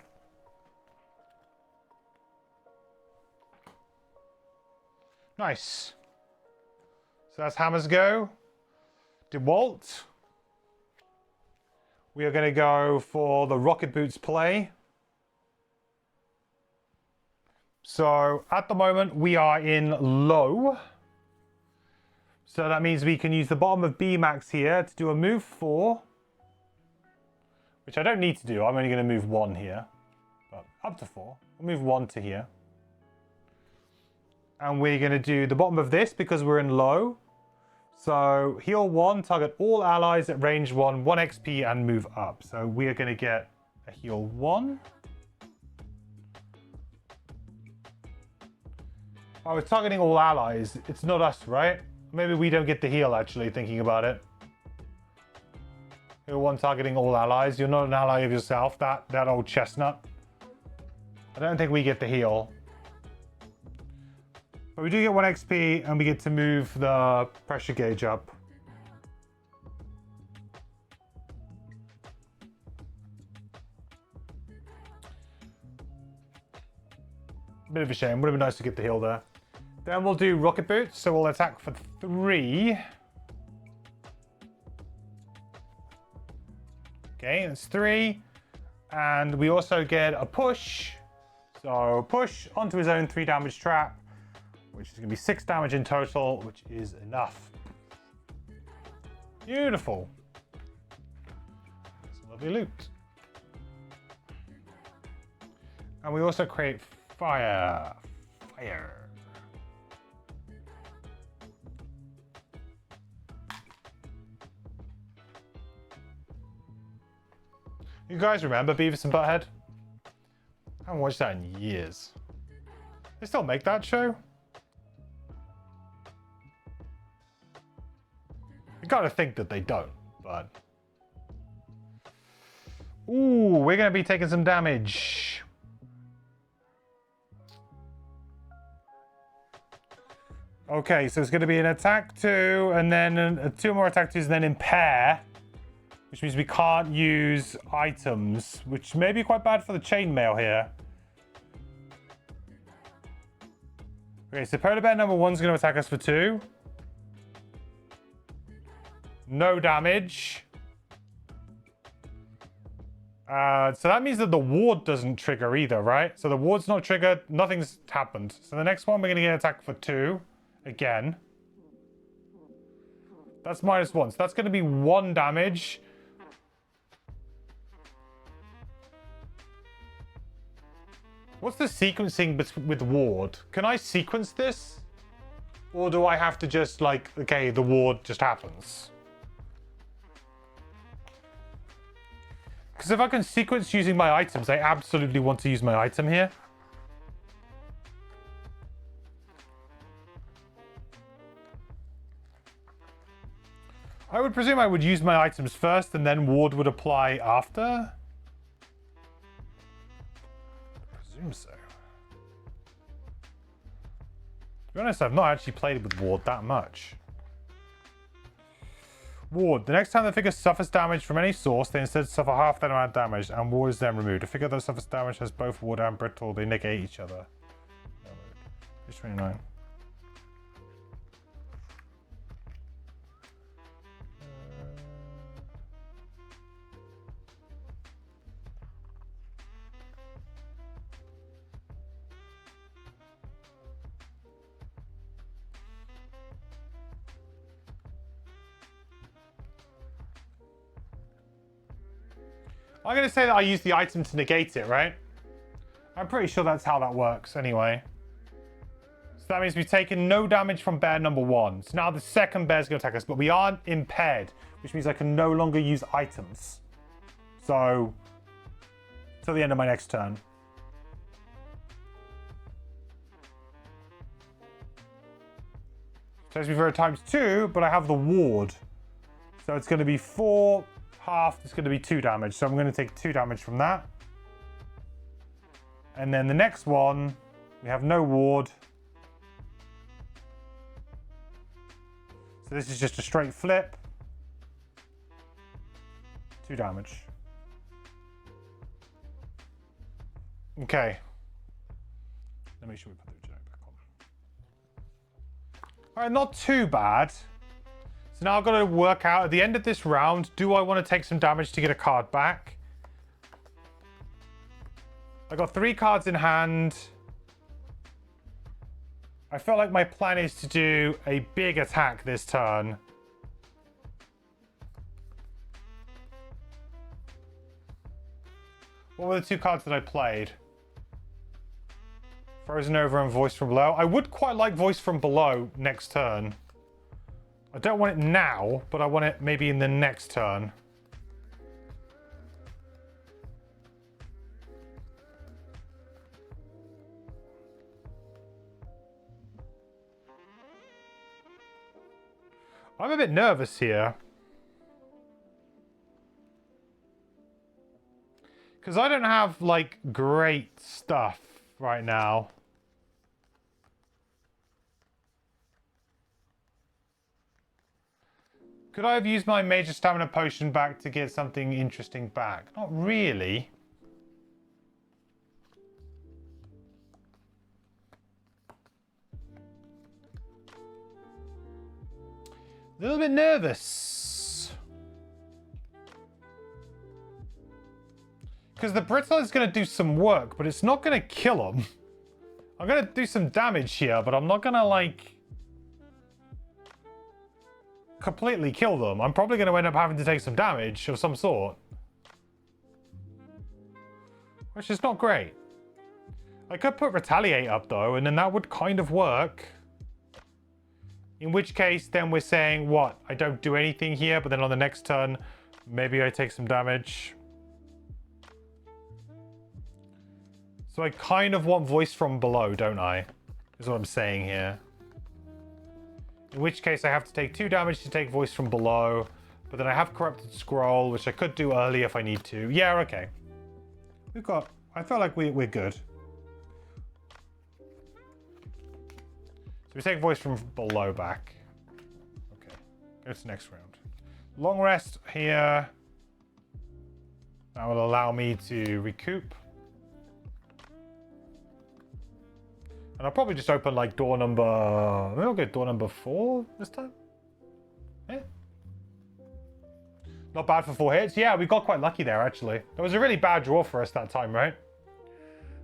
Nice. So that's hammers go. DeWalt. We are going to go for the rocket boots play. So at the moment we are in low. So that means we can use the bottom of B max here to do a move 4. Which I don't need to do. I'm only going to move 1 here. But up to 4. We'll move 1 to here. And we're going to do the bottom of this because we're in low. So heal 1, target all allies at range 1, 1 XP and move up. So we are going to get a heal 1. Oh, it's targeting all allies. It's not us, right? Maybe we don't get the heal, actually, thinking about it. Heal 1 targeting all allies. You're not an ally of yourself, that old chestnut. I don't think we get the heal. But we do get 1 XP, and we get to move the pressure gauge up. Bit of a shame. Would have been nice to get the heal there. Then we'll do rocket boots, so we'll attack for 3. Okay, that's 3. And we also get a push. So push onto his own 3 damage trap, which is going to be 6 damage in total, which is enough. Beautiful. That's a lovely loot. And we also create fire. Fire. You guys remember Beavis and Butthead? I haven't watched that in years. They still make that show? You gotta think that they don't, but... Ooh, we're gonna be taking some damage. Okay, so it's gonna be an attack 2, and then 2 more attack 2s, and then impair. Which means we can't use items, which may be quite bad for the chainmail here. Okay, so Polar Bear number 1's going to attack us for 2. No damage. So that means that the ward doesn't trigger either, right? So the ward's not triggered, nothing's happened. So the next one we're going to get attacked for 2. Again. That's -1, so that's going to be 1 damage. What's the sequencing with ward? Can I sequence this? Or do I have to just like, okay, the ward just happens? Because if I can sequence using my items, I absolutely want to use my item here. I would presume I would use my items first and then ward would apply after. So. To be honest, I've not actually played with ward that much. Ward. The next time the figure suffers damage from any source, they instead suffer half that amount of damage, and ward is then removed. A figure that suffers damage has both ward and brittle. They negate each other. Page 29. I'm going to say that I use the item to negate it, right? I'm pretty sure that's how that works anyway. So that means we've taken no damage from bear number 1. So now the second bear's going to attack us, but we aren't impaired, which means I can no longer use items. So, till the end of my next turn. Takes me for a ×2, but I have the ward. So it's going to be 4, half, it's going to be 2 damage. So I'm going to take 2 damage from that. And then the next one, we have no ward. So this is just a straight flip. 2 damage. Okay. Let me make sure we put the generic back on. Alright, not too bad. So now I've got to work out at the end of this round, do I want to take some damage to get a card back? I got 3 cards in hand. I feel like my plan is to do a big attack this turn. What were the 2 cards that I played? Frozen Over and Voice from Below. I would quite like Voice from Below next turn. I don't want it now, but I want it maybe in the next turn. I'm a bit nervous here. Because I don't have, like, great stuff right now. Could I have used my major stamina potion back to get something interesting back? Not really. A little bit nervous. Because the brittle is going to do some work, but it's not going to kill him. I'm going to do some damage here, but I'm not going to, like, completely kill them. I'm probably going to end up having to take some damage of some sort. Which is not great. I could put Retaliate up, though, and then that would kind of work. In which case, then we're saying, what? I don't do anything here, but then on the next turn, maybe I take some damage. So I kind of want Voice from Below, don't I? Is what I'm saying here. In which case, I have to take 2 damage to take Voice from Below. But then I have Corrupted Scroll, which I could do early if I need to. Yeah, okay. We've got... I feel like we're good. So we take Voice from Below back. Okay. Go to the next round. Long rest here. That will allow me to recoup. And I'll probably just open like door number... Maybe I'll go door number 4 this time. Yeah. Not bad for 4 hits. Yeah, we got quite lucky there, actually. It was a really bad draw for us that time, right?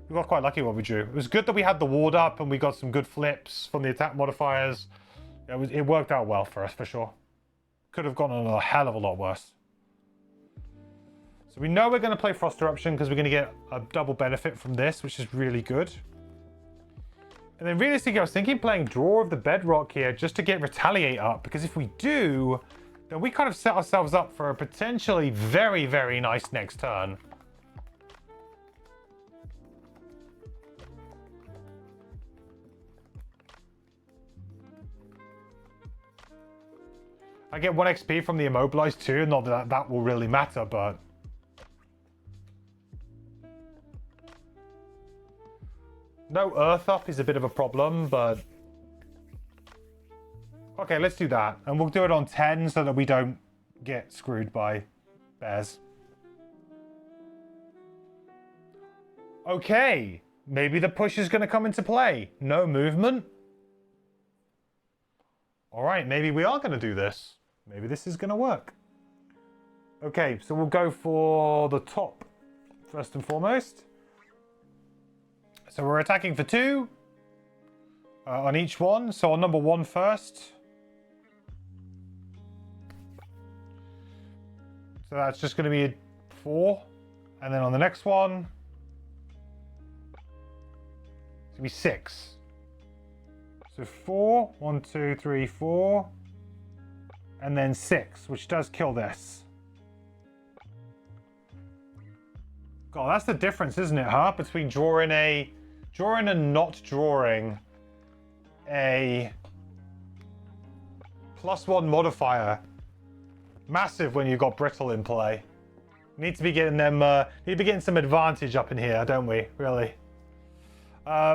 We got quite lucky what we drew. It was good that we had the ward up and we got some good flips from the attack modifiers. It worked out well for us, for sure. Could have gone on a hell of a lot worse. So we know we're going to play Frost Eruption because we're going to get a double benefit from this, which is really good. And then realistically, I was thinking playing Draw of the Bedrock here just to get Retaliate up. Because if we do, then we kind of set ourselves up for a potentially very, very nice next turn. I get 1 XP from the Immobilized too, not that that will really matter, but... No Earth up is a bit of a problem, but... Okay, let's do that. And we'll do it on 10 so that we don't get screwed by bears. Okay, maybe the push is going to come into play. No movement. All right, maybe we are going to do this. Maybe this is going to work. Okay, so we'll go for the top first and foremost. So we're attacking for 2 on each one. So on number 1 first. So that's just going to be a 4. And then on the next one, it's gonna be 6. So 4, 1, 2, 3, 4, and then 6, which does kill this. God, that's the difference, isn't it, huh? Between drawing and not drawing a +1 modifier. Massive when you've got brittle in play. Need to be getting them. Need to be getting some advantage up in here, don't we? Really.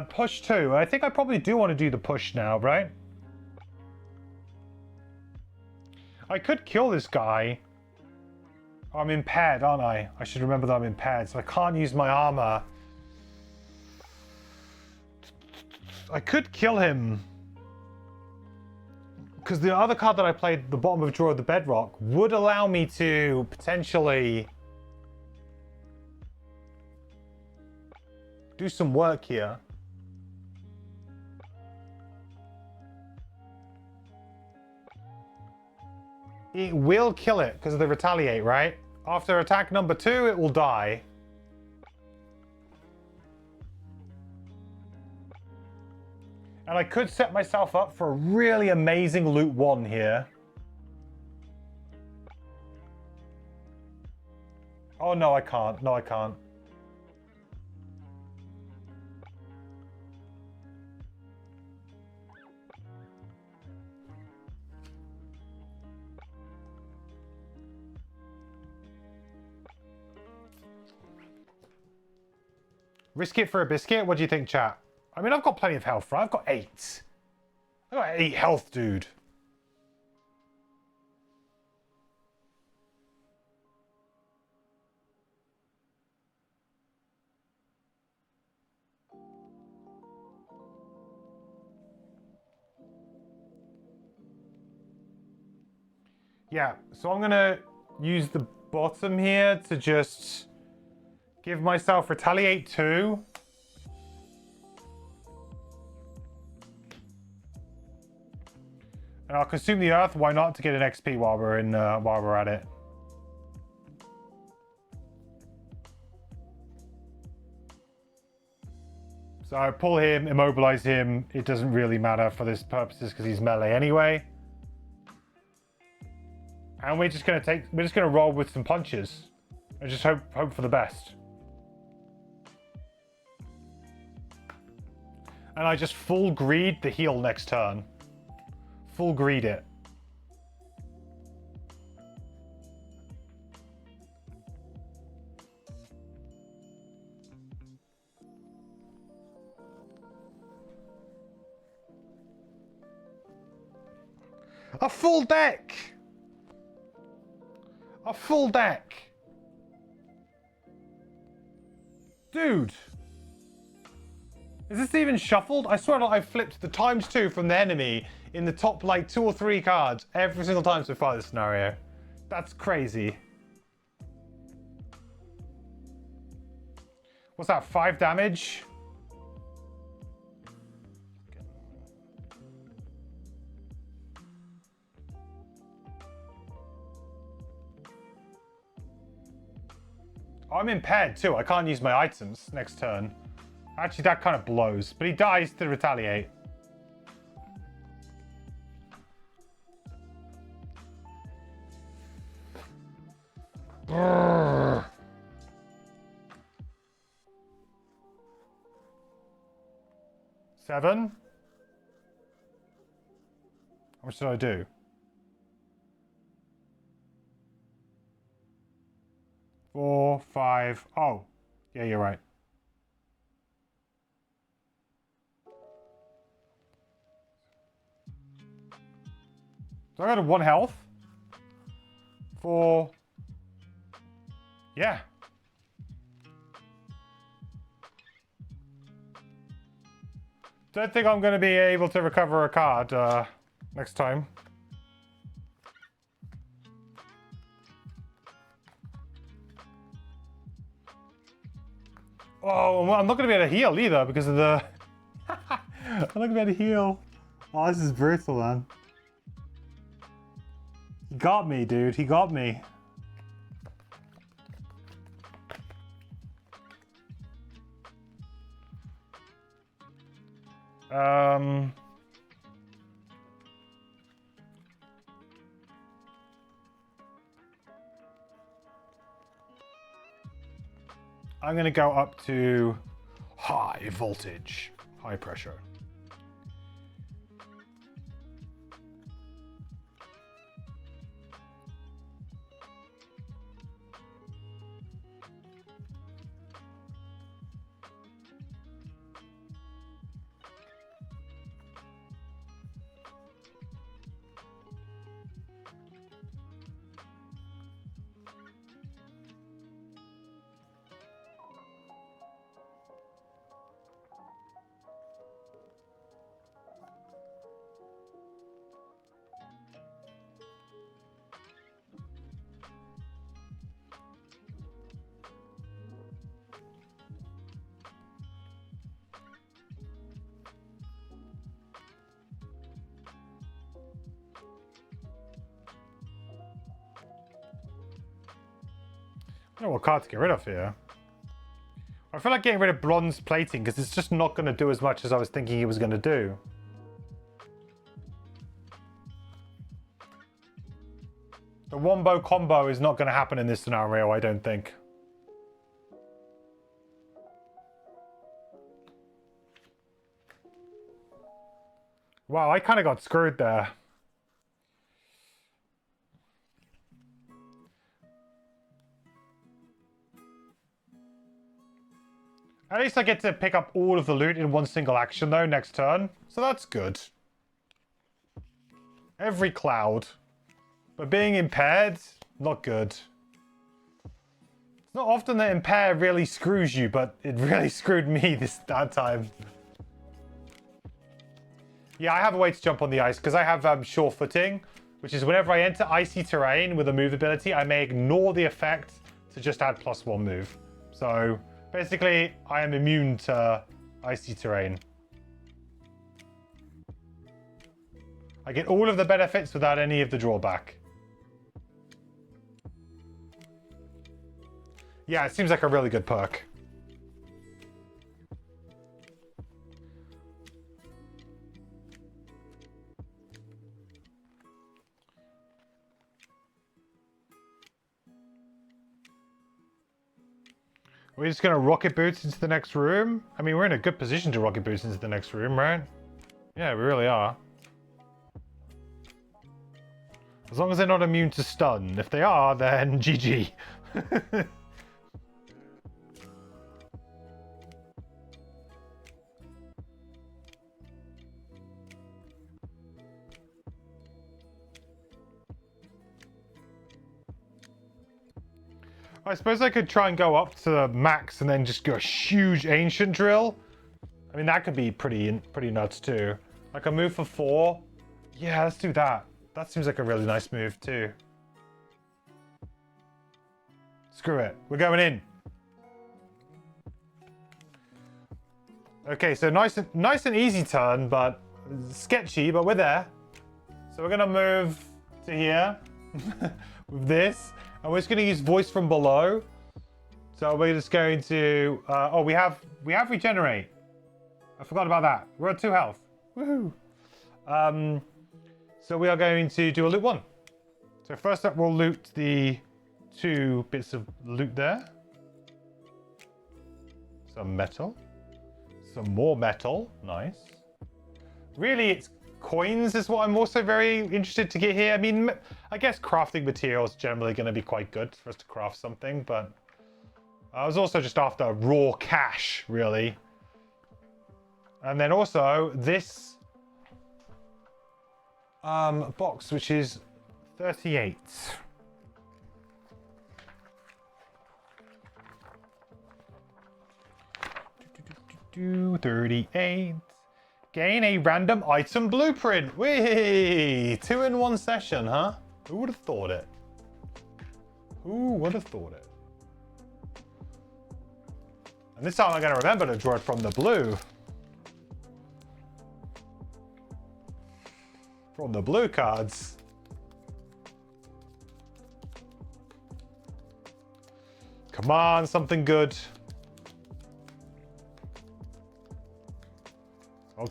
Push 2. I think I probably do want to do the push now, right? I could kill this guy. I'm impaired, aren't I? I should remember that I'm impaired, so I can't use my armor. I could kill him. Because the other card that I played, the bottom of drawer of the bedrock, would allow me to potentially do some work here. It will kill it because of the retaliate, right? After attack number 2, it will die. And I could set myself up for a really amazing loot 1 here. Oh, no, I can't. No, I can't. Risk it for a biscuit? What do you think, chat? I mean, I've got plenty of health, right? I've got 8. I've got 8 health, dude. Yeah, so I'm gonna use the bottom here to just give myself retaliate 2. And I'll consume the earth. Why not? To get an XP while we're in, while we're at it. So I pull him, immobilize him. It doesn't really matter for this purposes because he's melee anyway. And we're just gonna roll with some punches and just hope for the best. And I just full greed the heal next turn. Full greed it. A full deck! A full deck! Dude! Is this even shuffled? I swear I flipped the ×2 from the enemy in the top like 2 or 3 cards every single time so far this scenario. That's crazy. What's that, 5 damage? I'm impaired too. I can't use my items next turn. Actually, that kind of blows. But he dies to retaliate. Brrr. 7. How much did I do? 4, 5. Oh, yeah, you're right. So I got 1 health. 4. Yeah. Don't think I'm going to be able to recover a card next time. Oh, I'm not going to be able to heal either because of the... I'm not going to be able to heal. Oh, this is brutal, man. He got me, dude. He got me. I'm going to go up to high voltage, high pressure. I don't know what card to get rid of here. I feel like getting rid of bronze plating because it's just not going to do as much as I was thinking it was going to do. The wombo combo is not going to happen in this scenario, I don't think. Wow, I kind of got screwed there. At least I get to pick up all of the loot in one single action, though, next turn. So that's good. Every cloud. But being impaired, not good. It's not often that impair really screws you, but it really screwed me that time. Yeah, I have a way to jump on the ice, because I have sure footing, which is whenever I enter icy terrain with a move ability, I may ignore the effect to just add +1 move. So basically, I am immune to icy terrain. I get all of the benefits without any of the drawback. Yeah, it seems like a really good perk. We're just going to rocket boots into the next room? I mean, we're in a good position to rocket boots into the next room, right? Yeah, we really are. As long as they're not immune to stun. If they are, then GG. I suppose I could try and go up to the max and then just go a huge ancient drill. I mean, that could be pretty nuts too. Like a move for 4. Yeah, let's do that. That seems like a really nice move too. Screw it. We're going in. Okay, so nice and easy turn, but sketchy, but we're there. So we're going to move to here with this. And we're just going to use voice from below. So we're just going to... oh, we have regenerate. I forgot about that. We're at 2 health. Woohoo! So we are going to do a loot 1. So first up, we'll loot the 2 bits of loot there. Some metal. Some more metal. Nice. Really, it's coins is what I'm also very interested to get here. I mean, I guess crafting materials generally going to be quite good for us to craft something, but I was also just after raw cash, really. And then also this box, which is 38. Do 38. Gain a random item blueprint. Whee! 2 in 1 session, huh? Who would have thought it? Who would have thought it? And this time I'm going to remember to draw it from the blue. From the blue cards. Come on, something good. I'll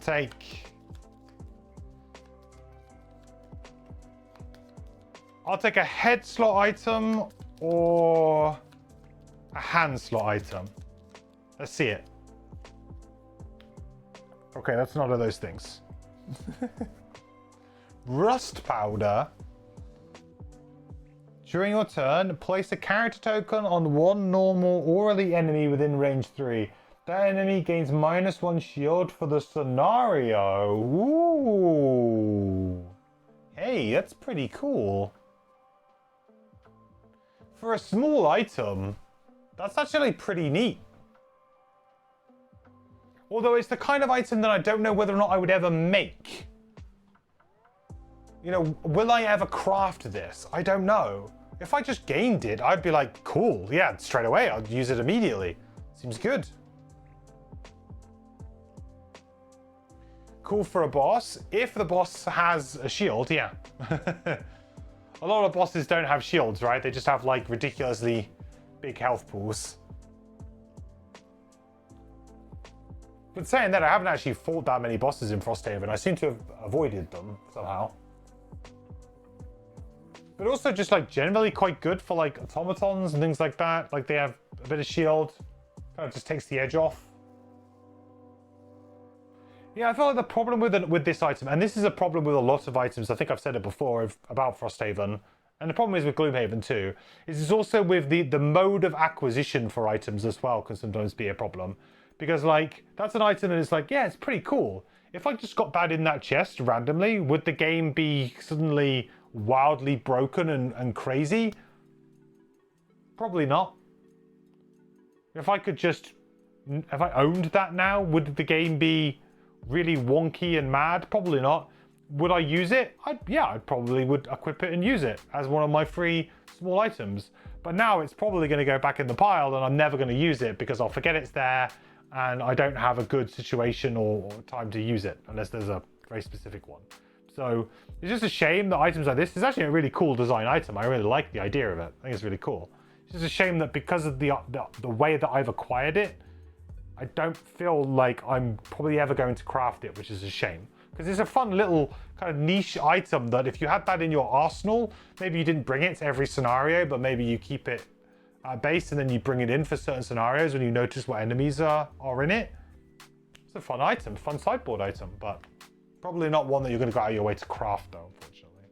take a head slot item or a hand slot item. Let's see it. Okay, that's none of those things. Rust powder. During your turn, place a character token on one normal or elite enemy within range 3. That enemy gains -1 shield for the scenario. Ooh. Hey, that's pretty cool. For a small item, that's actually pretty neat. Although it's the kind of item that I don't know whether or not I would ever make. You know, will I ever craft this? I don't know. If I just gained it, I'd be like, cool, yeah, straight away, I'd use it immediately. Seems good. Cool for a boss. If the boss has a shield, yeah. A lot of bosses don't have shields, right? They just have like ridiculously big health pools. But saying that, I haven't actually fought that many bosses in Frosthaven. I seem to have avoided them somehow. But also just like generally quite good for like automatons and things like that. Like they have a bit of shield. Kind of just takes the edge off. Yeah, I feel like the problem with this item, and this is a problem with a lot of items, I think I've said it before about Frosthaven, and the problem is with Gloomhaven too, is it's also with the mode of acquisition for items as well can sometimes be a problem. Because like, that's an item that is like, yeah, it's pretty cool. If I just got that in that chest randomly, would the game be suddenly wildly broken and crazy? Probably not. If I owned that now, would the game be really wonky and mad? Probably not. Would I use it? I probably would equip it and use it as one of my free small items. But now it's probably going to go back in the pile and I'm never going to use it because I'll forget it's there and I don't have a good situation or time to use it unless there's a very specific one. So it's just a shame that items like this is actually a really cool design item. I really like the idea of it. I think it's really cool. It's just a shame that because of the way that I've acquired it, I don't feel like I'm probably ever going to craft it, which is a shame. Because it's a fun little kind of niche item that if you had that in your arsenal, maybe you didn't bring it to every scenario, but maybe you keep it at base and then you bring it in for certain scenarios when you notice what enemies are in it. It's a fun item, fun sideboard item, but probably not one that you're going to go out of your way to craft though, unfortunately.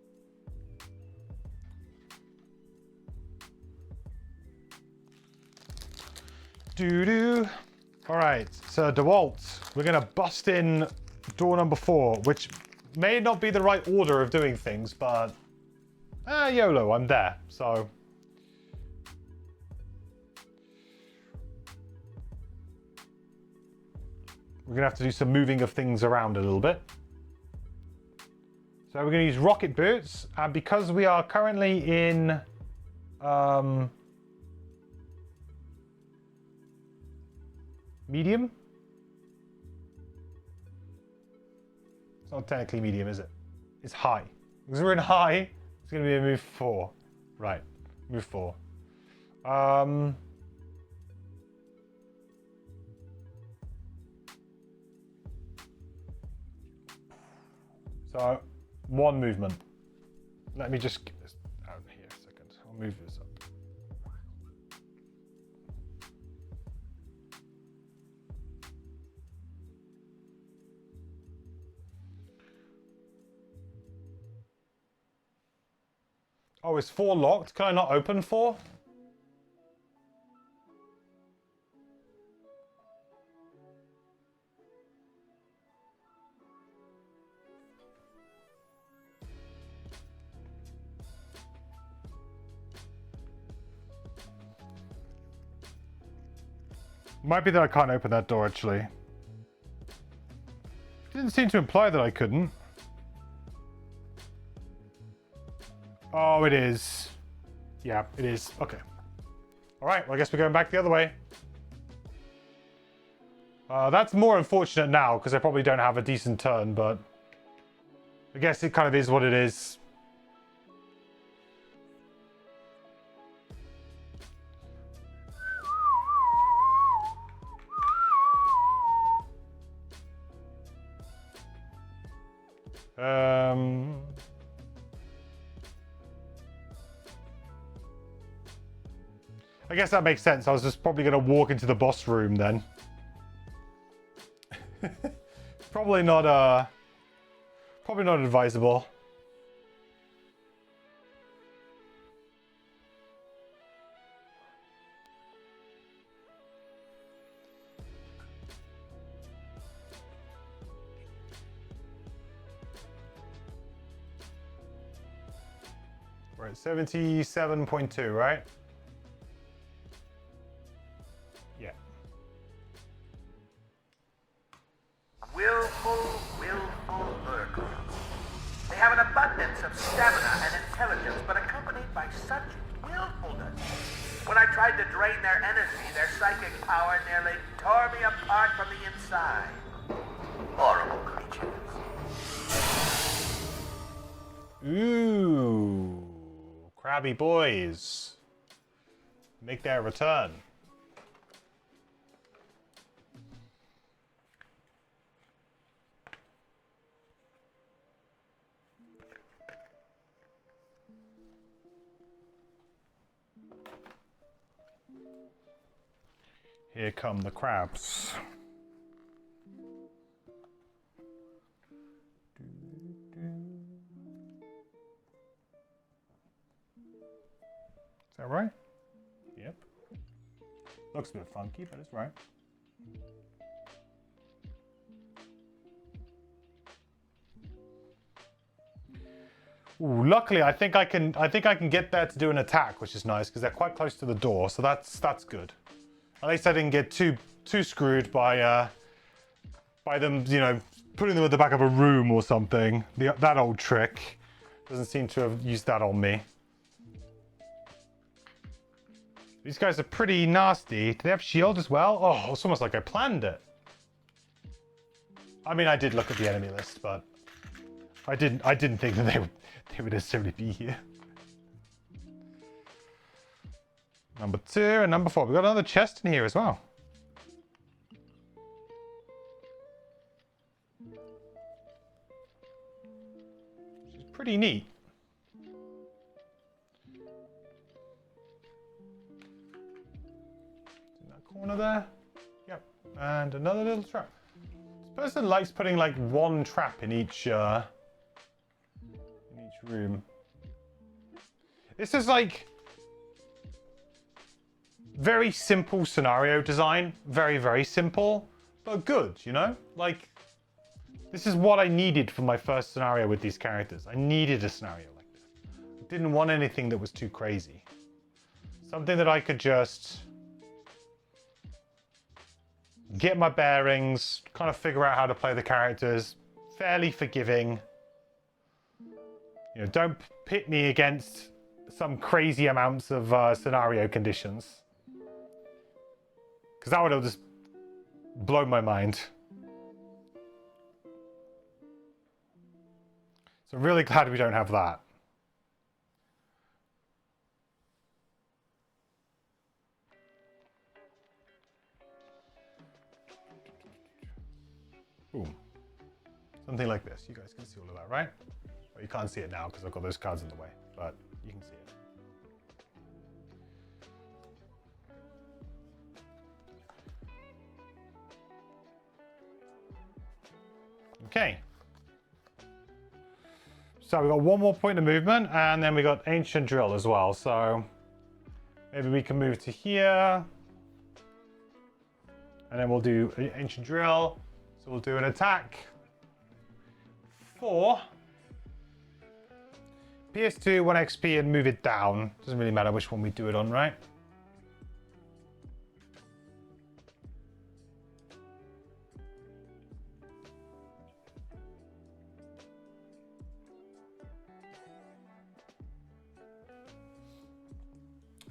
Doo-doo. All right, so DeWalt, we're going to bust in door number 4, which may not be the right order of doing things, but YOLO, I'm there, so. We're going to have to do some moving of things around a little bit. So we're going to use rocket boots, and because we are currently in medium. It's not technically medium, is it? It's high. Because we're in high, it's going to be a move 4. Right, move 4. So, 1 movement. Let me just get this out here a second. I'll move this up. Oh, is 4 locked? Can I not open 4? Might be that I can't open that door, actually. Didn't seem to imply that I couldn't. Oh, it is. Yeah, it is. Okay. All right, well, I guess we're going back the other way. That's more unfortunate now, because I probably don't have a decent turn, but I guess it kind of is what it is. I guess that makes sense. I was just probably going to walk into the boss room then. Probably not advisable. We're at 77.2, right? Yeah. Willful lurkers. They have an abundance of stamina and intelligence, but accompanied by such willfulness. When I tried to drain their energy, their psychic power nearly tore me apart from the inside. Horrible creatures. Ooh, crabby boys make their return. Here come the crabs. Is that right? Yep. Looks a bit funky, but it's right. Ooh, luckily, I think I can get there to do an attack, which is nice because they're quite close to the door, so that's good. At least I didn't get too screwed by them, you know, putting them at the back of a room or something. That old trick doesn't seem to have used that on me. These guys are pretty nasty. Do they have shield as well? Oh, it's almost like I planned it. I mean, I did look at the enemy list, but I didn't think that they would necessarily be here. Number 2 and number 4. We've got another chest in here as well. Which is pretty neat. In that corner there. Yep. And another little trap. This person likes putting like one trap in each room. This is like very simple scenario design. Very, very simple, but good, you know? Like, this is what I needed for my first scenario with these characters. I needed a scenario like this. I didn't want anything that was too crazy. Something that I could just get my bearings, kind of figure out how to play the characters, fairly forgiving. You know, don't pit me against some crazy amounts of scenario conditions. Because that would have just blown my mind. So I'm really glad we don't have that. Boom. Something like this. You guys can see all of that, right? Well, you can't see it now because I've got those cards in the way, but you can see it. Okay. So we've got one more point of movement, and then we got Ancient Drill as well. So maybe we can move to here. And then we'll do Ancient Drill. So we'll do an attack for PS2, 1 XP, and move it down. Doesn't really matter which one we do it on, right?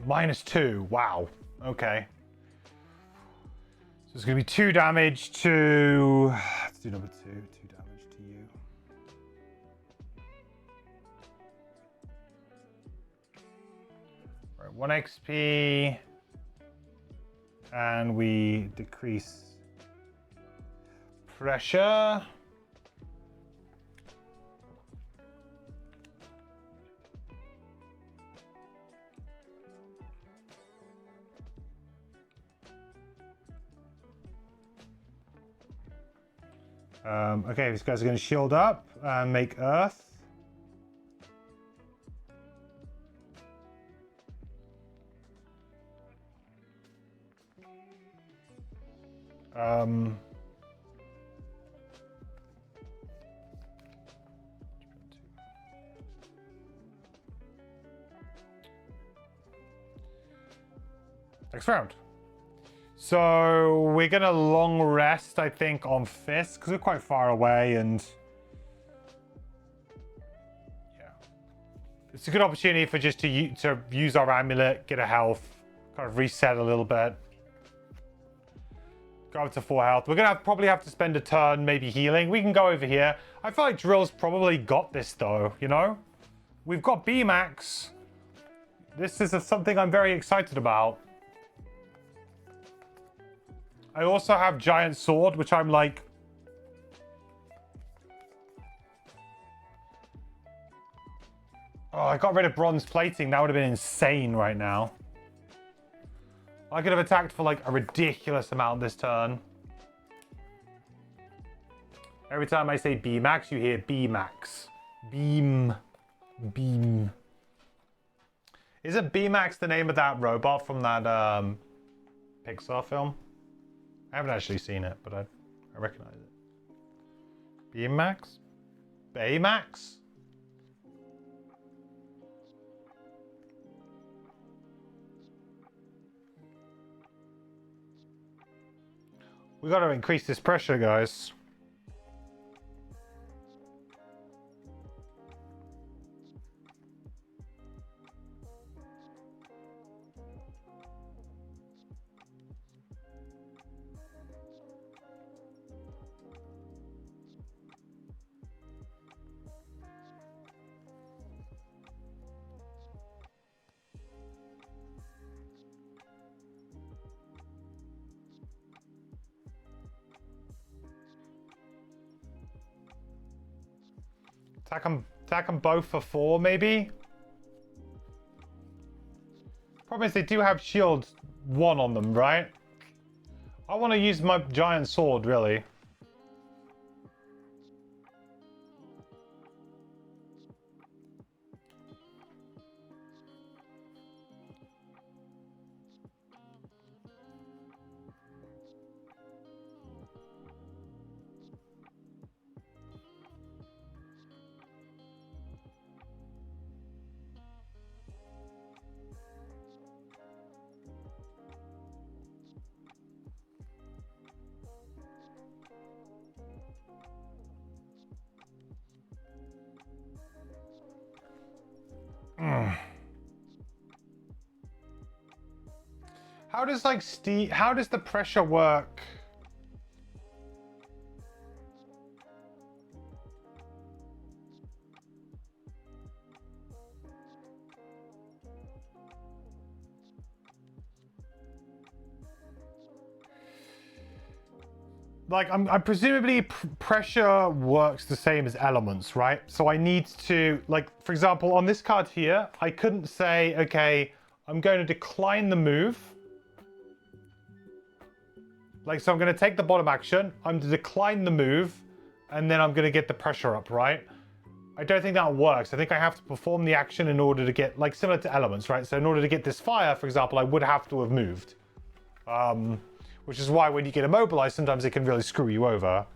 -2. Wow. Okay. So it's going to be 2 damage to... Let's do number 2. 2 damage to you. Right, 1 XP. And we decrease pressure. Okay, these guys are going to shield up and make earth. Next round. So we're gonna long rest, I think, on Fist because we're quite far away, and yeah, it's a good opportunity for just to use our amulet, get a health, kind of reset a little bit, go up to 4 health. We're gonna probably have to spend a turn maybe healing. We can go over here. I feel like Drill's probably got this though. You know, we've got B-Max. This is something I'm very excited about. I also have Giant Sword, which I'm like... Oh, I got rid of Bronze Plating. That would have been insane right now. I could have attacked for like a ridiculous amount this turn. Every time I say B-Max, you hear B-Max. Beam. Beam. Isn't B-Max the name of that robot from that Pixar film? I haven't actually seen it, but I recognize it. B-Max? Baymax? We got to increase this pressure, guys. Attack them both for 4, maybe? Problem is they do have shield 1 on them, right? I want to use my giant sword, really. How does how does the pressure work? Like, I'm presumably pressure works the same as elements, right? So I need to, like, for example, on this card here, I couldn't say, okay, I'm going to decline the move. Like, so I'm going to take the bottom action, I'm to decline the move, and then I'm going to get the pressure up, right? I don't think that works. I think I have to perform the action in order to get, like, similar to elements, right? So in order to get this fire, for example, I would have to have moved. Which is why when you get immobilized, sometimes it can really screw you over.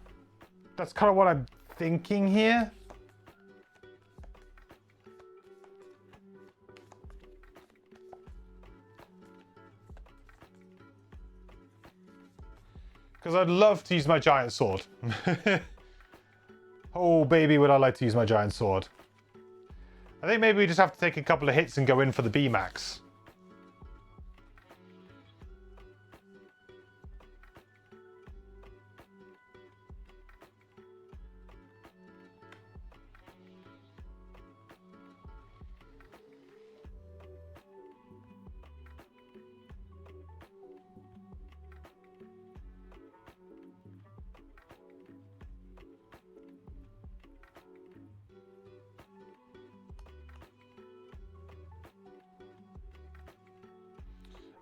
That's kind of what I'm thinking here. Because I'd love to use my giant sword. Oh, baby, would I like to use my giant sword. I think maybe we just have to take a couple of hits and go in for the B-Max.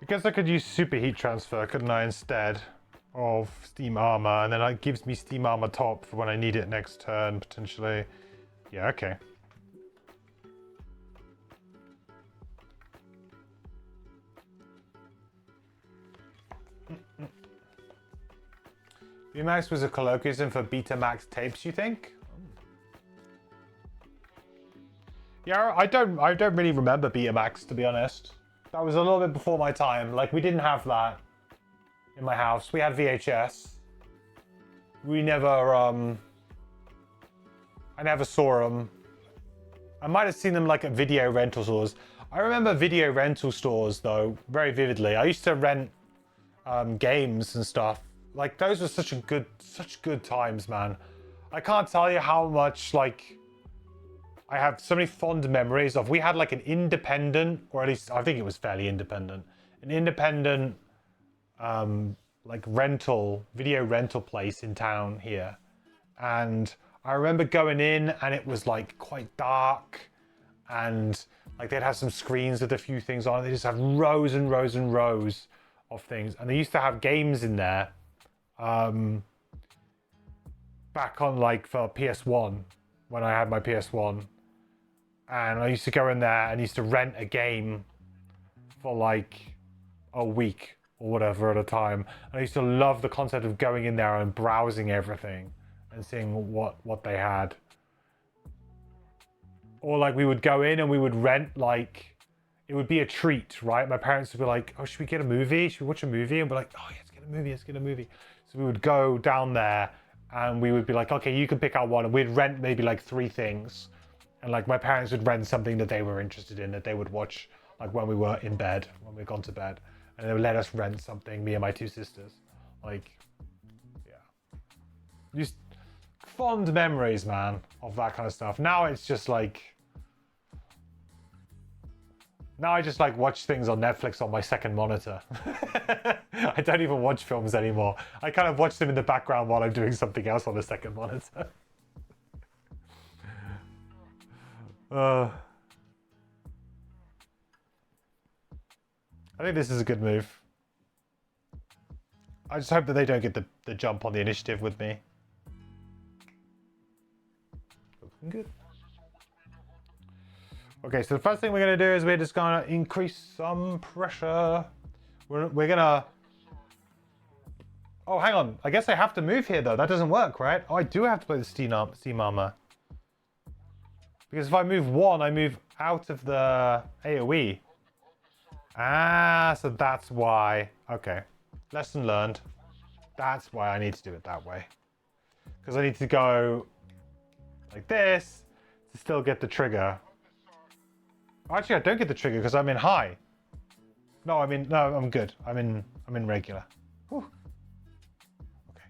I guess I could use super heat transfer, couldn't I, instead? of Steam Armor, and then it gives me Steam Armor top for when I need it next turn, potentially. Yeah, okay. Betamax was a colloquialism for Betamax tapes, you think? Yeah, I don't really remember Betamax, to be honest. That was a little bit before my time. Like, we didn't have that in my house. We had VHS. We never, I never saw them. I might have seen them like at video rental stores. I remember video rental stores though, very vividly. I used to rent games and stuff. Like, those were such good times, man. I can't tell you how much, like, I have so many fond memories of. We had like an independent, or at least I think it was fairly independent, an independent like video rental place in town here. And I remember going in and it was like quite dark, and like they'd have some screens with a few things on it. They just have rows and rows and rows of things. And they used to have games in there back on like for PS1 when I had my PS1. And I used to go in there and used to rent a game for like a week or whatever at a time. And I used to love the concept of going in there and browsing everything and seeing what they had. Or like we would go in and we would rent, like, it would be a treat, right? My parents would be like, oh, should we get a movie? Should we watch a movie? And we're like, oh yeah, let's get a movie, let's get a movie. So we would go down there and we would be like, okay, you can pick out one. And we'd rent maybe like 3 things. And like my parents would rent something that they were interested in, that they would watch like when we were in bed, when we'd gone to bed. And they would let us rent something, me and my 2 sisters. Like, yeah. Just fond memories, man, of that kind of stuff. Now it's just like... Now I just like watch things on Netflix on my second monitor. I don't even watch films anymore. I kind of watch them in the background while I'm doing something else on the second monitor. I think this is a good move. I just hope that they don't get the jump on the initiative with me. Looking good. Okay, so the first thing we're going to do is we're just going to increase some pressure. We're going to... Oh, hang on. I guess I have to move here, though. That doesn't work, right? Oh, I do have to play the Steam Armor. Because if I move 1, I move out of the AoE. Ah, so that's why. Okay. Lesson learned. That's why I need to do it that way. Because I need to go like this to still get the trigger. Actually, I don't get the trigger because I'm in high. No, I'm good. I'm in regular. Whew. Okay,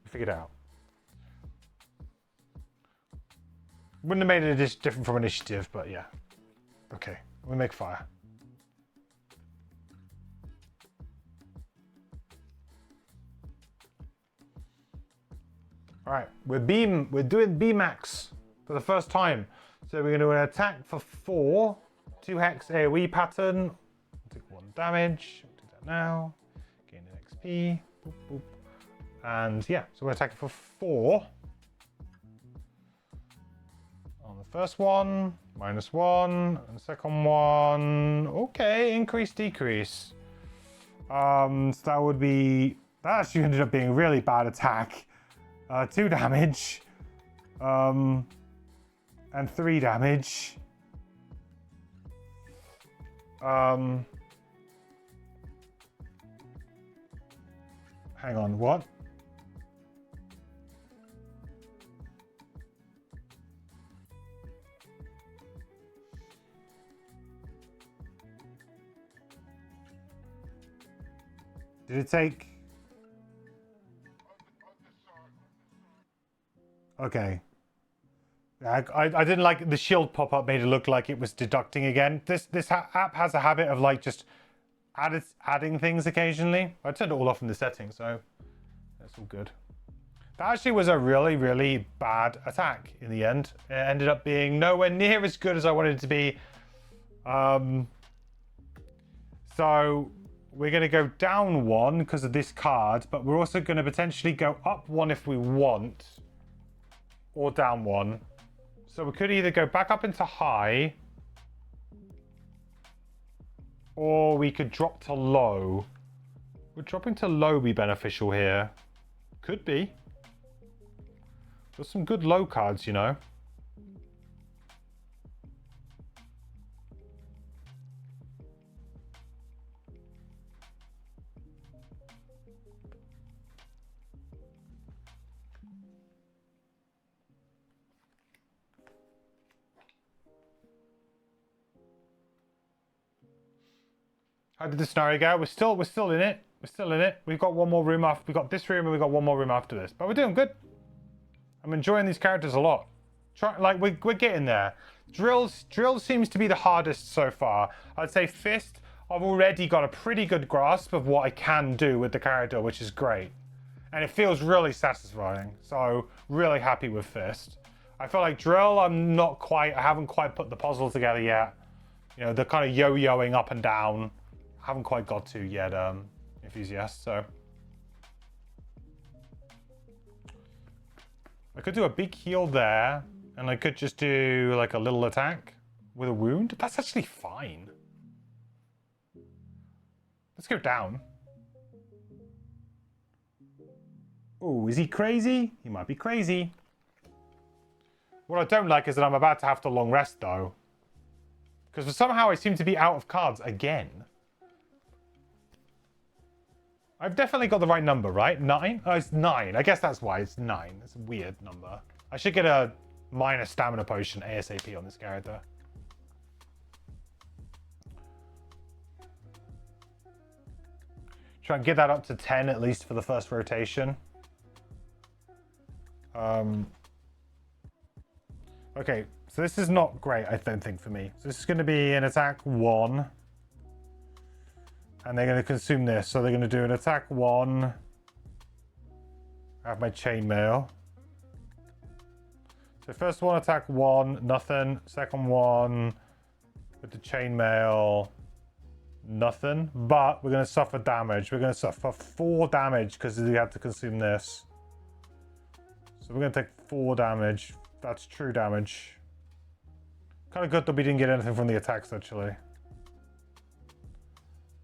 we figured it out. Wouldn't have made it different from initiative, but yeah. Okay, we make fire. All right, we're doing B-Max for the first time. So we're going to attack for 4, 2 hex AoE pattern. Take 1 damage. We'll do that now. Gain an XP. Boop, boop. And yeah, so we're attacking for 4. On the first one, -1, and the second one, okay, increase, decrease. So that would be, that actually ended up being a really bad attack. 2 damage, and 3 damage. Hang on, what? Did it take... Okay. I didn't like the shield pop-up made it look like it was deducting again. This app has a habit of like just adding things occasionally. I turned it all off in the settings, so that's all good. That actually was a really, really bad attack in the end. It ended up being nowhere near as good as I wanted it to be. So we're going to go down 1 because of this card, but we're also going to potentially go up 1 if we want, or down 1. So we could either go back up into high, or we could drop to low. Would dropping to low be beneficial here? Could be. There's some good low cards, you know. How did the scenario go? We're still in it. We're still in it. We've got one more room after. We got this room and we got one more room after this. But we're doing good. I'm enjoying these characters a lot. We're getting there. Drill seems to be the hardest so far. I'd say Fist, I've already got a pretty good grasp of what I can do with the character, which is great. And it feels really satisfying. So really happy with Fist. I feel like Drill, I haven't quite put the puzzle together yet. You know, the kind of yo-yoing up and down. Haven't quite got to yet, Enthusiast, so. I could do a big heal there, and I could just do like a little attack with a wound. That's actually fine. Let's go down. Oh, is he crazy? He might be crazy. What I don't like is that I'm about to have to long rest though. Because somehow I seem to be out of cards again. I've definitely got the right number, right? 9? Oh, it's 9. I guess that's why it's 9. It's a weird number. I should get a minor stamina potion ASAP on this character. Try and get that up to 10 at least for the first rotation. Okay, so this is not great, I don't think, for me. So this is going to be an attack 1. And they're going to consume this. So they're going to do an attack 1. I have my chainmail. So first one, attack 1, nothing. Second one, with the chainmail, nothing. But we're going to suffer damage. We're going to suffer 4 damage because we have to consume this. So we're going to take 4 damage. That's true damage. Kind of good that we didn't get anything from the attacks, actually.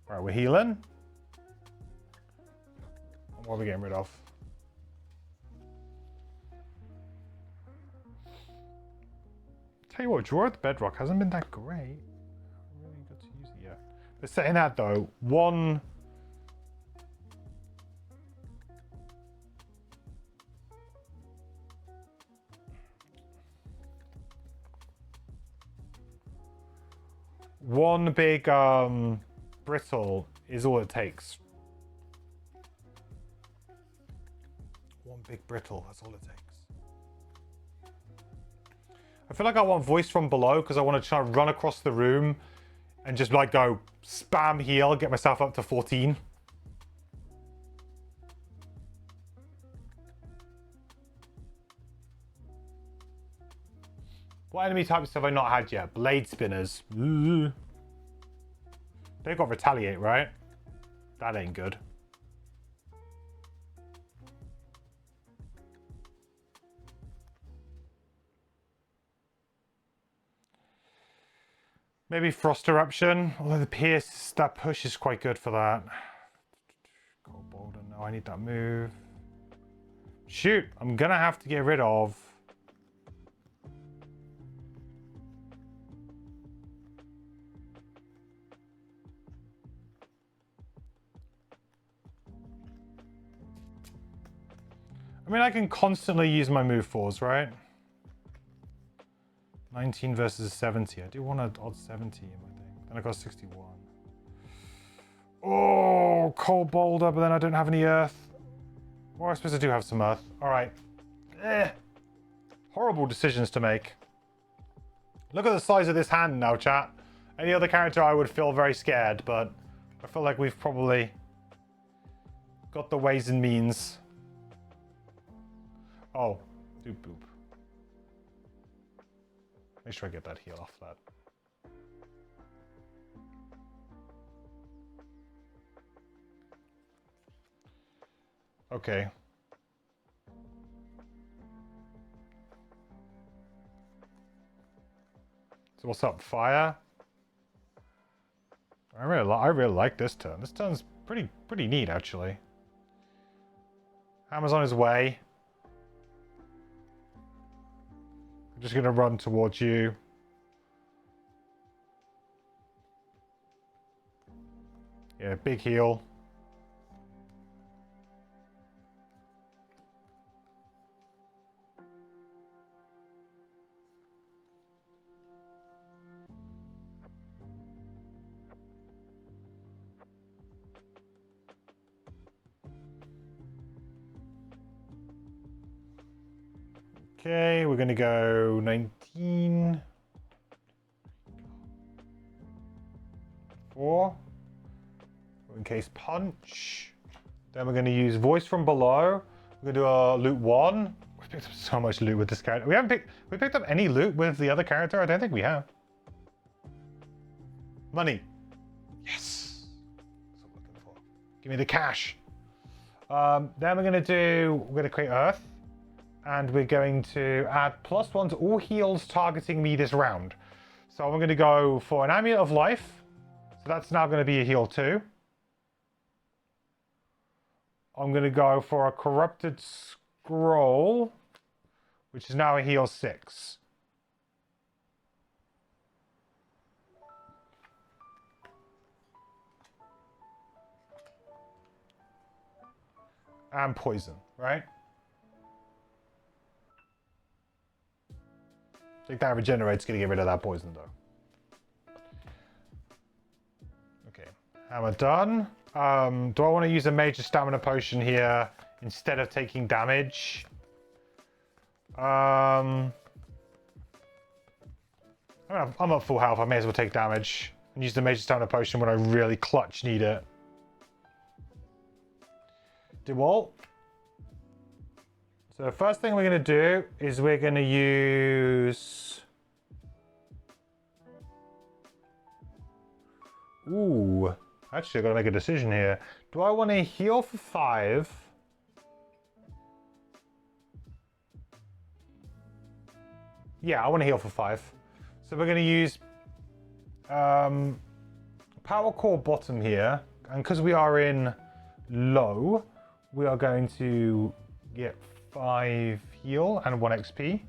Alright, we're healing. What are we getting rid of? Tell you what, Drawer of the Bedrock hasn't been that great. I haven't really got to use it yet. But saying that though, one big brittle is all it takes. One big brittle, that's all it takes. I feel like I want voice from below because I want to try and run across the room and just like go spam heal, get myself up to 14. What enemy types have I not had yet? Blade spinners. Ooh. They've got retaliate, right? That ain't good. Maybe Frost Eruption, although the Pierce, that push is quite good for that. Cold Boulder, no, I need that move. Shoot, I'm gonna have to get rid of... I mean, I can constantly use my move 4s, right? 19 versus 70. I do want an odd 70 in my thing. Then I got 61. Oh, Cold Boulder, but then I don't have any earth. Or I suppose I do have some earth. All right. Horrible decisions to make. Look at the size of this hand now, chat. Any other character I would feel very scared, but I feel like we've probably got the ways and means. Oh, doop boop. Make sure I get that heal off that. Okay. So what's up, fire? I really like this turn. This turn's pretty neat, actually. Hammer's on his way. I'm just gonna run towards you. Yeah, big heal. Okay, we're gonna go 19. 4. In case punch. Then we're gonna use voice from below. We're gonna do a loot 1. We picked up so much loot with this character. We picked up any loot with the other character? I don't think we have. Money. Yes. That's what I'm looking for. Give me the cash. Then we're gonna create Earth. And we're going to add +1 to all heals targeting me this round. So I'm going to go for an Amulet of Life. So that's now going to be a heal 2. I'm going to go for a Corrupted Scroll, which is now a heal 6. And poison, right? I think that regenerate's going to get rid of that poison, though. Okay, hammer done. Do I want to use a major stamina potion here instead of taking damage? I'm at full health. I may as well take damage and use the major stamina potion when I really clutch need it. DeWalt. So the first thing we're going to do is we're going to use... Ooh, actually I've got to make a decision here. Do I want to heal for 5? Yeah, I want to heal for 5. So we're going to use Power Core bottom here. And because we are in low, we are going to get 5 heal and 1 XP.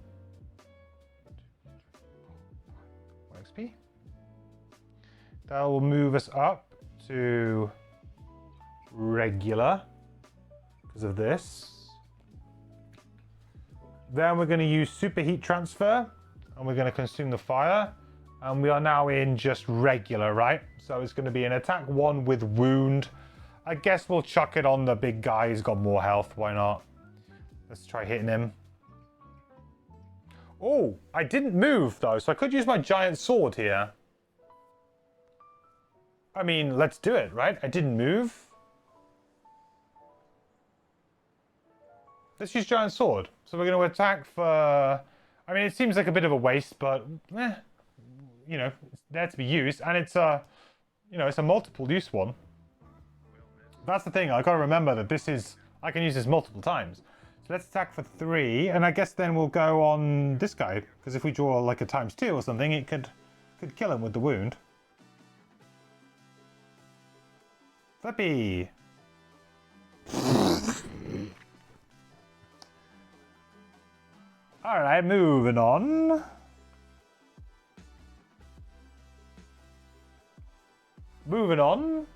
1 XP. That will move us up to regular because of this. Then we're going to use super heat transfer and we're going to consume the fire. And we are now in just regular, right? So it's going to be an attack 1 with wound. I guess we'll chuck it on the big guy. He's got more health. Why not? Let's try hitting him. Oh, I didn't move though, so I could use my giant sword here. I mean, let's do it, right? I didn't move. Let's use giant sword. So we're going to attack for... I mean, it seems like a bit of a waste, but... you know, it's there to be used. And it's a... You know, it's a multiple use one. That's the thing. I've got to remember that this is... I can use this multiple times. So let's attack for 3, and I guess then we'll go on this guy, because if we draw like a ×2 or something, it could kill him with the wound. Flippy! Alright, moving on. Moving on.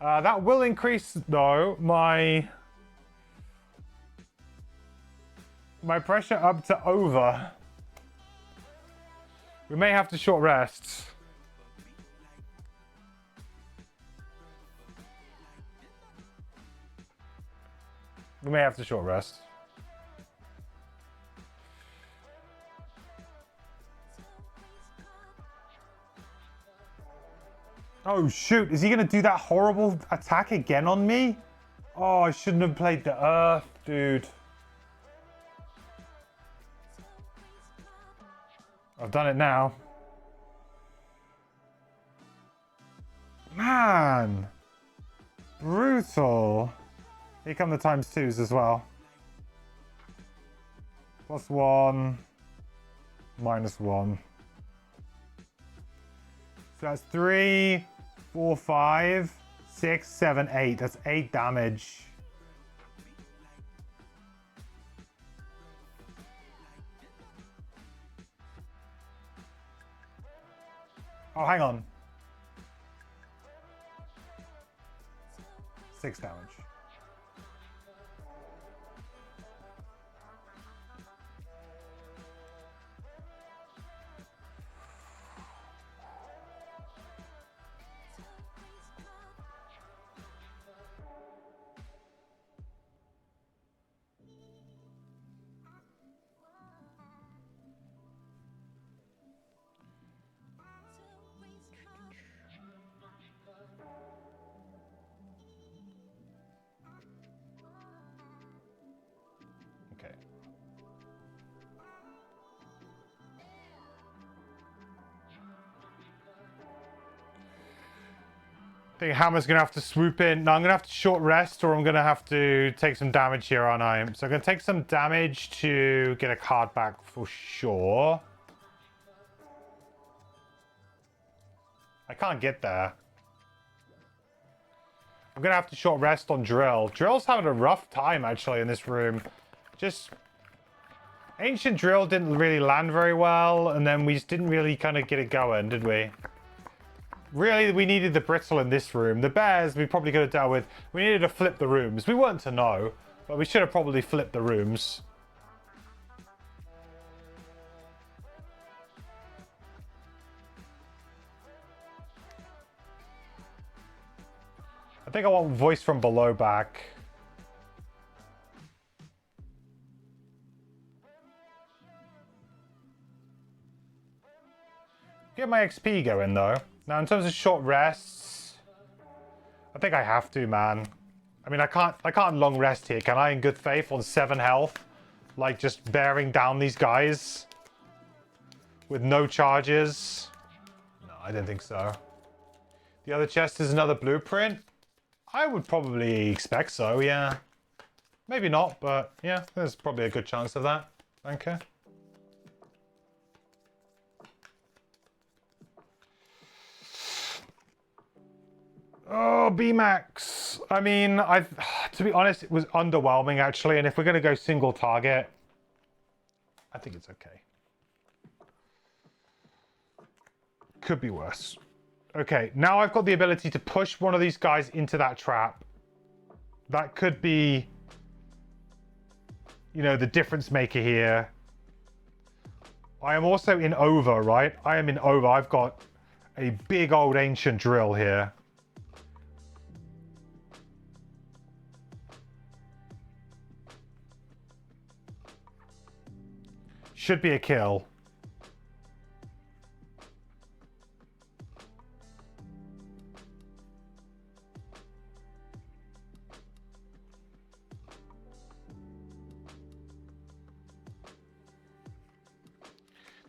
That will increase, though, my pressure up to over. We may have to short rest. We may have to short rest. Oh shoot, is he gonna do that horrible attack again on me? Oh, I shouldn't have played the earth, dude. I've done it now. Man. Brutal. Here come the times twos as well. +1, -1. So that's 3, 4, 5, 6, 7, 8. That's 8 damage. Oh, hang on. 6 damage. Okay. I think Hammer's going to have to swoop in. No, I'm going to have to short rest, or I'm going to have to take some damage here, aren't I? So I'm going to take some damage to get a card back for sure. I can't get there. I'm going to have to short rest on Drill. Drill's having a rough time, actually, in this room. Just... Ancient Drill didn't really land very well, and then we just didn't really kind of get it going, did we? Really, we needed the Brittle in this room. The Bears, we probably could have dealt with. We needed to flip the rooms. We weren't to know, but we should have probably flipped the rooms. I think I want Voice from Below back. Get my XP going, though. Now, in terms of short rests, I think I have to, man. I mean, I can't long rest here, can I? In good faith, on 7 health, like just bearing down these guys with no charges. No, I don't think so. The other chest is another blueprint. I would probably expect so, yeah. Maybe not, but yeah, there's probably a good chance of that. Okay. Oh, B-Max. I mean, to be honest, it was underwhelming, actually. And if we're going to go single target, I think it's okay. Could be worse. Okay, now I've got the ability to push one of these guys into that trap. That could be, you know, the difference maker here. I am also in over, right? I am in over. I've got a big old ancient drill here. Should be a kill.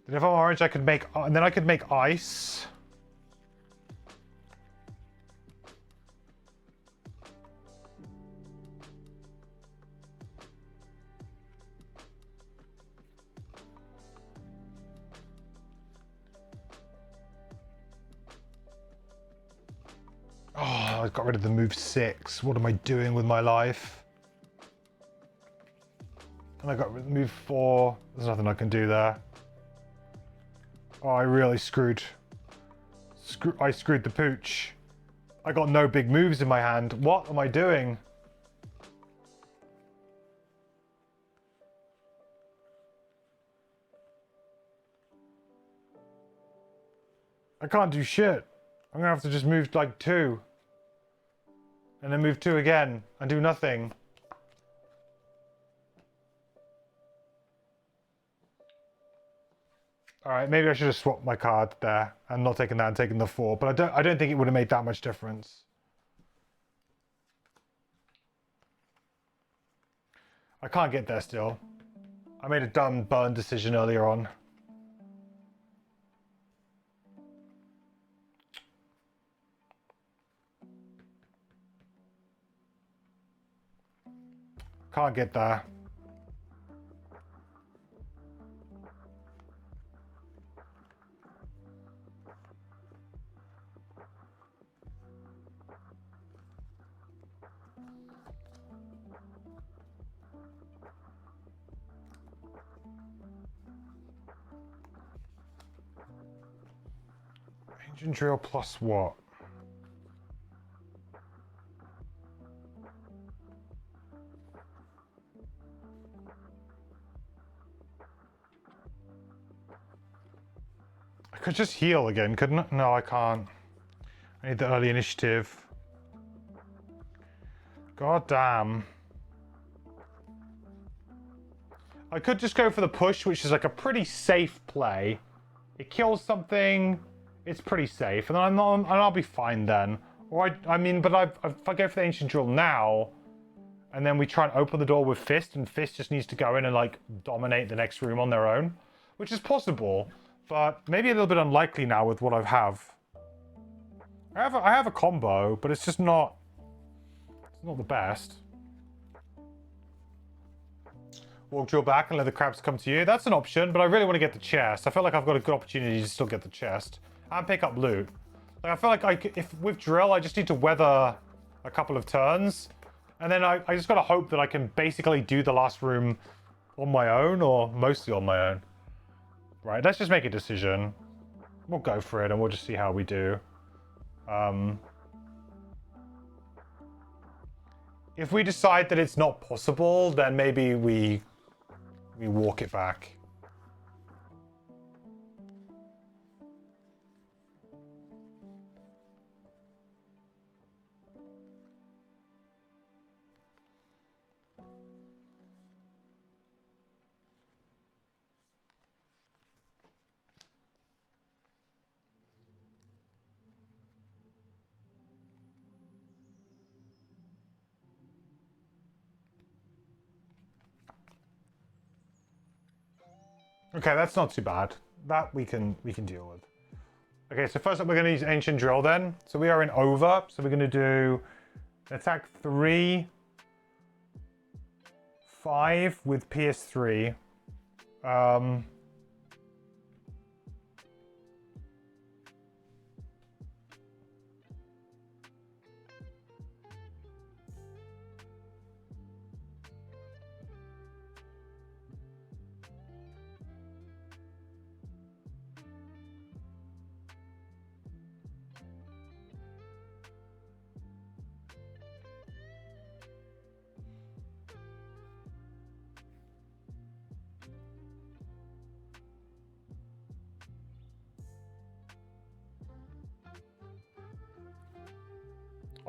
Then if I'm orange, I could make, and then I could make ice. Oh, I got rid of the move 6. What am I doing with my life? And I got rid of move 4. There's nothing I can do there. Oh, I really screwed. I screwed the pooch. I got no big moves in my hand. What am I doing? I can't do shit. I'm gonna have to just move like 2. And then move 2 again and do nothing. Alright, maybe I should have swapped my card there and not taken that and taken the 4, but I don't think it would have made that much difference. I can't get there still. I made a dumb burn decision earlier on. can't get there. Ancient drill plus what? I could just heal again, couldn't I? No, I can't. I need the early initiative. God damn. I could just go for the push, which is like a pretty safe play. It kills something, it's pretty safe, and then I'll be fine then. Or I mean, but if I go for the ancient drill now, and then we try and open the door with Fist, and Fist just needs to go in and like dominate the next room on their own, which is possible, but maybe a little bit unlikely now with what I have. I have a combo, but it's just not. It's not the best. Walk drill back and let the crabs come to you. That's an option, but I really want to get the chest. I feel like I've got a good opportunity to still get the chest and pick up loot. Like, I feel like if with drill, I just need to weather a couple of turns, and then I just got to hope that I can basically do the last room on my own, or mostly on my own. Right, let's just make a decision. We'll go for it, and we'll just see how we do. If we decide that it's not possible, then maybe we walk it back. Okay, that's not too bad. That we can deal with. Okay, so first up we're going to use Ancient Drill then. So we are in over. So we're going to do attack 3, 5 with PS3.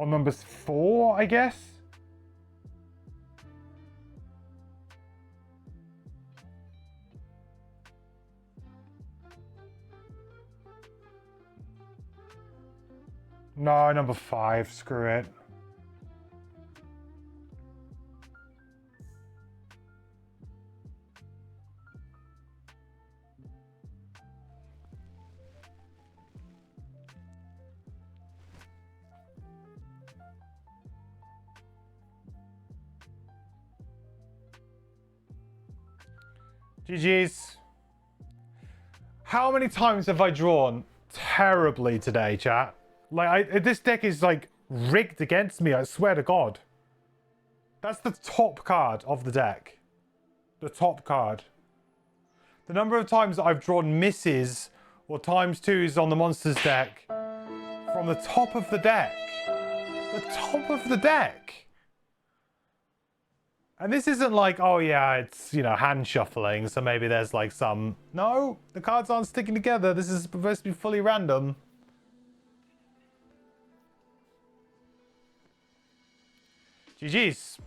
On number 4, I guess. No, number 5. Screw it. GG's. How many times have I drawn terribly today, chat? Like, this deck is like rigged against me, I swear to God. That's the top card of the deck. The top card. The number of times that I've drawn misses or ×2s on the monsters deck from the top of the deck. The top of the deck. And this isn't like, oh yeah, it's, you know, hand shuffling, so maybe there's like some... No, the cards aren't sticking together. This is supposed to be fully random. GG's.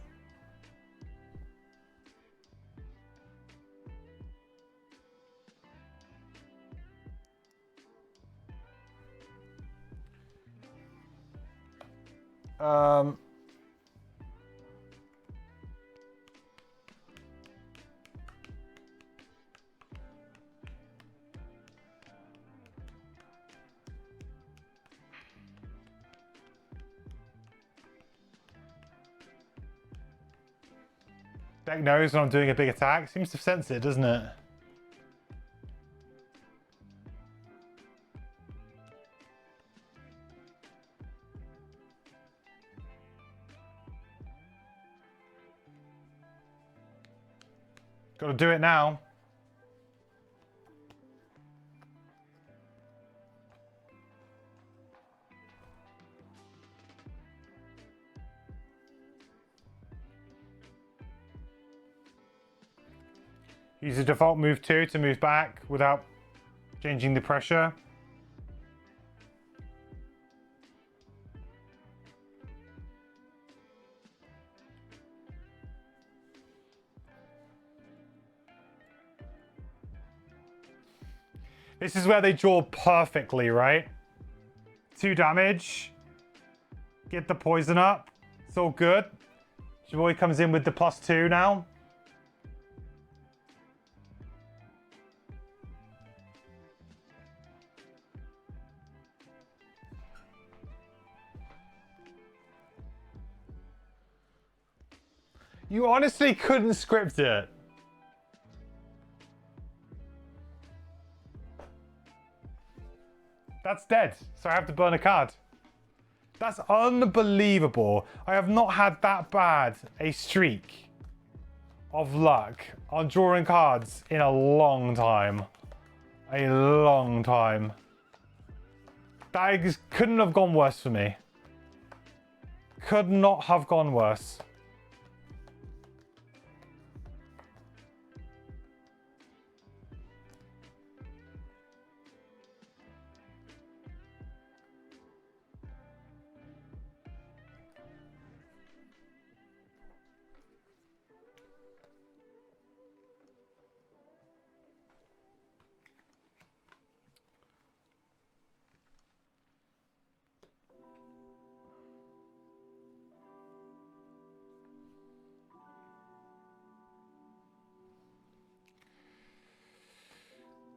Deck knows when I'm doing a big attack. Seems to sense it, doesn't it? Got to do it now. Use the default move 2 to move back without changing the pressure. This is where they draw perfectly, right? 2 damage. Get the poison up. It's all good. Your boy comes in with the +2 now. You honestly couldn't script it. That's dead, so I have to burn a card. That's unbelievable. I have not had that bad a streak of luck on drawing cards in a long time. A long time. That couldn't have gone worse for me. Could not have gone worse.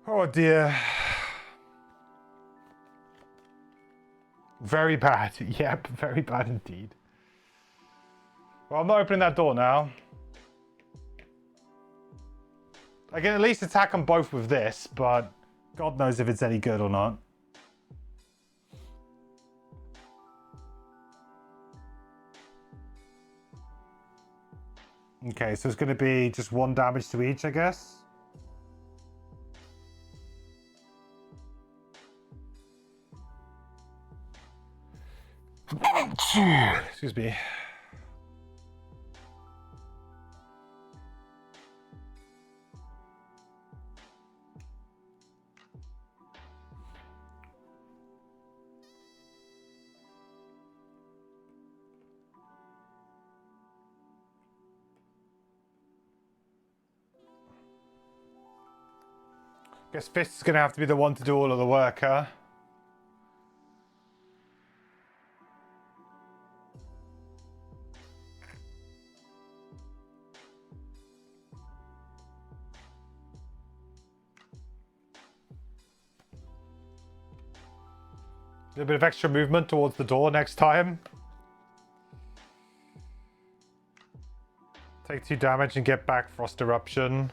Oh dear. Very bad. Yep, very bad indeed. Well, I'm not opening that door now. I can at least attack them both with this, but God knows if it's any good or not. Okay, so it's going to be just 1 damage to each, I guess. Excuse me. Guess Fist is going to have to be the one to do all of the work, huh? A little bit of extra movement towards the door next time. Take 2 damage and get back Frost Eruption.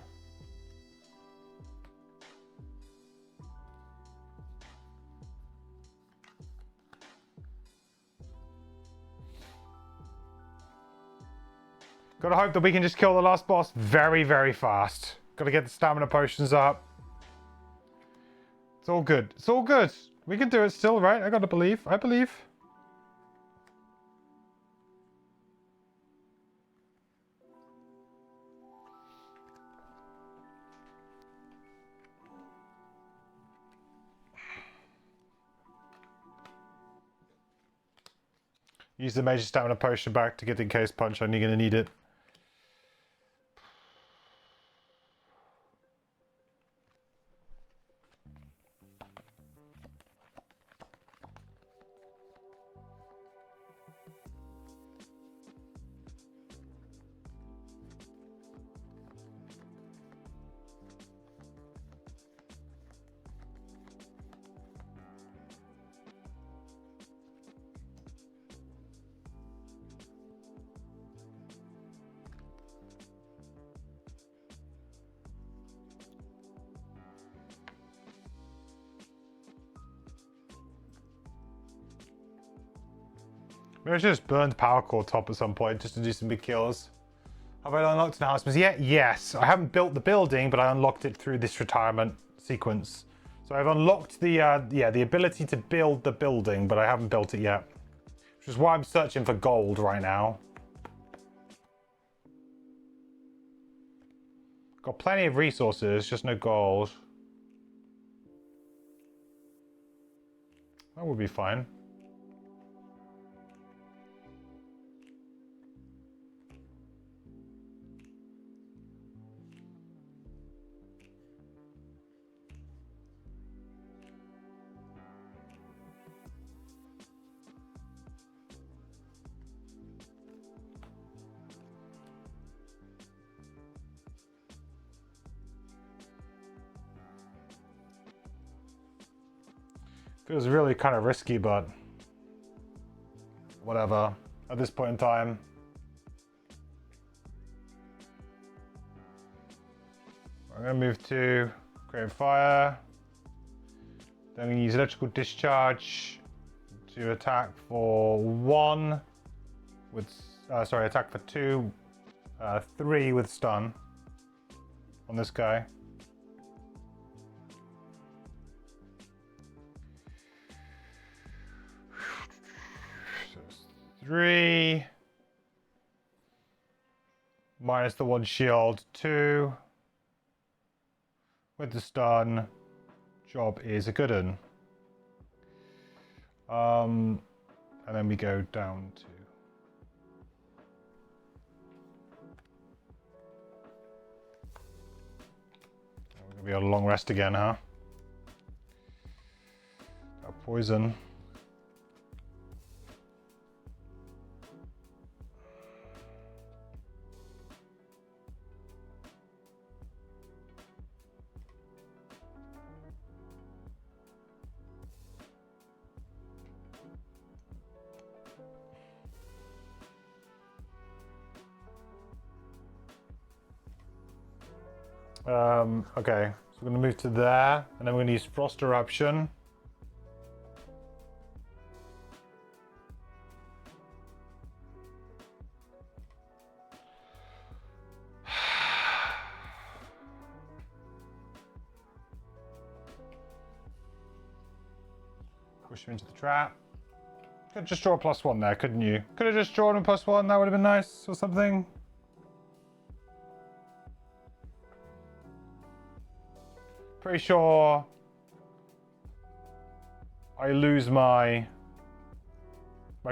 Gotta hope that we can just kill the last boss very, very fast. Gotta get the stamina potions up. It's all good. It's all good. We can do it still, right? I gotta believe. I believe. Use the major stamina potion back to get the encased punch. I'm gonna need it. Maybe I should just burn the power core top at some point just to do some big kills. Have I unlocked enhancements yet? Yes. I haven't built the building, but I unlocked it through this retirement sequence. So I've unlocked the the ability to build the building, but I haven't built it yet. Which is why I'm searching for gold right now. Got plenty of resources, just no gold. That would be fine. Feels really kind of risky, but whatever. At this point in time. I'm going to move to create fire. Then we use electrical discharge to attack for 1 with, attack for 2, 3 with stun on this guy. So it's 3 minus the 1 shield, 2 with the stun. Job is a good one. And then we go down to we're gonna be on a long rest again, huh? Poison. Okay, so we're going to move to there, and then we're going to use Frost Eruption. Push him into the trap. Could just draw a +1 there, couldn't you? Could have just drawn a +1, that would have been nice, or something. Pretty sure I lose my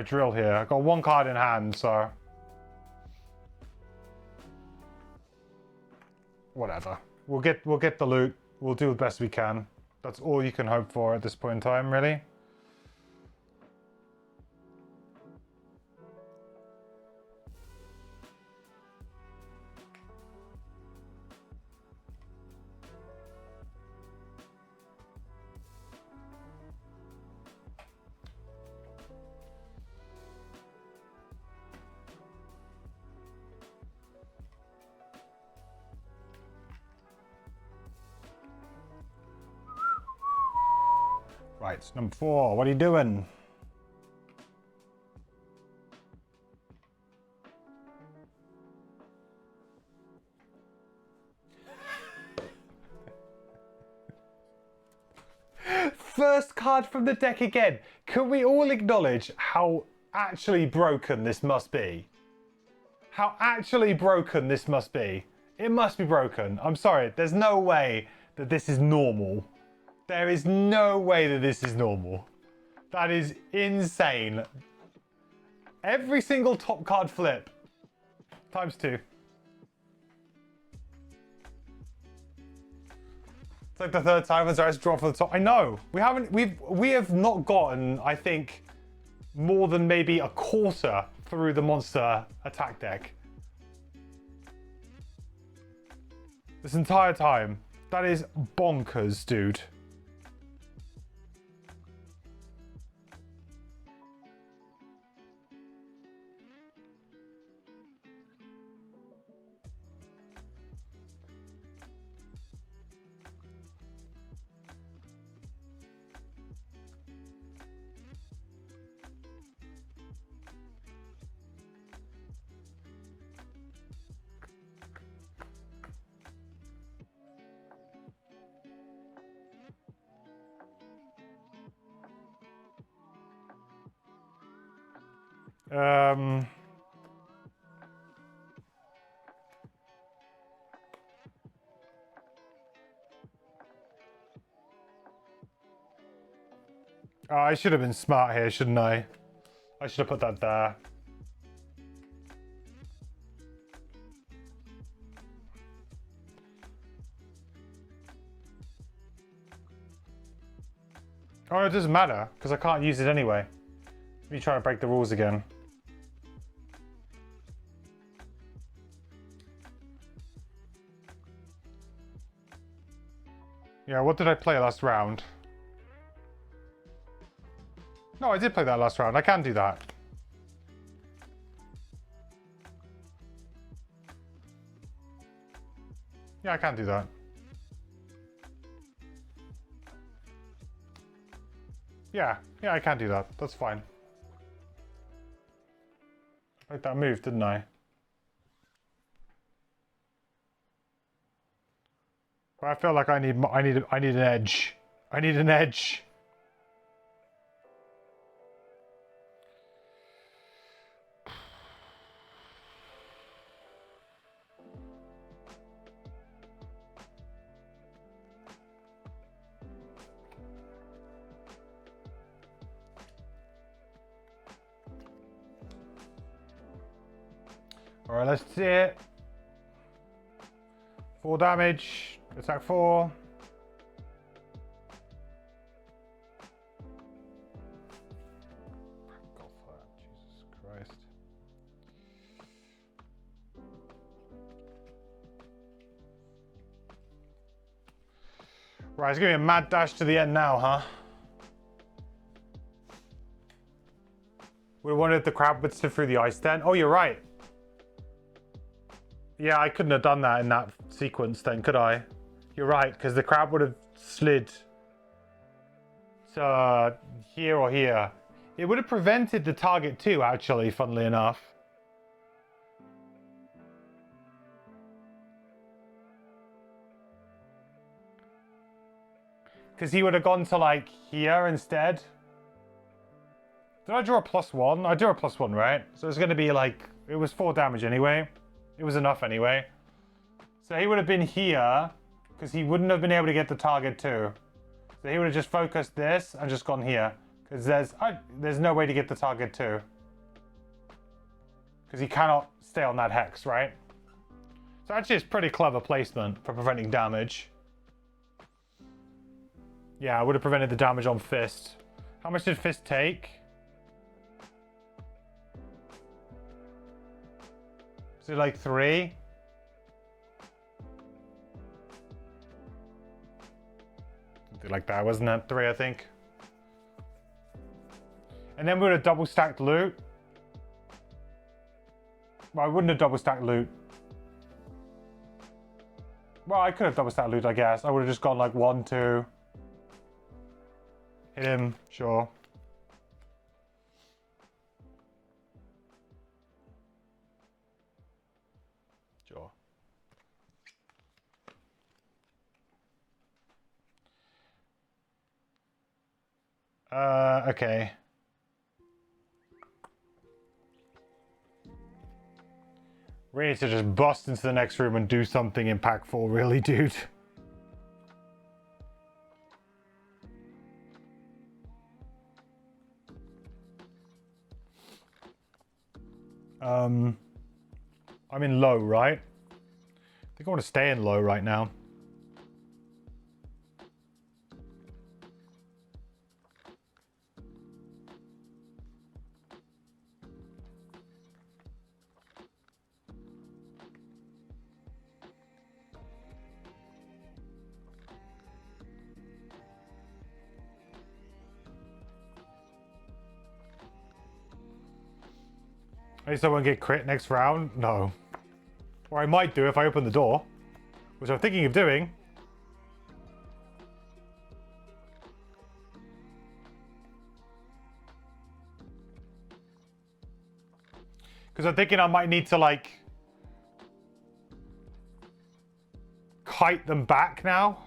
drill here. I've got 1 card in hand, so whatever. We'll get the loot. We'll do the best we can. That's all you can hope for at this point in time, really. Right, number 4, what are you doing? First card from the deck again. Can we all acknowledge how actually broken this must be? How actually broken this must be. It must be broken. I'm sorry, there's no way that this is normal. There is no way that this is normal. That is insane. Every single top card flip. ×2. It's like the 3rd time when Zaris draw for the top. I know. We have not gotten, I think, more than maybe a quarter through the monster attack deck. This entire time. That is bonkers, dude. Um... Oh, I should have been smart here, shouldn't I? I should have put that there. Oh, it doesn't matter, because I can't use it anyway. Me trying to break the rules again. Yeah, what did I play last round? No, I did play that last round. I can do that. Yeah, I can do that. Yeah, I can do that. That's fine. Like that move, didn't I? But I feel like I need an edge. I need an edge. Alright, let's see it. 4 damage. Attack 4. Go for that. Jesus Christ. Right, it's gonna be a mad dash to the end now, huh? We wondered if the crab would slip through the ice then. Oh, you're right. Yeah, I couldn't have done that in that sequence then, could I? You're right, because the crab would have slid to here or here. It would have prevented the target too, actually, funnily enough. Because he would have gone to, like, here instead. Did I draw a +1? I drew a +1, right? So it's going to be, like, it was 4 damage anyway. It was enough anyway. So he would have been here, because he wouldn't have been able to get the target too. So he would have just focused this and just gone here. Because there's no way to get the target too. Because he cannot stay on that hex, right? So actually it's pretty clever placement for preventing damage. Yeah, I would have prevented the damage on Fist. How much did Fist take? Is it like 3? Something like that, wasn't it? 3, I think. And then we would have double stacked loot. Well, I wouldn't have double stacked loot. Well, I could have double stacked loot, I guess. I would have just gone like 1, 2. Hit him, sure. Sure. Okay. We need to just bust into the next room and do something impactful, really, dude. I'm in low, right? I think I want to stay in low right now. At least I won't get crit next round? No. Or I might do if I open the door. Which I'm thinking of doing. Because I'm thinking I might need to, like, kite them back now.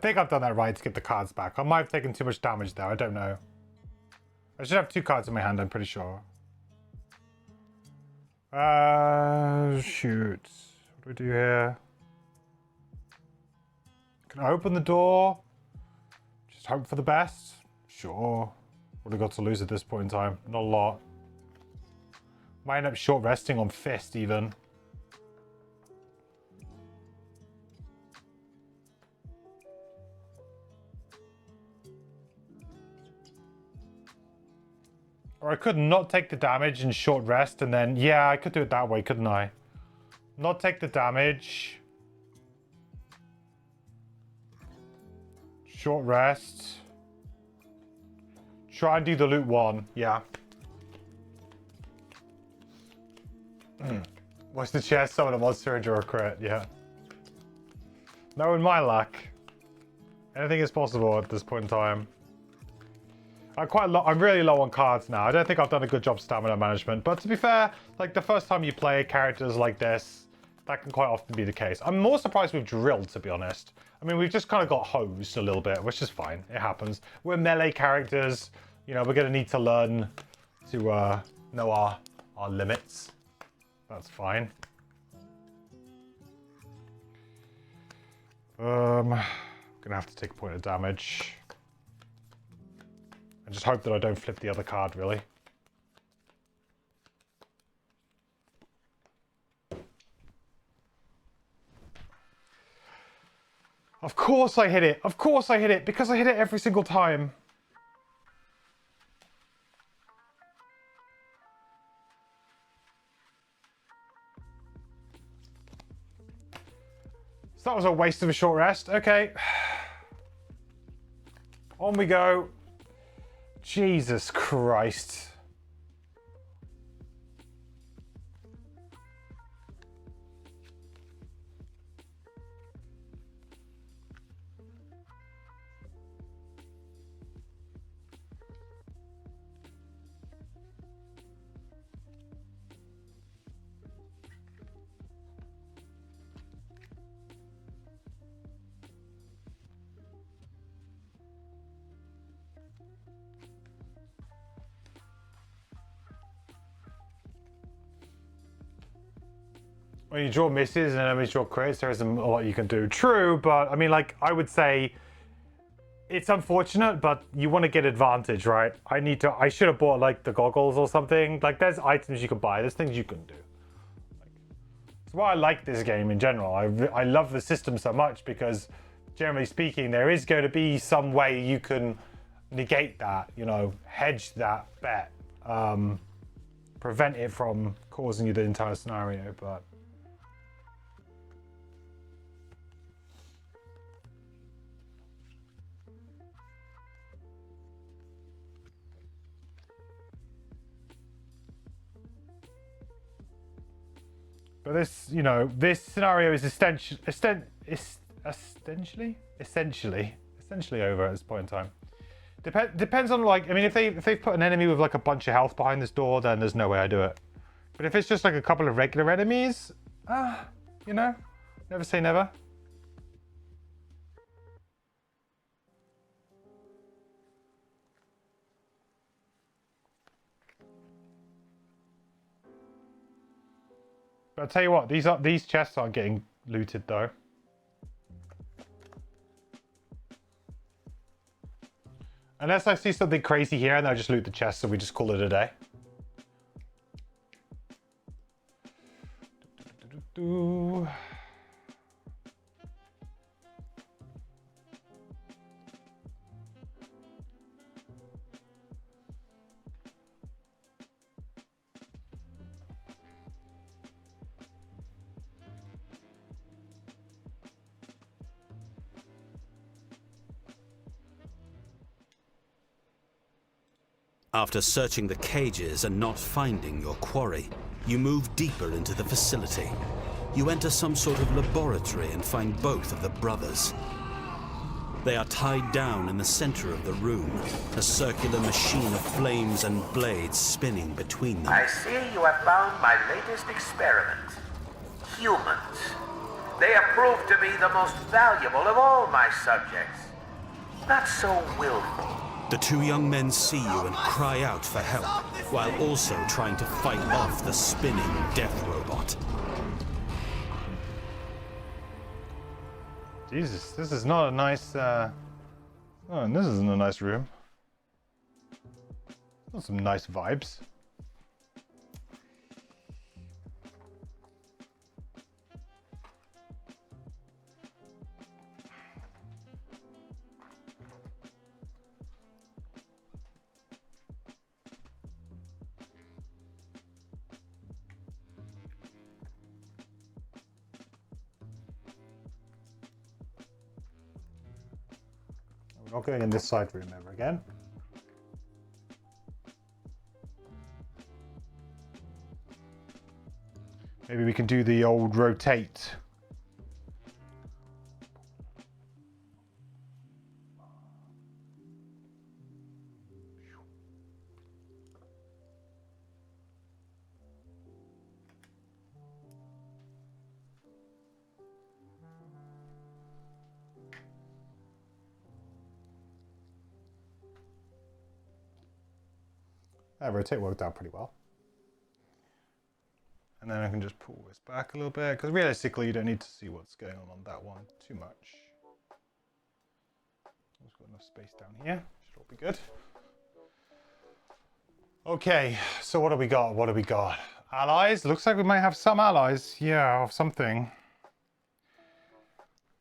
think I've done that right to get the cards back. I might have taken too much damage there. I don't know. I should have 2 cards in my hand, I'm pretty sure. Shoot. What do we do here? Can I open the door? Just hope for the best? Sure. What have we got to lose at this point in time? Not a lot. Might end up short resting on Fist, even. Or I could not take the damage and short rest and then... Yeah, I could do it that way, couldn't I? Not take the damage. Short rest. Try and do the loot 1. Yeah. Watch the chest, summon a monster and draw a crit. Yeah. Knowing my luck. Anything is possible at this point in time. I'm really low on cards now. I don't think I've done a good job stamina management. But to be fair, like the first time you play characters like this, that can quite often be the case. I'm more surprised we've drilled, to be honest. I mean, we've just kind of got hosed a little bit, which is fine. It happens. We're melee characters. You know, we're going to need to learn to know our limits. That's fine. I'm going to have to take a point of damage. And just hope that I don't flip the other card, really. Of course I hit it. Of course I hit it. Because I hit it every single time. So that was a waste of a short rest. Okay. On we go. Jesus Christ. When you draw misses and enemies draw crits, there isn't a lot you can do. True, but I mean, like, I would say it's unfortunate, but you want to get advantage, right? I should have bought, like, the goggles or something. Like, there's items you can buy. There's things you can do. That's why I like this game in general. I love the system so much because, generally speaking, there is going to be some way you can negate that, you know, hedge that bet, prevent it from causing you the entire scenario, but... But this, you know, this scenario is essentially over at this point in time. Depends on, like, I mean, if they've put an enemy with like a bunch of health behind this door, then there's no way I do it. But if it's just like a couple of regular enemies, you know, never say never. But I'll tell you what, these chests aren't getting looted though. Unless I see something crazy here and I just loot the chest and we just call it a day. After searching the cages and not finding your quarry, you move deeper into the facility. You enter some sort of laboratory and find both of the brothers. They are tied down in the center of the room, a circular machine of flames and blades spinning between them. I see you have found my latest experiment. Humans. They have proved to be the most valuable of all my subjects. Not so willful. The two young men see you and cry out for help, while also trying to fight off the spinning death robot. Jesus, this is not a nice, oh, and this isn't a nice room. Not some nice vibes. We're not going in this side room ever again. Maybe we can do the old rotate. That rotate worked out pretty well. And then I can just pull this back a little bit, because realistically you don't need to see what's going on that one too much. We've got enough space down here, should all be good. Okay, so what do we got? What do we got? Allies? Looks like we might have some allies. Yeah, of something.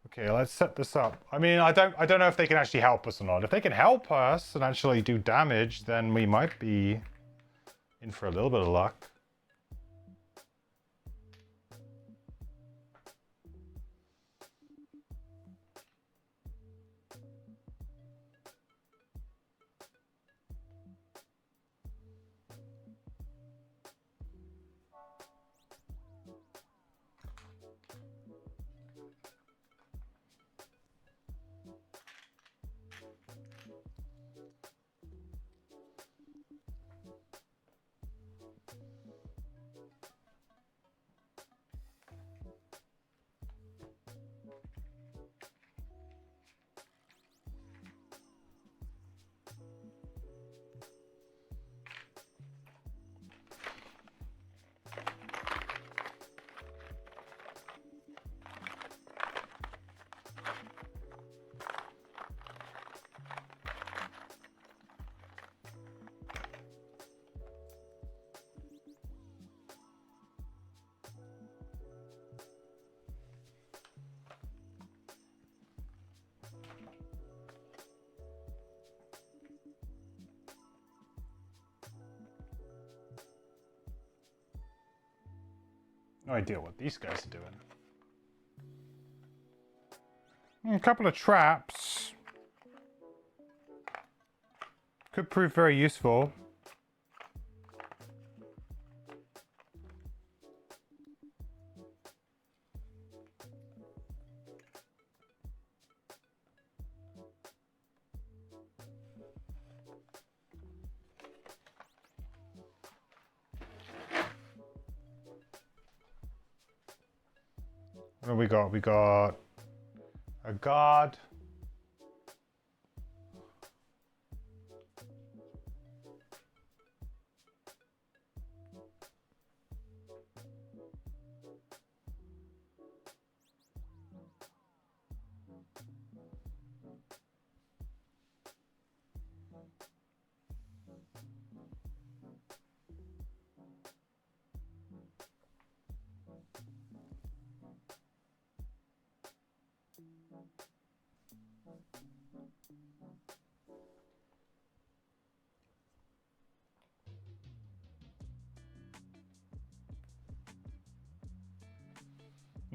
Okay, let's set this up. I mean, I don't know if they can actually help us or not. If they can help us and actually do damage, then we might be in for a little bit of luck. No idea what these guys are doing. A couple of traps. Could prove very useful. What do we got? We got a guard.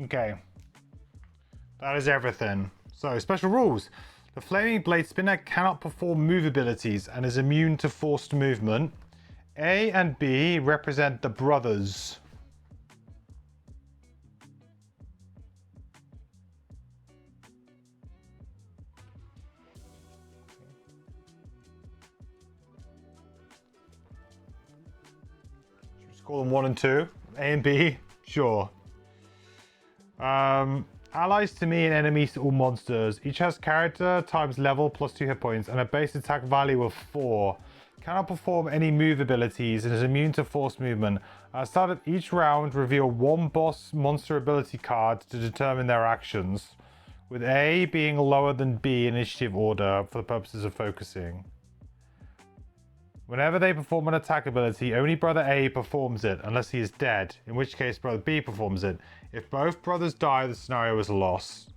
Okay, that is everything. So, special rules. The Flaming Blade Spinner cannot perform move abilities and is immune to forced movement. A and B represent the brothers. Should we just call them 1 and 2? A and B? Sure. Allies to me and enemies to all monsters. Each has character times level plus 2 hit points and a base attack value of 4. Cannot perform any move abilities and is immune to force movement. At the start of each round, reveal one boss monster ability card to determine their actions, with A being lower than B in initiative order for the purposes of focusing. Whenever they perform an attack ability, only Brother A performs it, unless he is dead, in which case Brother B performs it. If both brothers die, the scenario is a loss.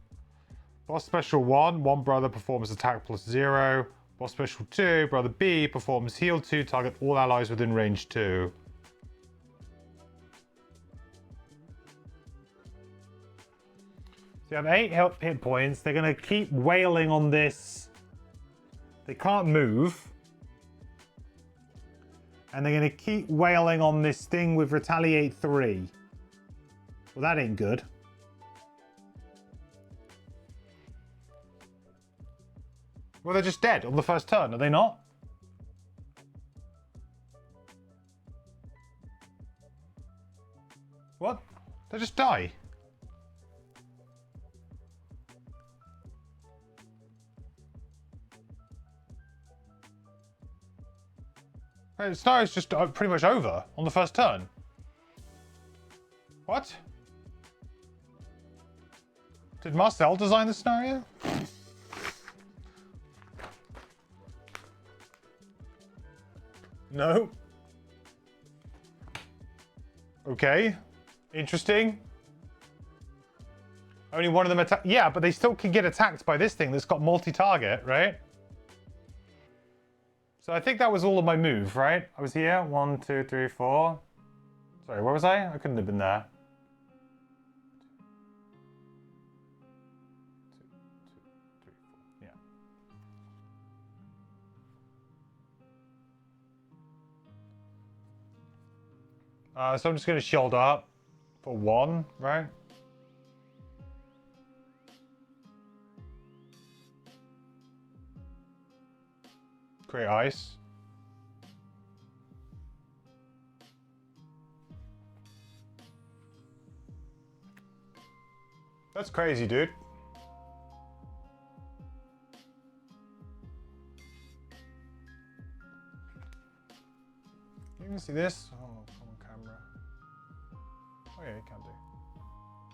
Boss Special 1, one brother performs attack plus 0. Boss Special 2, Brother B performs heal 2, target all allies within range 2. So you have 8 hit points. They're going to keep wailing on this. They can't move. And they're going to keep wailing on this thing with Retaliate 3. Well, that ain't good. Well, they're just dead on the first turn, are they not? What? They just die. The scenario's just pretty much over on the first turn. What? Did Marcel design the scenario? No. Okay. Interesting. Only one of them attack. Yeah, but they still can get attacked by this thing that's got multi-target, right? So I think that was all of my move, right? I was here. 1, 2, 3, 4. Sorry, where was I? I couldn't have been there. 2, 2, 3, 4. Yeah. So I'm just going to shield up for 1, right? Create ice. That's crazy, dude. Can you even see this? Oh, come on camera. Oh yeah, you can do.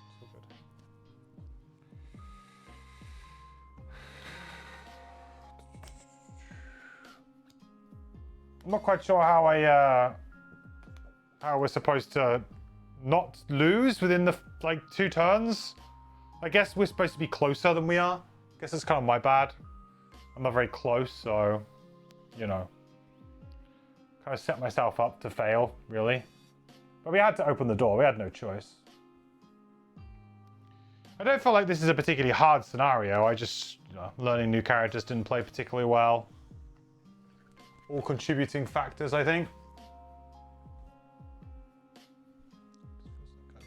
It's all good. I'm not quite sure how we're supposed to not lose within the like 2 turns. I guess we're supposed to be closer than we are. I guess it's kind of my bad. I'm not very close, so you know, kind of set myself up to fail, really. But we had to open the door. We had no choice. I don't feel like this is a particularly hard scenario. I just, you know, learning new characters didn't play particularly well. All contributing factors, I think. There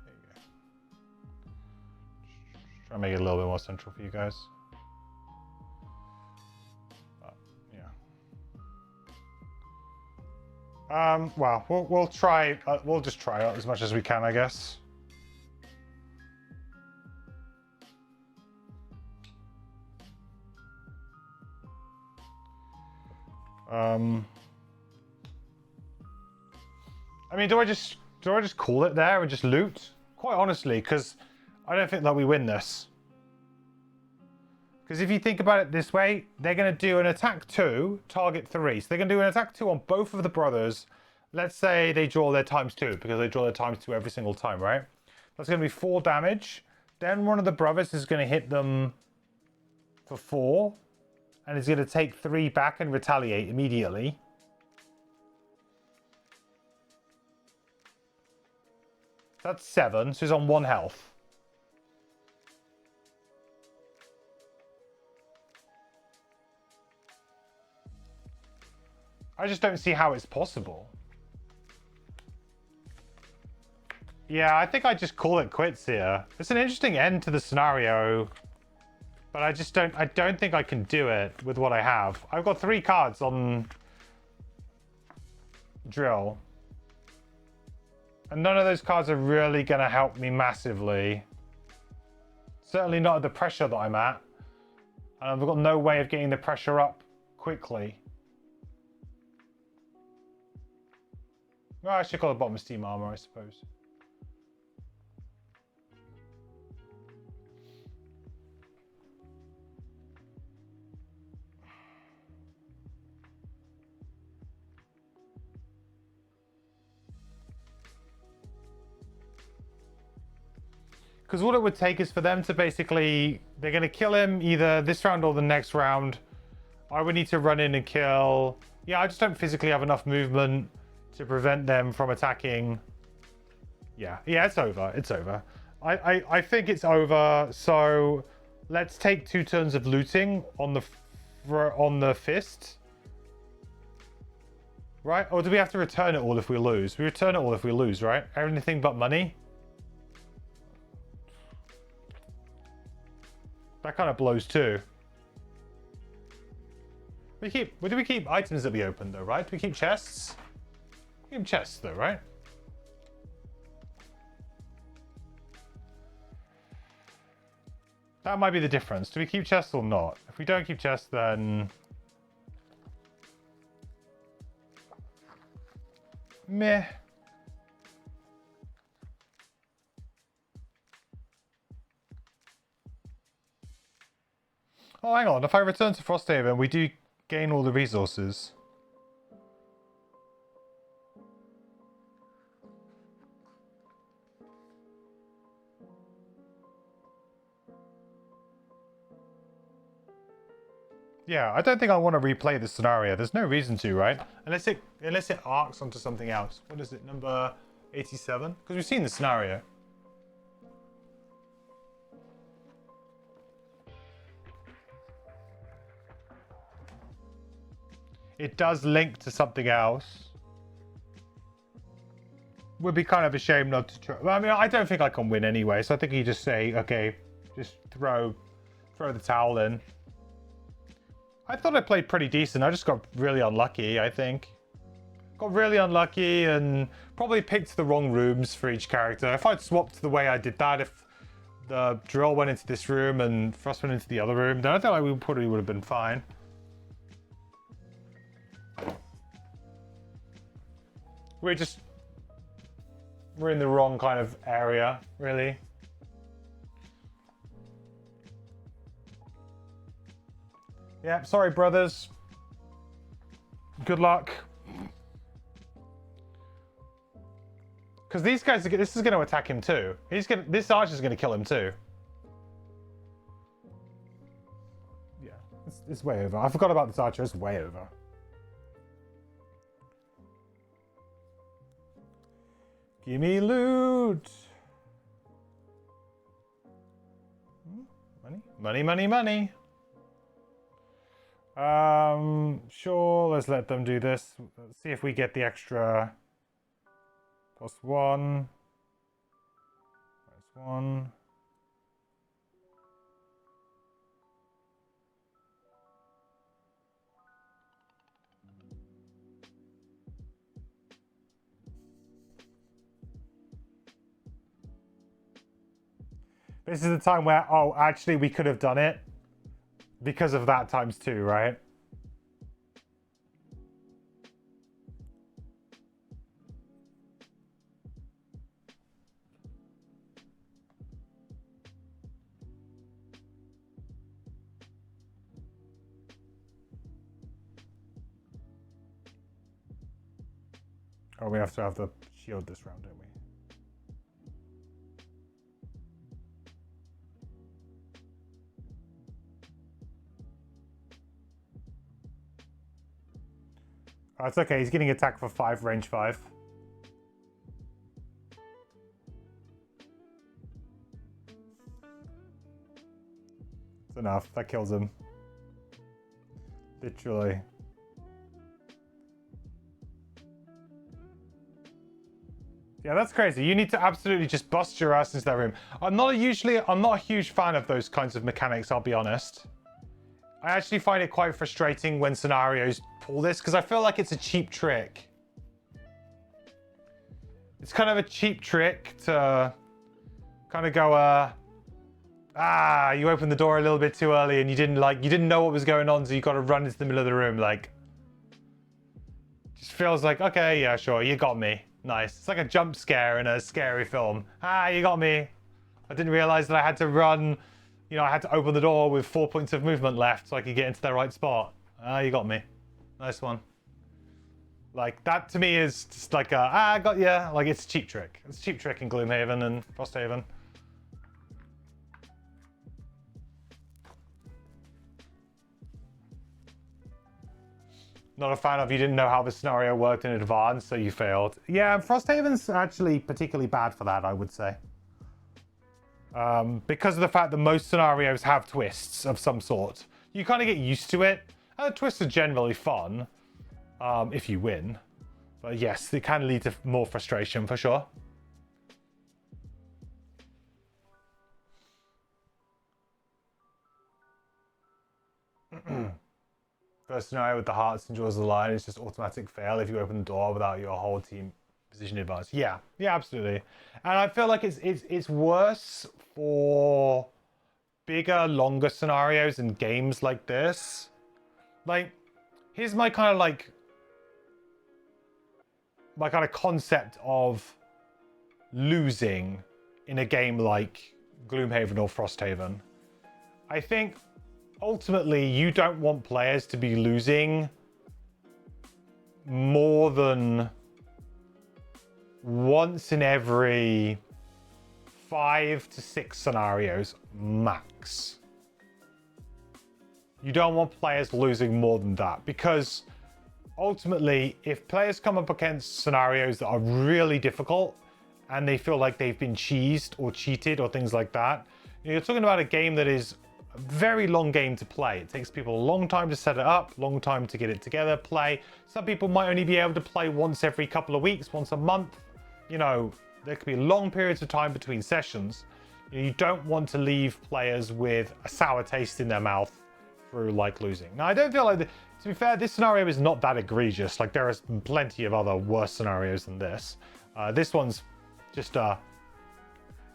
you go. Just try and make it a little bit more central for you guys. But, yeah. Well, we'll try. We'll just try out as much as we can, I guess. I mean, do I just call it there and just loot? Quite honestly, because I don't think that we win this. Because if you think about it this way, they're going to do an attack 2, target 3. So they're going to do an attack 2 on both of the brothers. Let's say they draw their ×2, because they draw their ×2 every single time, right? That's going to be 4 damage. Then one of the brothers is going to hit them for 4. And is going to take 3 back and retaliate immediately. That's 7, so he's on 1 health. I just don't see how it's possible. Yeah, I think I just call it quits here. It's an interesting end to the scenario. But I don't think I can do it with what I have. I've got 3 cards on drill. And none of those cards are really going to help me massively. Certainly not at the pressure that I'm at. And I've got no way of getting the pressure up quickly. Well, I should call the bottom steam armor, I suppose. Because all it would take is for them to basically... They're going to kill him either this round or the next round. I would need to run in and kill... Yeah, I just don't physically have enough movement to prevent them from attacking. Yeah, it's over. It's over. I think it's over. So let's take 2 turns of looting on the fist. Right? Or do we have to return it all if we lose? We return it all if we lose, right? Anything but money? That kind of blows too. Do we keep items that we open though, right? Do we keep chests? We keep chests though, right? That might be the difference. Do we keep chests or not? If we don't keep chests, then... Meh. Oh, hang on. If I return to Frosthaven, we do gain all the resources. Yeah, I don't think I want to replay this scenario. There's no reason to, right? Unless it arcs onto something else. What is it? Number 87? Because we've seen the scenario. It does link to something else. Would be kind of a shame not to try. Well, I mean, I don't think I can win anyway, so I think you just say, okay, just throw the towel in. I thought I played pretty decent. I just got really unlucky, I think. Got really unlucky and probably picked the wrong rooms for each character. If I'd swapped the way I did that, if the drill went into this room and Frost went into the other room, then I think we probably would have been fine. We're in the wrong kind of area, really. Yeah, sorry, brothers. Good luck. Because these guys, this is going to attack him too. This archer's going to kill him too. Yeah, it's way over. I forgot about this archer. It's way over. Give me loot. Money, money, money, money. Sure, let's let them do this. Let's see if we get the extra +1. -1. This is the time where, oh, actually we could have done it because of that ×2, right? Oh, we have to have the shield this round, don't we? Oh, it's okay. He's getting attacked for 5, range 5. It's enough. That kills him. Literally. Yeah, that's crazy. You need to absolutely just bust your ass into that room. I'm not a huge fan of those kinds of mechanics, I'll be honest. I actually find it quite frustrating when scenarios pull this, because I feel like it's a cheap trick. It's kind of a cheap trick to kind of go, you opened the door a little bit too early and you didn't know what was going on, so you got to run into the middle of the room. Like, just feels like, okay, yeah, sure, you got me. Nice. It's like a jump scare in a scary film. You got me. I didn't realize that I had to run, I had to open the door with 4 points of movement left so I could get into the right spot. You got me. Nice one. Like, that to me is just like I got you. Like, it's a cheap trick. It's a cheap trick in Gloomhaven and Frosthaven. Not a fan of you didn't know how the scenario worked in advance, so you failed. Yeah, Frosthaven's actually particularly bad for that, I would say. Because of the fact that most scenarios have twists of some sort. You kind of get used to it. And the twists are generally fun, if you win. But yes, they can lead to more frustration for sure. First scenario with the hearts and jaws of the lion is just automatic fail if you open the door without your whole team position in advance. Yeah, absolutely. And I feel like it's worse for bigger, longer scenarios and games like this. Like, here's my kind of concept of losing in a game like Gloomhaven or Frosthaven. I think ultimately you don't want players to be losing more than once in every 5 to 6 scenarios max. You don't want players losing more than that, because ultimately if players come up against scenarios that are really difficult and they feel like they've been cheesed or cheated or things like that, you're talking about a game that is a very long game to play. It takes people a long time to set it up, long time to get it together, play. Some people might only be able to play once every couple of weeks, once a month. There could be long periods of time between sessions. You don't want to leave players with a sour taste in their mouth through losing. Now, I don't feel like, to be fair, this scenario is not that egregious. Like, there are plenty of other worse scenarios than this. This one's just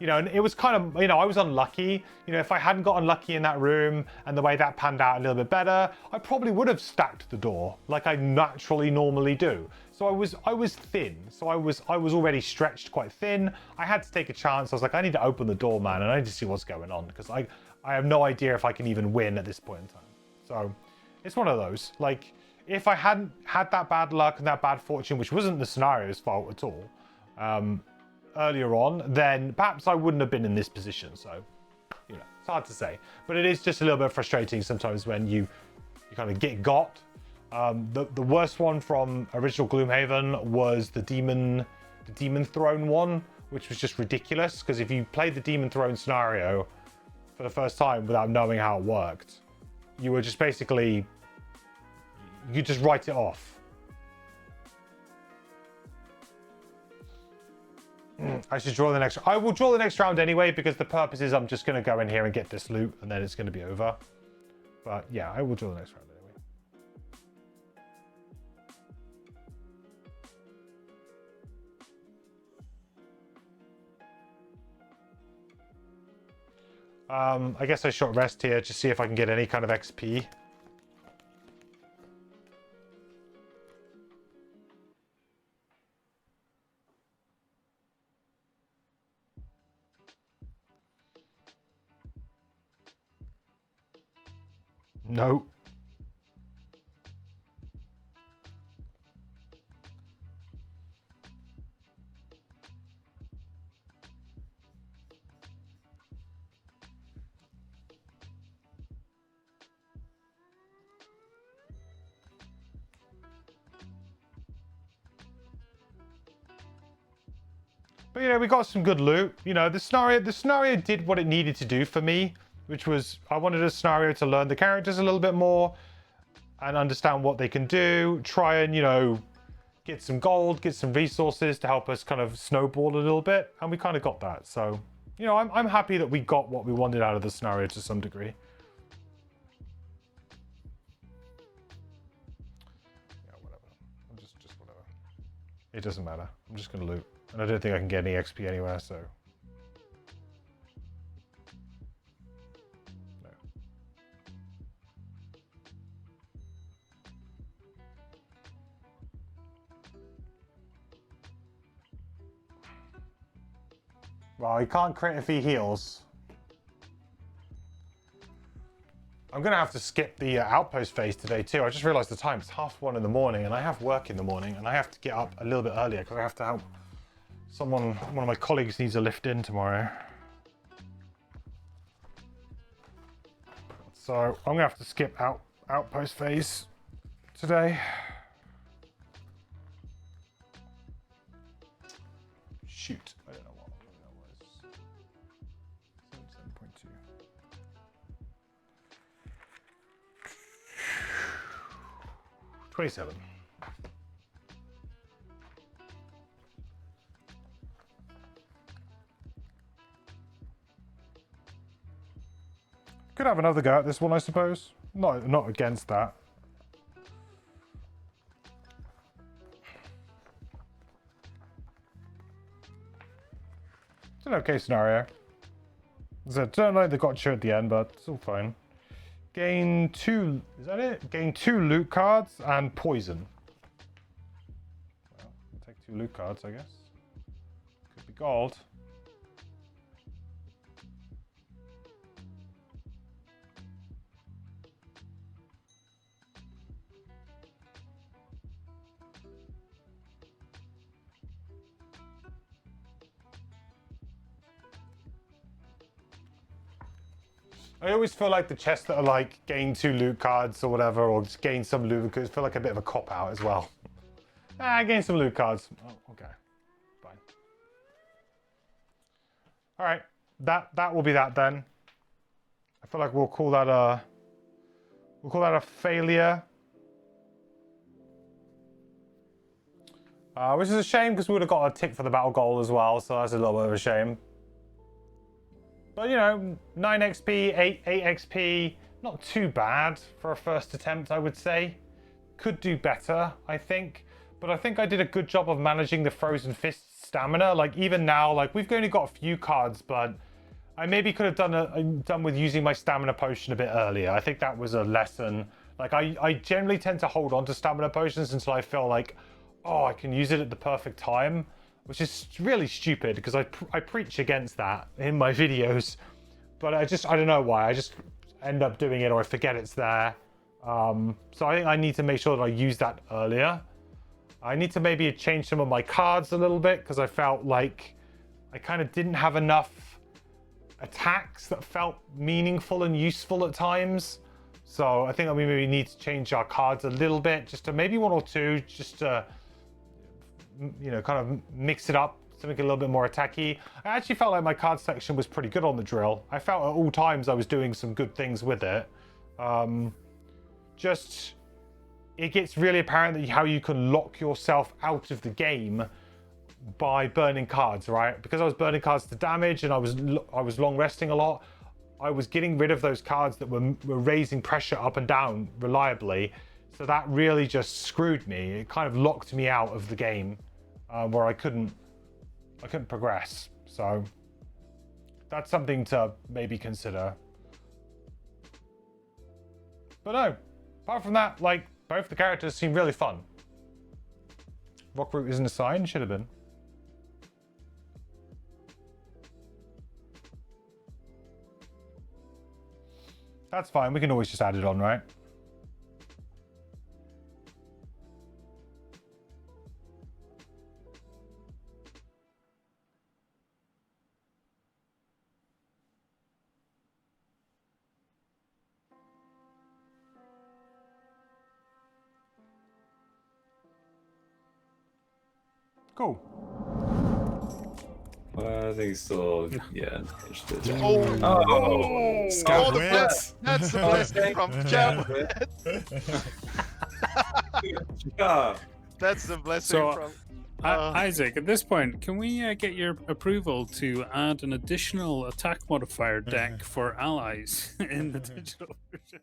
and it was kind of, I was unlucky. If I hadn't got unlucky in that room and the way that panned out a little bit better, I probably would have stacked the door like I naturally normally do. So I was thin. So I was already stretched quite thin. I had to take a chance. I was like, I need to open the door, man, and I need to see what's going on, because I have no idea if I can even win at this point in time. So it's one of those. Like, if I hadn't had that bad luck and that bad fortune, which wasn't the scenario's fault at all, earlier on, then perhaps I wouldn't have been in this position. So, it's hard to say. But it is just a little bit frustrating sometimes when you kind of get got. The worst one from original Gloomhaven was the Demon Throne one, which was just ridiculous, because if you played the Demon Throne scenario for the first time without knowing how it worked, you were just basically, you just write it off. I should draw the next. I will draw the next round anyway, because the purpose is I'm just going to go in here and get this loot, and then it's going to be over. But yeah, I will draw the next round anyway. I guess I short rest here to see if I can get any kind of XP. No. But we got some good loot. The scenario did what it needed to do for me, which was, I wanted a scenario to learn the characters a little bit more and understand what they can do, try and, get some gold, get some resources to help us kind of snowball a little bit, and we kind of got that. So, I'm happy that we got what we wanted out of the scenario to some degree. Yeah, whatever. Just whatever. It doesn't matter. I'm just going to loot. And I don't think I can get any XP anywhere, so... No. Well, you can't crit if he heals. I'm going to have to skip the outpost phase today too. I just realized the time. It's 1:30 in the morning and I have work in the morning and I have to get up a little bit earlier because I have to help someone, one of my colleagues needs a lift in tomorrow. So I'm going to have to skip outpost phase today. Shoot. I don't know what that was. 7.2. $27. Could have another go at this one, I suppose. Not against that. It's an okay scenario. It's a turn like they got you at the end, but it's all fine. Gain 2, is that it? Gain 2 loot cards and poison. Well, I'll take 2 loot cards, I guess. Could be gold. I always feel like the chests that are like gain 2 loot cards or whatever, or just gain some loot cards, feel like a bit of a cop out as well. Gain some loot cards. Oh, okay, fine. All right, that will be that then. I feel like we'll call that a failure. Which is a shame because we would have got a tick for the battle goal as well, so that's a little bit of a shame. But, you know, 9 XP, 8 XP, not too bad for a first attempt, I would say. Could do better, I think. But I think I did a good job of managing the Frozen Fist stamina. Like, even now, like, we've only got a few cards, but I maybe could have done with using my stamina potion a bit earlier. I think that was a lesson. Like, I generally tend to hold on to stamina potions until I feel like, oh, I can use it at the perfect time. Which is really stupid because I preach against that in my videos, but I don't know why. I just end up doing it or I forget it's there. So I think I need to make sure that I use that earlier. I need to maybe change some of my cards a little bit because I felt like I kind of didn't have enough attacks that felt meaningful and useful at times. So I think we maybe need to change our cards a little bit, just to maybe 1 or 2, just to, you know, kind of mix it up, something a little bit more attacky. I actually felt like my card selection was pretty good on the drill. I felt at all times I was doing some good things with it. It gets really apparent that how you can lock yourself out of the game by burning cards, right? Because I was burning cards to damage and I was long resting a lot, I was getting rid of those cards that were raising pressure up and down reliably. So that really just screwed me. It kind of locked me out of the game where I couldn't progress. So that's something to maybe consider. But no, apart from that, like, both the characters seem really fun. Rockroot isn't a sign, should have been. That's fine, we can always just add it on, right? Cool. I think so. Yeah. Oh, Scout the wins. that's the blessing from Jam. Yeah. That's the blessing So, from. Isaac, at this point, can we get your approval to add an additional attack modifier deck for allies in the digital version?